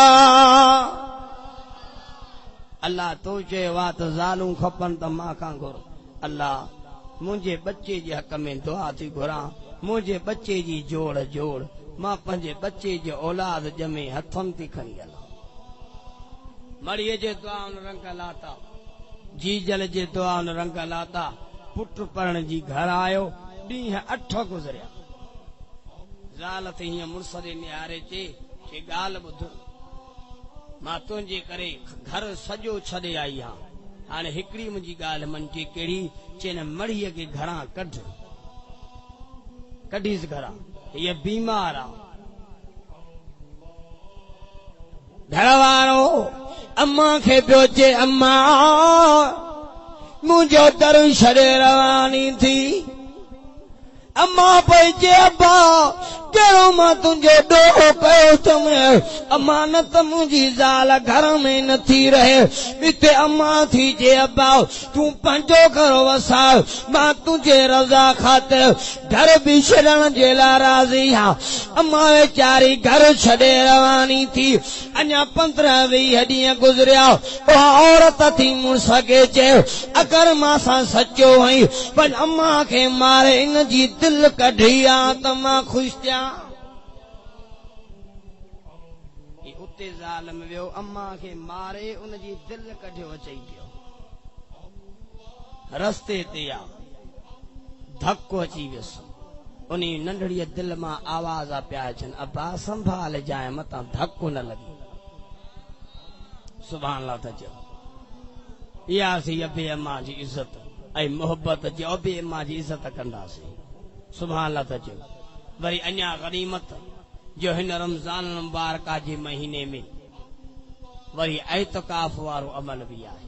अल्लाह तो चयो आहे त ज़ालूं खपनि त मां खां घुर अल्लाह मुंहिंजे बच्चे जे हक़ में दुआ थी घुरां मुंहिंजे बच्चे जी जोड़ जोड़ मां पंहिंजे बच्चे जो औलाद ॼमे हथनि थी खणी हलां मड़ीअ जे दुआ उन रंग लाता जीजल जे दुआ उन रंग लाता पुट पढ़ण जी घर आयो ॾींहं 8 गुज़रिया ज़ाल ते हीअं मुड़ुस ॾे निहारे चए ॻाल्हि ॿुध मां तुंहिंजे करे घर सॼो छॾे आई आहियां हाणे हिकिड़ी मुंहिंजी ॻाल्हि मंचे कहिड़ी चए न मड़ीअ खे घरां कढीस घरां हीअ बीमार आहे घर वारो अम्मा खे पियो चए अम्मा मुंहिंजो दर छॾे रवानी थी अम्मा पई चए अब्बा कहिड़ो मां तुंहिंजो ॾोहो कयो तुम अमानत मुंहिंजी ज़ाल घर में न थी रहे हिते अम्मा थी जे अब्बा तूं पंहिंजो घर वसा मां तुंहिंजे रज़ा ख़ातिर घर बि छॾण जे लाइ राज़ी आहियां। अम्मा वेचारी घर छॾे रवानी थी। अञा 15-20 ॾींहं गुज़रिया उहा औरत थी मुड़ुस खे चयो अगर मां सां सचो वई पर अम्मा खे मारे इन जी दिल कढी आ त मां ख़ुशि थियां। उते ज़ालिम वियो अम्मा खे मारे उन जी दिल कढियो अचई पियो। रस्ते ते आ धक्को अची वियुसि उन नंढड़ीअ दिल मां आवाज़ पिया अचनि अब्बा संभाल जाए मतां धक्को न लॻी। सुभान अल्लाह था चओ इहा सी अबे अम्मा जी इज़त ऐं मोहब्बत जो अबे अम्मा जी इज़त कंदासीं। सुभान अल्लाह था चओ वरी अञा गनीमत जो हिन रमज़ान मुबारका जे महीने में वरी एतकाफ़ वारो अमल बि आहे।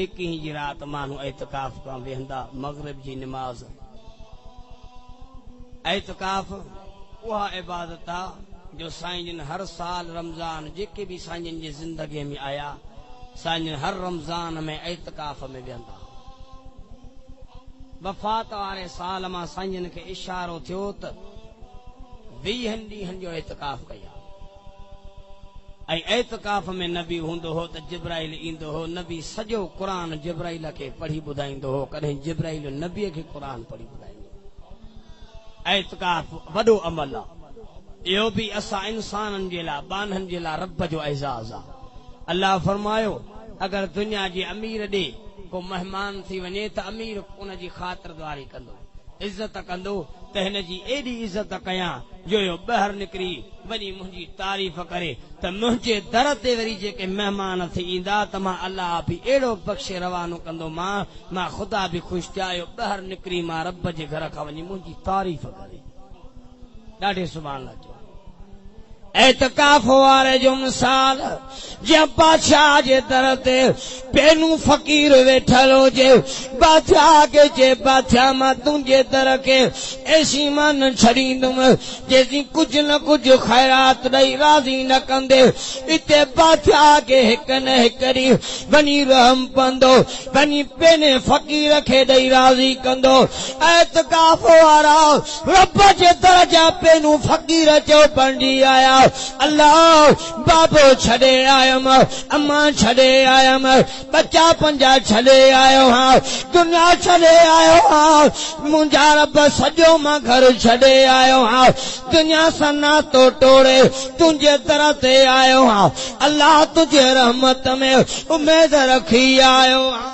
21 जी रात माण्हू एतकाफ़ खां वेहंदा मग़रिब जी निमाज़। एतकाफ़ उहा इबादत आहे जो साईं जिन हर साल रमज़ान जेके भी साईं जिन जी ज़िंदगी में आया साईं जिन हर रमज़ान में एतकाफ़ में वेहंदा। वफ़ात वारे साल मां साईं जिन खे इशारो थियो त 20 ॾींहंनि जो एतकाफ़ कया ऐं एतकाफ़ में नबी हूंदो हो त जिब्राइल ईंदो हो नबी सॼो क़ुरान जिब्राइल खे पढ़ी ॿुधाईंदो हो कॾहिं जिब्राइल नबीअ खे क़ुरान पढ़ी ॿुधाईंदो। एतकाफ़ वॾो अमल आहे। इहो बि असां इंसाननि जे लाइ बानहनि जे लाइ रब जो एज़ाज़ आहे। अल्लाह फरमायो अगर दुनिया जे अमीर ॾे को मेहमान थी वञे त अमीर उन जी ख़ातिरदारी कंदो इज़त कंदो त हिन जी एॾी इज़त कयां जो इहो ॿाहिरि निकिरी वञी मुंहिंजी तारीफ़ करे त मुंहिंजे दर ते वरी जेके महिमान थी ईंदा त मां अल्लाह बि अहिड़ो बख़्शे रवानो कंदो मां ख़ुदा बि ख़ुशि थिया इहो ॿाहिरि निकिरी मां रब जे घर खां वञी मुंहिंजी तारीफ़ करे। ॾाढे सुभाणे अचो एतकाफ़ वारे जो मिसाल जीअं बादशाह जे दर ते पेनू फ़कीर वेठल हुजे बादशाह खे चए बादशाह मां तुंहिंजे दर खे ऐसी मां न छॾींदुमि जेसी कुझु न कुझु ख़ैरात ॾेई राज़ी न कंदे हिते बादशाह खे हिकु न हिकु ॾींहुं वञी रहम पवंदो वञी पेने फ़कीर खे ॾेई राज़ी कंदो। एतकाफ़ वारा रब जे दर जा पेनू फ़कीर चयो बणिजी आया अल्लाह बाबो छॾे आयुमि अम्मा छॾे आयुमि बच्चा पंजा छॾे आयो हाँ दुनिया छॾे आयो हाँ मुंहिंजा रब सॼो मां घर छॾे आयो हाँ दुनिया सां नातो तोड़े तुंहिंजे दर ते आयो हाँ अल्लाह तुंहिंजे रहमत में उमेद रखी आयो हाँ।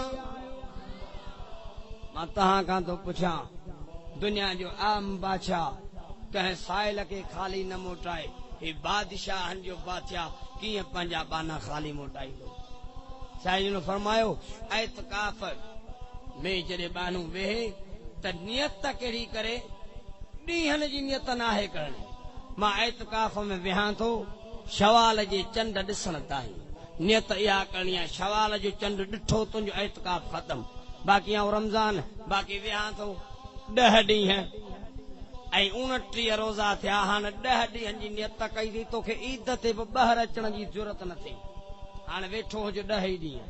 मां तव्हां खां थो पुछां दुनिया जो आम बादशाह कंहिं साहिल खे ख़ाली न मोटाए हे बादशाहनि जो बादशाह कीअं पंहिंजा बाना ख़ाली मोटाईंदो। साईं ने फरमायो एतकाफ़ में जॾहिं बानू वेहे त नियत कहिड़ी करे ॾींहंनि जी नियत नाहे करणी। मां एतकाफ़ में वेहां थो शवाल जे चंड ॾिसण ताईं नियत इहा करणी आहे शवाल जो चंड ॾिठो तुंहिंजो एतकाफ़ ख़तम बाक़ी आउं रमज़ान बाक़ी वेहां थो 10 ॾींहं ऐं 29 रोज़ा थिया हाणे 10 ॾींहंनि जी नियत कई थी तोखे ईद ते बि ॿाहिरि अचण जी ज़रूरत न थी हाणे वेठो हुजे 10 ॾींहं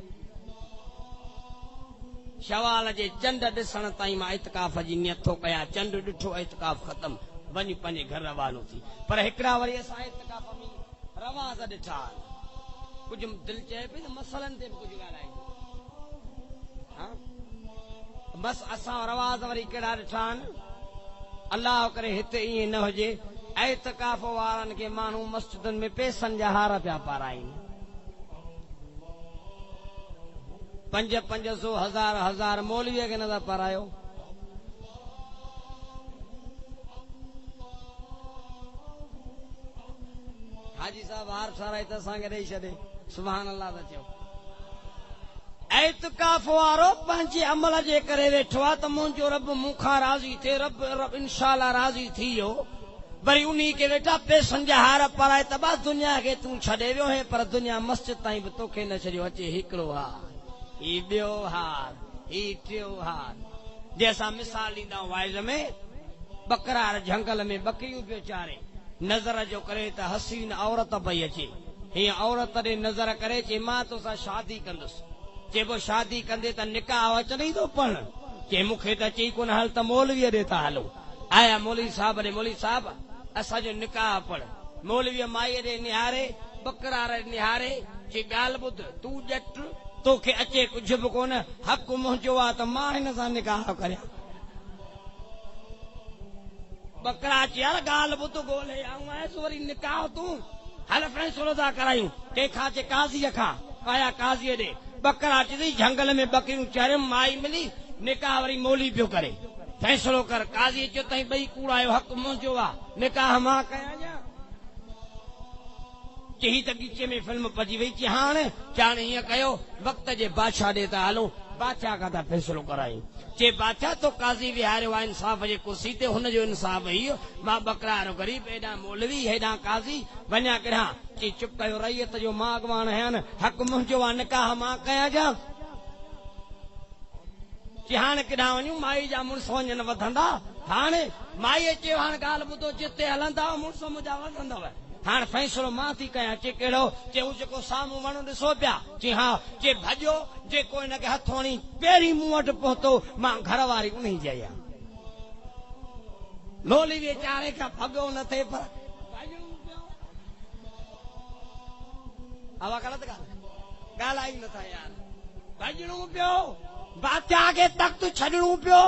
शवाल जे चंड ॾिसण ताईं मां एतकाफ़ जी नियत थो कयां चंड ॾिठो एतकाफ़ ख़तम वञी पंहिंजे घर रवानो थी। पर हिकिड़ा वरी असां एतकाफ़ में रवाज़ ॾिठा कुझु दिलि चए पई त मसलनि ते बि कुझु ॻाल्हाईंदो बस असां रवाज़ वरी कहिड़ा ॾिठा आहिनि अल्लाह करे हिते ईअं न हुजे एतकाफ़ वारनि खे माण्हू मस्जिदुनि में पैसनि जा हार पिया पाराइनि 500 1000 मौलवीअ खे नथा पारायो। हाजी साहब हार ठाराए त असांखे ॾेई छॾे सुभान अल्लाह था चओ। एतकाफ़ वारो पंहिंजे अमल जे करे वेठो आहे त मुंहिंजो रब मूंखां राज़ी थिए रब इंशाअल्लाह राज़ी थी वियो वरी उन्ही खे वेठा पैसनि जा हार पाराए त बस दुनिया खे तूं छॾे वियो है पर दुनिया मस्जिद ताईं बि तोखे न छॾियो अचे हिकिड़ो हार ही ॿियो हार ही टियों हार जंहिंसां मिसाल ॾींदा वाइज़ में बकरार झंगल में बकरियूं पियो चारे नज़र जो करे त हसीन औरत पई अचे हीअ औरत ॾे नज़र करे चए मां तोसां शादी कंदुसि चइबो शादी कंदे त निकाह अचनि थो पण चए मूंखे त चई कोन हल त मौलवीअ ॾे था हलो आया मौलवी साहब ॾे मौलवी साहब असांजो निकाह पढ़ मौलवीअ माईअ ॾे निहारे बकरार निहारे चई ॻाल्हि ॿुध तूं ॼट तोखे अचे कुझु बि कोन हक़ मुंहिंजो आहे त मां हिन सां निकाह करियां बकरा चई यार ॻाल्हि ॿुध ॻोल्हे आऊं आयसि वरी निकाह तूं हल फैसलो था करायूं कंहिंखां चए काज़ीअ खां आया काज़ीअ ॾे बकरा चई झंगल में बकरियूं चरियमि माई मिली निकाह वरी मौली पियो करे फैसलो कर काज़ी चयो तई ॿई कूड़ायो हक़ मुंहिंजो आहे निकाह मां कयां चई त ॻीचे में फिल्म पजी वई चई हाणे चाणे हीअं कयो वक़्त जे बादशाह ॾे था हलो बादशाह खां था फैसलो करायूं चए बादशाह तो काज़ी विहारियो आहे इंसाफ़ जे कुर्सी ते हुनजो इंसाफ़ इहो मां बकरार ग़रीब हेॾां मौलवी हेॾां काज़ी वञा किॾां चई चुप कयो रैयत जो मां अॻवान आहियां न हक़ मुंहिंजो आहे निकाह मां कयां जा चई हाणे किॾां वञूं माई जा मुड़ुस वञनि वधंदा हाणे माईअ चयो हाणे ॻाल्हि ॿुधो जिते हलंदा मुड़ुस मुंहिंजा वधंदव हाणे फैसलो मां थी कयां चए कहिड़ो चए हू जेको साम्हूं वणो ॾिसो पिया चई हा चए भॼो जेको हिनखे हथ हणी पहिरीं मूं वटि पहुतो मां घर वारी उन जी आहियां लोली वीचारे खां भॻो न थिए पर हवा ग़लति ॻाल्हाई नथा यार भॼणो पियो बादशाह खे तख़्त छॾणो पियो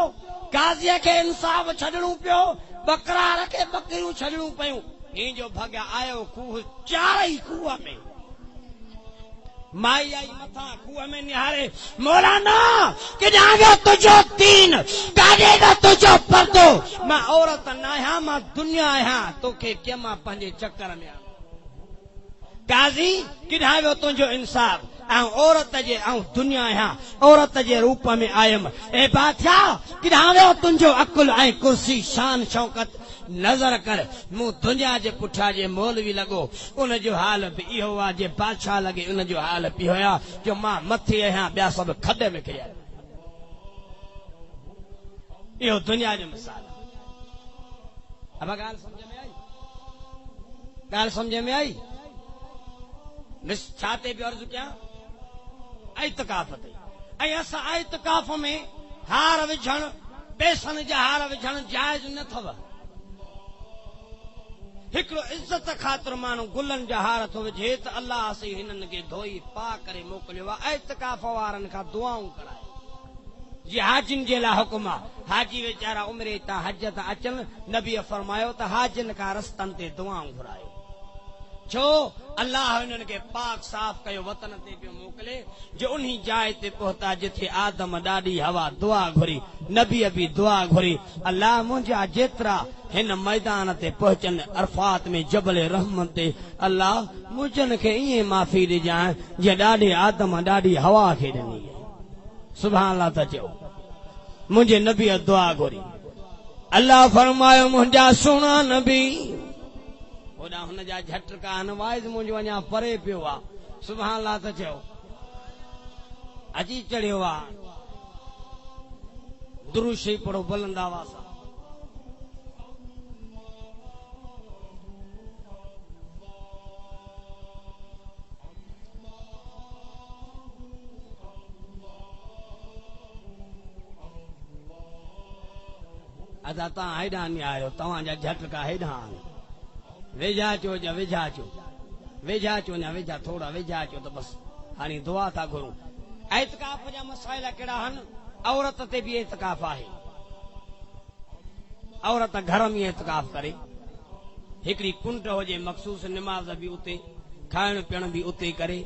काज़ीअ खे इंसाफ़ छॾणो पियो बकरार खे बकरियूं छॾणियूं पयूं हीअ जो भॻा आयो खूह चारई खूह में माई आई मथां खूह में निहारे मौलाना किॾां वियो तुंहिंजो दीन काॾे वियो तुंहिंजो पर्दो मां औरत न आहियां मां दुनिया आहियां तोखे कीअं मां पंहिंजे चकर में काज़ी किॾां वियो तुंहिंजो इंसाफ़ ऐं औरत जे ऐं दुनिया आहियां औरत जे रूप में आयुमि ए बादशाह किॾां वियो तुंहिंजो अकुल ऐं कुर्सी शान शौकत नज़र कर मूं दुनिया जे पुठियां जे मौलवी लॻो उनजो हाल बि इहो आहे जे बादशाह लॻे उनजो हाल बि हुया जो मां मथे आहियां ॿिया सभु खॾे में किरिया इहो दुनिया जो मिसाल अब ॻाल्हि सम्झ में आई ॻाल्हि सम्झ में आई छा ते बि अर्ज़ु कयां इत्काफ़ ते ऐं असां इत्काफ़ में हार विझण पैसनि जा हार विझण जाइज़ न अथव हिकिड़ो इज़त ख़ातिर माण्हू गुलनि जा हार थो विझे त अलाह साईं हिननि खे धोई पा करे मोकिलियो आहे इत्काफ़ वारनि खां दुआऊं कराए जी हाजिन जे लाइ हुकुम आहे हाजी वीचारा उमिरि तां हज था अचनि नबीअ फरमायो त हाजिन खां रस्तनि ते दुआऊं घुरायो छो अल्लाह हिननि खे पाक साफ़ कयो वतन ते पियो मोकिले जो उन्ही जाइ ते पहुता जिथे आदम ॾाढी हवा दुआ घुरी नबीअ बि दुआ घुरी अल्लाह मुंहिंजा जेतिरा हिन मैदान ते पहुचनि अरफात में जबल रहमत ते अल्लाह मुंहिंजनि खे ईअं माफ़ी ॾिजांइ जीअं ॾाढे आदम ॾाढी हवा खे ॾिनी सुभाणे अल्लाह त चयो मुंहिंजे नबीअ दुआ घुरी अल्लाह फरमायो मुंहिंजा सुहिणा नबी होॾां हुनजा झटका वाइज़ मुंहिंजो अञा परे पियो आहे सुभाणे अल्लाह त चयो अची चढ़ियो आहे दुरूद शरीफ़ पढ़ो बुलंद आवाज़ सां अदा तव्हां हेॾां निहारियो तव्हांजा झटका हेॾां वेझा अचो या वेझा अचो वेझा अचो या वेझा थोरा वेझा अचो त बसि हाणे दुआ था घुरूं इत्काफ़ जा मसाइल कहिड़ा आहिनि औरत ते बि इत्काफ़ आहे औरत घर में इत्काफ़ करे हिकिड़ी कुंड हुजे मखसूस निमाज़ बि उते खाइण पीअण बि उते करे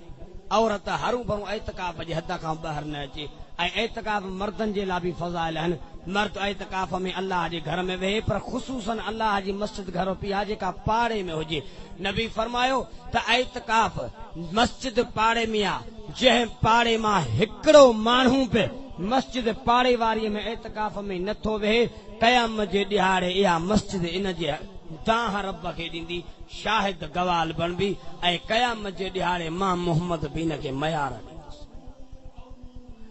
औरत हरू भरू इत्काफ़ जे हद खां ॿाहिरि न अचे ऐं इत्काफ़ मर्दनि जे लाइ बि फज़ाइल आहिनि मर्द इत्काफ़ में अल्लाह जे घर में वेहे पर ख़ुसूसन अल्लाह जी मस्जिद घर पई आहे जेका पाड़े में हुजे नबी फरमायो त इत्काफ़ मस्जिद पाड़े में आहे जंहिं पाड़े मां हिकिड़ो माण्हू बि मस्जिद पाड़े वारीअ में इत्काफ़ में नथो वेहे क़यामत जे ॾिहाड़े इहा मस्जिद इन जे दाह रब खे ॾींदी शाहिद गवाल बणबी ऐं क़यामत जे ॾिहाड़े मां मोहम्मद बि इन खे मयार ॾींदुसि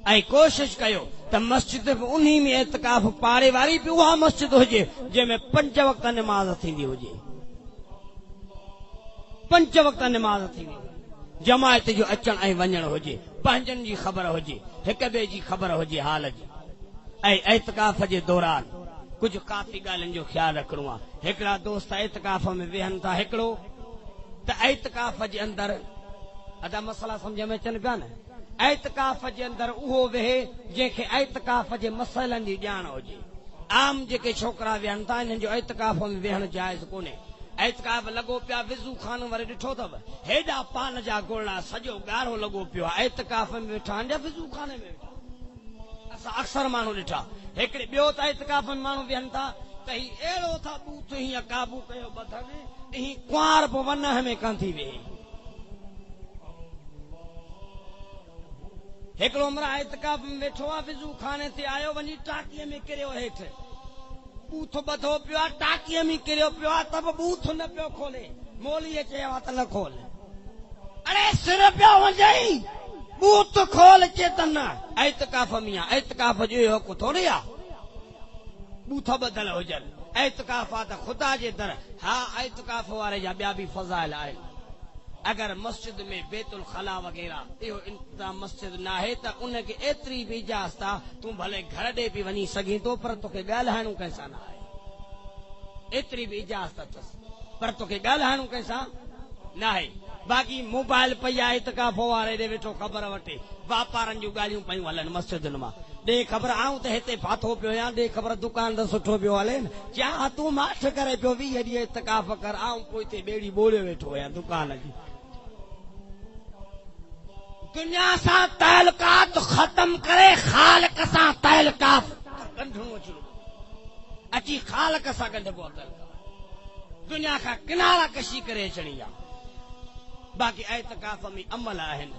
ऐं कोशिश कयो त मस्जिद बि उन्ही में एतिकाफ़ पाड़े वारी बि उहा मस्जिद हुजे जंहिंमें 5 वक़्त निमाज़ थींदी हुजे, 5 वक़्त निमाज़ थींदी हुजे, जमायत जो अचण ऐं वञण हुजे, पंहिंजनि जी ख़बर हुजे, हिक ॿिए जी ख़बर हुजे हाल जी। ऐं एतिकाफ़ जे दौरान कुझु काफ़ी ॻाल्हियुनि जो ख्यालु रखणो आहे। हिकिड़ा दोस्त एतिकाफ़ में वेहनि था, हिकिड़ो त एतिकाफ़ जे अंदरि अदा मसला सम्झ में अचनि पिया न, एतिकाफ़ जे अंदरि उहो वेहे जंहिंखे एतिकाफ़ जे मसइलनि जी ॼाण हुजे। आम जेके छोकिरा वेहनि था इन्हनि जो एतिकाफ़ में वेहण जाइज़ कोन्हे। एतिकाफ़ लॻो पिया विज़ू खान वरी ॾिठो अथव हेॾा पान जा गुणा सॼो ॻाढ़ो लॻो पियो आहे, एतिकाफ़ में वेठा आहिनि या विज़ू खाने में वेठा। असां अक्सर माण्हू ॾिठा। हिकिड़े ॿियो त एतिकाफ़ में माण्हू वेहनि था त ही अहिड़ो था बूथ हीअं काबू कयो ॿधनि हीअ कुंवार बि वनह में कान थी वेहे। हिकिड़ो उमिरि एतिकाफ़ में वेठो आहे, विज़ू खाने ते आयो, वञी टांकीअ में किरियो हेठि, बूथ ॿधो पियो आहे, टांकीअ में किरियो पियो आहे त बि बूथ न पियो खोले। मोलीअ चयो आहे त न खोल, अरे सिर पियो वञई, बूथ खोल चेतन। एतिकाफ़ में आहे, एतिकाफ़ जो इहो हक़ थोरी आहे बूथ ॿधल हुजनि। एतिकाफ़ आहे त ख़ुदा जे दर। हा, एतिकाफ़ वारे जा ॿिया बि फज़ाइल आहिनि। अगर मस्जिद में बेतुल खला वग़ैरह इहो इंतज़ाम मस्जिद न आहे त उनखे एतिरी बि इजाज़त आहे तूं भले घर ॾे बि वञी सघीं थो, पर तोखे ॻाल्हाइणो कंहिंसां न आहे। एतिरी बि इजाज़त अथसि, पर तोखे ॻाल्हाइणो कंहिंसां न आहे। बाक़ी मोबाइल पई आहे एतिकाफ़ वारे ॾे वेठो ख़बर वठे, वापारनि जूं ॻाल्हियूं पयूं हलनि मस्जिदुनि मां। ॾे ख़बर आऊं त हिते फाथो पियो या ॾे ख़बर दुकान त सुठो पियो हले न, जा तूं माठ करे पियो 20 ॾींहं एतिकाफ़ कर, आऊं पोइ हिते ॿेड़ी ॿोड़ियो वेठो आहियां दुकान जी। दुनिया सां तालुकात ख़त्म करे ख़ालिक सां तालुकात ॻंढणो अचणो, अची ख़ालिक सां ॻंढबो आहे। दुनिया खां किनारा कशी करे अचणी आहे। बाक़ी एतिकाफ़ में अमल आहिनि।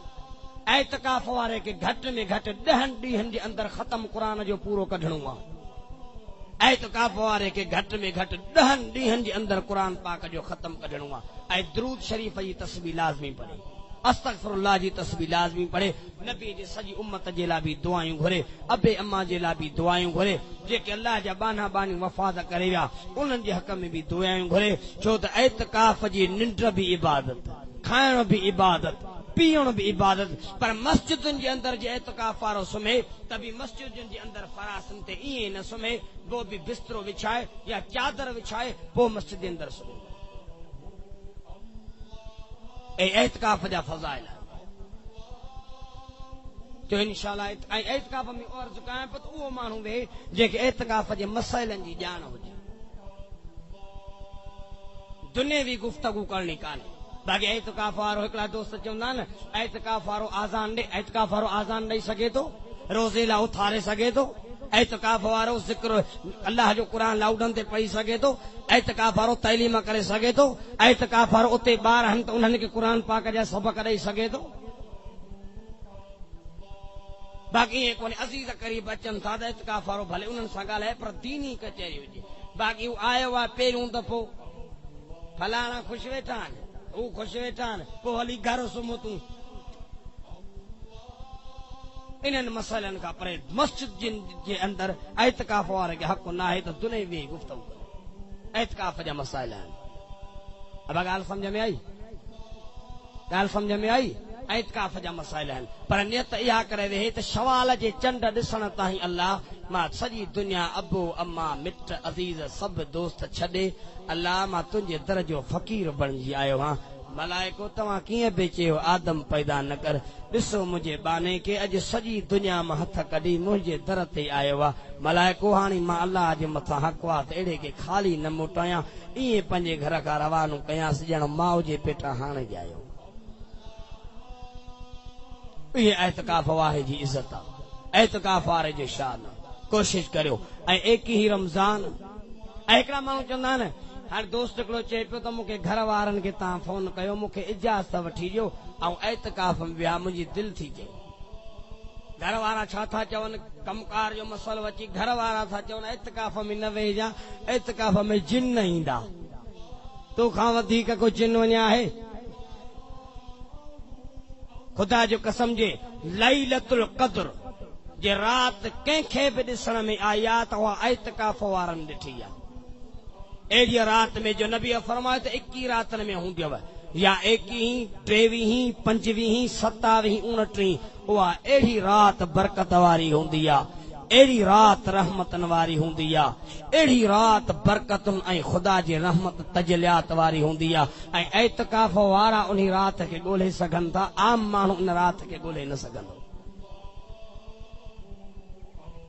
एतिकाफ़ वारे खे घटि में घटि 10 ॾींहंनि जे अंदरि ख़त्म क़ुरान जो पूरो कढणो आहे। एतिकाफ़ वारे खे घटि में घटि 10 ॾींहंनि जे अंदरि क़ुरान पाक जो ख़त्म कढणो आहे। ऐं दुरूद शरीफ़ जी तस्बीह लाज़मी पढ़े, अस्तग़फिरुल्लाह जी तस्बीह लाज़मी पढ़े, नबी जी सॼी उम्मत जे लाइ बि दुआयूं घुरे, अबे अम्मा जे लाइ बि दुआयूं घुरे, जेके अल्लाह जा बाना बानी वफ़ाद करे विया उन्हनि जे हक़ में बि दुआयूं घुरे। छो त एतिकाफ़ जी निंड बि इबादत, खाइण बि इबादत, पीअण बि इबादत। पर मस्जिदुनि जे अंदरि जे एतिकाफ़ वारो सुम्हे त बि मस्जिदुनि जे अंदरि फरासनि ते ईअं न सुम्हे, वो बि बिस्तरो विछाए या चादर विछाए पोइ मस्जिद जे अंदरि सुम्हे। एतिकाफ़ जा फज़ाइल जो इंशाअल्लाह। ऐं एतिकाफ़ में अर्ज़ कयां पियो त उहो माण्हू वेहे जेके एतिकाफ़ जे मसइलनि जी ॼाण हुजे। दुनियावी गुफ़्तगू करणी कान्हे। बाक़ी एतिकाफ़ वारो हिकिड़ा दोस्त चवंदा आहिनि एतिकाफ़ वारो आज़ान ॾे, एतिकाफ़ वारो आज़ान ॾेई सघे थो, रोज़े लाइ उथारे सघे थो, एतिकाफ़ वारो ज़िक्र अल्लाह जो क़ुरान लाउडनि ते पढ़ी सघे थो, एतिकाफ़ वारो तइलीम करे सघे थो, एतिकाफ़ वारो उते ॿार आहिनि त उन्हनि खे क़ुरान पाक जा सबक़ ॾेई सघे थो। बाक़ी ईअं कोन्हे, अज़ीज़ क़रीब अचनि था त एतिकाफ़ वारो भले उन्हनि सां ॻाल्हाए पर दीनी कचहरी हुजे। बाक़ी हू आयो आहे पहिरियों दफ़ो, फलाणा ख़ुशि वेठा आहिनि, हू ख़ुशि वेठा आहिनि, पोइ हली घर सुम्हो तूं। इन्हनि मसइलनि खां परे मस्जिद जे अंदरि एतिकाफ़ वारे खे हक़ न आहे त दुनियावी गुफ़्तगू करे। एतिकाफ़ जा मसाइल आहिनि। अब ॻाल्हि सम्झ में आई? ॻाल्हि सम्झ में आई? एतिकाफ़ जा मसाइल आहिनि। पर नियत इहा करे वेहे त शवाल जे चंड ॾिसण ताईं अल्लाह मां सॼी दुनिया अबो अम्मा मिट अज़ीज़ सभु दोस्त छॾे अल्लाह मां तुंहिंजे दर जो फ़क़ीर बणिजी आयो आहियां। मलाइको तव्हां कीअं बि चयो आदम पैदा न कर, ॾिसो मुंहिंजे बाने खे अॼु सॼी दुनिया मां हथ कढी मुंहिंजे दर ते आयो आहे। मलाइको हाणे मां अल्लाह जे मथां हक़ आहे त अहिड़े खे ख़ाली न मोटायां, ईअं पंहिंजे घर खां रवानो कयांसि ॼण माउ जे पेटां हाणे ॼायो। इहे एतिकाफ़ वारे जी इज़त आहे, एतिकाफ़ वारे जो शान। कोशिशि करियो। ऐं एक ही रमज़ान। ऐं हिकिड़ा माण्हू चवंदा आहिनि, हाणे दोस्त हिकिड़ो चए पियो त मूंखे घर वारनि खे तव्हां फोन कयो, मूंखे इजाज़त वठी ॾियो ऐं एतिकाफ़ में विया, मुंहिंजी दिलि थी चए। घर वारा छा था चवनि, कमकार जो मसइलो अची घर वारा था चवनि एतिकाफ़ में न वेहिजां, एतिकाफ़ में जिन ईंदा, तोखां वधीक को जिन वञा आहे। ख़ुदा जो कसम जे लैलतुल क़द्र जे रात कंहिंखे बि ॾिसण में आई आहे त उहा ऐतकाफ़ वारनि ॾिठी आहे। अहिड़ी रात में जो नबी फरमायो त 21 रातनि में हूंदव या 21, 23, 25, 27, 29 उहा अहिड़ी रात बरकत वारी हूंदी आहे, अहिड़ी रात रहमतन वारी हूंदी आहे, अहिड़ी रात बरकतुनि ऐं ख़ुदा जी रहमत तजलियात वारी हूंदी आहे। ऐं ऐतकाफ़ वारा उन रात खे ॻोल्हे सघनि था, आम माण्हू उन रात खे ॻोल्हे न सघंदो।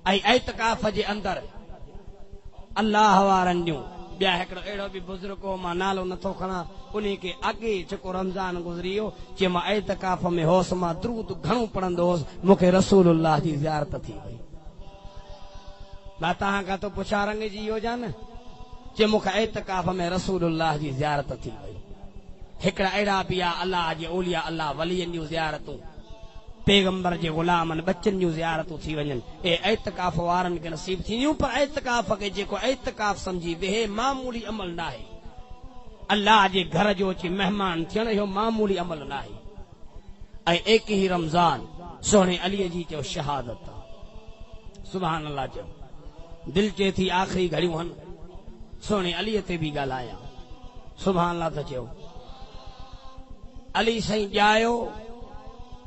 ऐं ऐतकाफ़ जे अंदरि अल्लाह वारनि जूं ॿिया हिकिड़ो अहिड़ो बि बुज़ुर्ग हो, मां नालो नथो खणा, उन खे अॻे जेको रमज़ान गुज़री वियो चए मां ऐतकाफ़ में होसि, मां दुरूद घणो पढ़ंदो होसि, मूंखे रसूलुल्लाह जी ज़ियारत थी वई। मां तव्हां खां तो पुछां रंग जी इहो जान चए मूंखे ऐतकाफ़ में रसूलुल्लाह जी ज़ियारत थी वई। हिकिड़ा अहिड़ा बि आहे अल्लाह जे औलिया अल्लाह वलियनि जूं ज़ियारतूं, पैगंबर जे ग़ुलामनि बच्चनि जूं ज़ियारतूं थी वञनि, ऐतकाफ़ वारनि खे नसीब थींदियूं। पर ऐतकाफ़ खे जेको ऐतकाफ़ समझी वेहे मामूली अमल न आहे। अल्लाह जे घर जो अची महिमान थियण इहो मामूली अमल न आहे। ऐं एक ही रमज़ान सोणे अलीअ जी चयो शहादत आहे। सुभान अल्लाह चयो, दिल चे थी आख़िरी घड़ियूं आहिनि, सोणे अलीअ ते बि ॻाल्हायां। सुभान अल्लाह त चयो। अली साईं ॼायो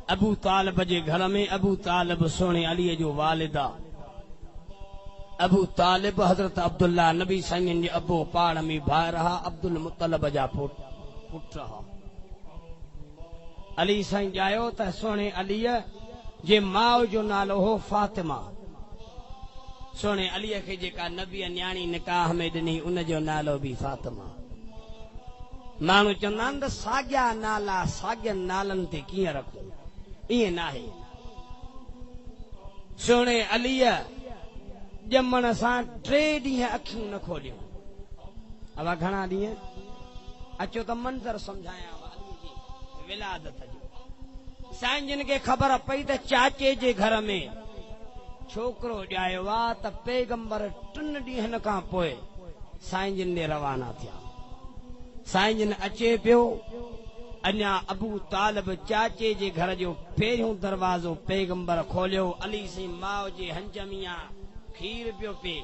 अबू तालिब जे घर में। अबू तालिब सोणे अलीअ जो वालिद आहे। अबू तालिब हज़रत अब्दुल्ला नबी साईं जे अबो पाण में भाउ रहा, अब्दुल मुतलब जा पुट रहा। अली साईं ॼायो त सोणे अलीअ जे माउ जो नालो हो फातिमा। सोणे अलीअ खे जेका नबीअ न्याणी निकाह में ॾिनी उन जो नालो बि फातिमा। माण्हू चवंदा आहिनि त साॻिया नाला साॻियनि नालनि ते कीअं रखूं, ईअं न आहे। सोणे अलीअ ॼमण सां 3 ॾींहं अखियूं न खोलियूं। अवा घणा ॾींहं? अचो त मंज़र सम्झायां अलीअ जी विलादत जो। साईं जिन खे ख़बर पई त चाचे जे घर में छोकिरो ॼायो आहे त पैगंबर 3 ॾींहंनि खां पोइ साईं जिन ॾे रवाना थिया। साईं जिन अचे पियो, अञा अबू तालिब चाचे जे घर जो पहिरियों दरवाज़ो पैगंबर खोलियो। अली साईं माउ जे हंज में खीर पियो पीए।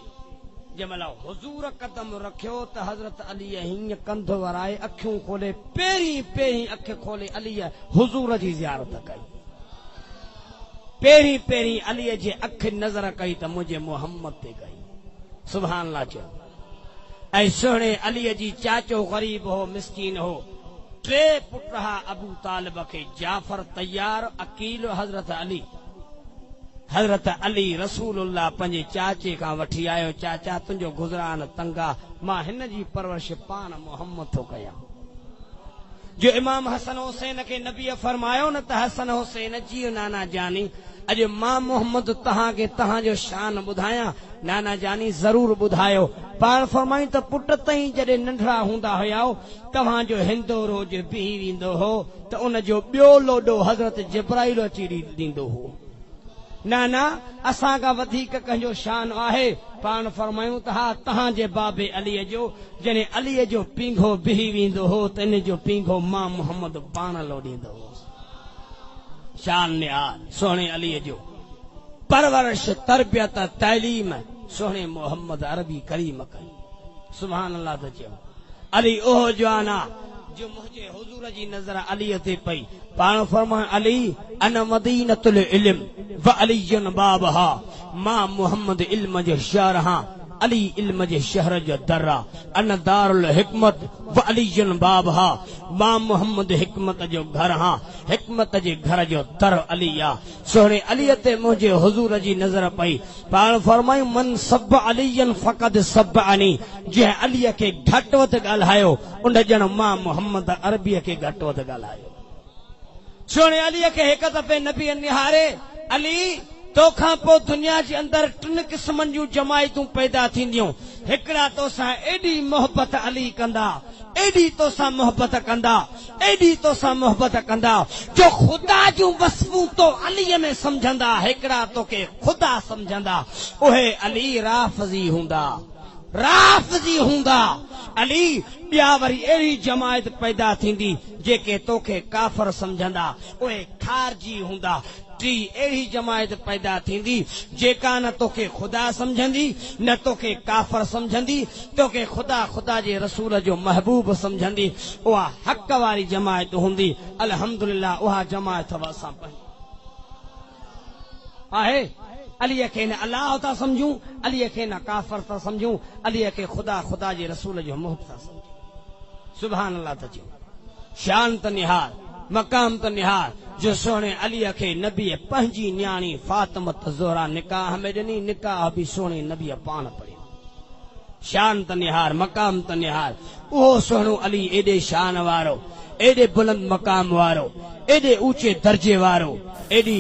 जंहिंमहिल हुज़ूर कदम रखियो त हज़रत अलीअ हीअं कंध वराए अखियूं खोले, पहिरीं अख खोले अलीअ हुज़ूर जी ज़ियारत कई। पहिरीं अलीअ जे अख नज़र कई त मुंहिंजे मोहम्मद ते कई। सुभान अल्लाह चयो। ऐं सुहिणे अलीअ जी चाचो ग़रीब हो, मिस्कीन हो। 3 पुट रहा अबू तालिब खे, जाफर तैयार, अकील, हज़रत अली रसूलुल्लाह पंहिंजे चाचे खां वठी आयो। चाचा तुंहिंजो गुज़रान तंगा, मां हिन जी परवरिश पाण मोहम्मद थो कयां। जो इमाम हसन हुसैन खे नबीअ फरमायो न त हसन हुसैन जी नाना जानी, अॼु मां मोहम्मद तव्हांखे तव्हांजो शान ॿुधायां। नाना जानी ज़रूर ॿुधायो। पाण फरमाई त पुट तई जॾहिं नंढड़ा हूंदा हुया तव्हांजो हिंदो रोज़ बीही वेंदो हो त उन जो ॿियो लोॾो हज़रत जिब्राइल अची ॾींदो हो। नाना असां खां वधीक कंहिंजो शान आहे। पाण फरमायूं त हा तव्हांजे बाबे अलीअ जो जॾहिं अलीअ जो पींघो बीही वेंदो हो त इन जो पींघो मां मोहम्मद पाण लोॾींदो हो। शान निहाल सोणे अलीअ जो परवरिश, तरबियत, तैलीम सोणे मोहम्मद अरबी करीम कई। सुभान अल्लाह त चयो। अली ओहो जवाना जो मुंहिंजे हुज़ूर जी नज़र अलीअ ते पई। पाण फरमाए अली अन मदीनतुल इल्म व अलीयुन बाबहा, मां मोहम्मद इल्म जो शहर हां, अली इल्म जे शहर जो दर्रा। अन दारुल हिकमत व अलीयुन बाबहा, मां मोहम्मद हिकमत जो घर हां, हिकमत जे घर जो दर अली आ। सोहणे अलीअ ते मुंहिंजे हुज़ूर जी नज़र पई। पाण फरमायूं मन सब अलीयन फ़क़द सब अनी, जंहिं अलीअ खे घटि वधि ॻाल्हायो उन ॼण मां मोहम्मद अरबीअ खे घटि वधि ॻाल्हायो। सोहणे अलीअ खे हिकु दफ़े नबी निहारे, अली तोखां पोइ दुनिया जे अंदरि 3 क़िस्मनि जूं जमायतूं पैदा थींदियूं। हिकिड़ा तोसां एॾी मोहबत अली कंदा, एॾी तोसां मोहबत कंदा, एॾी तोसां मोहबत कंदा जो ख़ुदा जूं वस्फूं तो अलीअ में सम्झंदा। हिकिड़ा तोखे ख़ुदा सम्झंदा, उहे अली राफ़ज़ी हूंदा, राफ़ज़ी हूंदा अली ॿिया वरी अहिड़ी जमायत पैदा थींदी जेके तोखे काफ़र समझंदा उहे खारजी हूंदा टी अहिड़ी जमायत पैदा थींदी जेका न तोखे ख़ुदा समझंदी न तोखे काफ़र समझंदी तोखे ख़ुदा ख़ुदा जे रसूल जो महबूब समझंदी उहा हक़ वारी जमायत हूंदी अल्हम्दुलिल्लाह उहा जमायत असां पंहिंजी आहे अलीअ खे न अलाह था समझूं अलीअ खे न काफ़र था समझूं अलीअ खे ख़ुदा ख़ुदा जे रसूल जो मुहब था समझूं सुभान अल्लाह था चऊं शान त निहार मक़ाम त निहार जो सोणे अलीअ खे नबीअ पंहिंजी न्याणी फातिमत ज़ोहरा निकाह में ॾिनी निकाह बि सोणे नबीअ पाण पढ़ियो शान त निहार मक़ाम त निहार उहो सोणो अली एॾे शान वारो एॾे बुलंद मक़ाम वारो एॾे ऊचे दर्जे वारो एॾी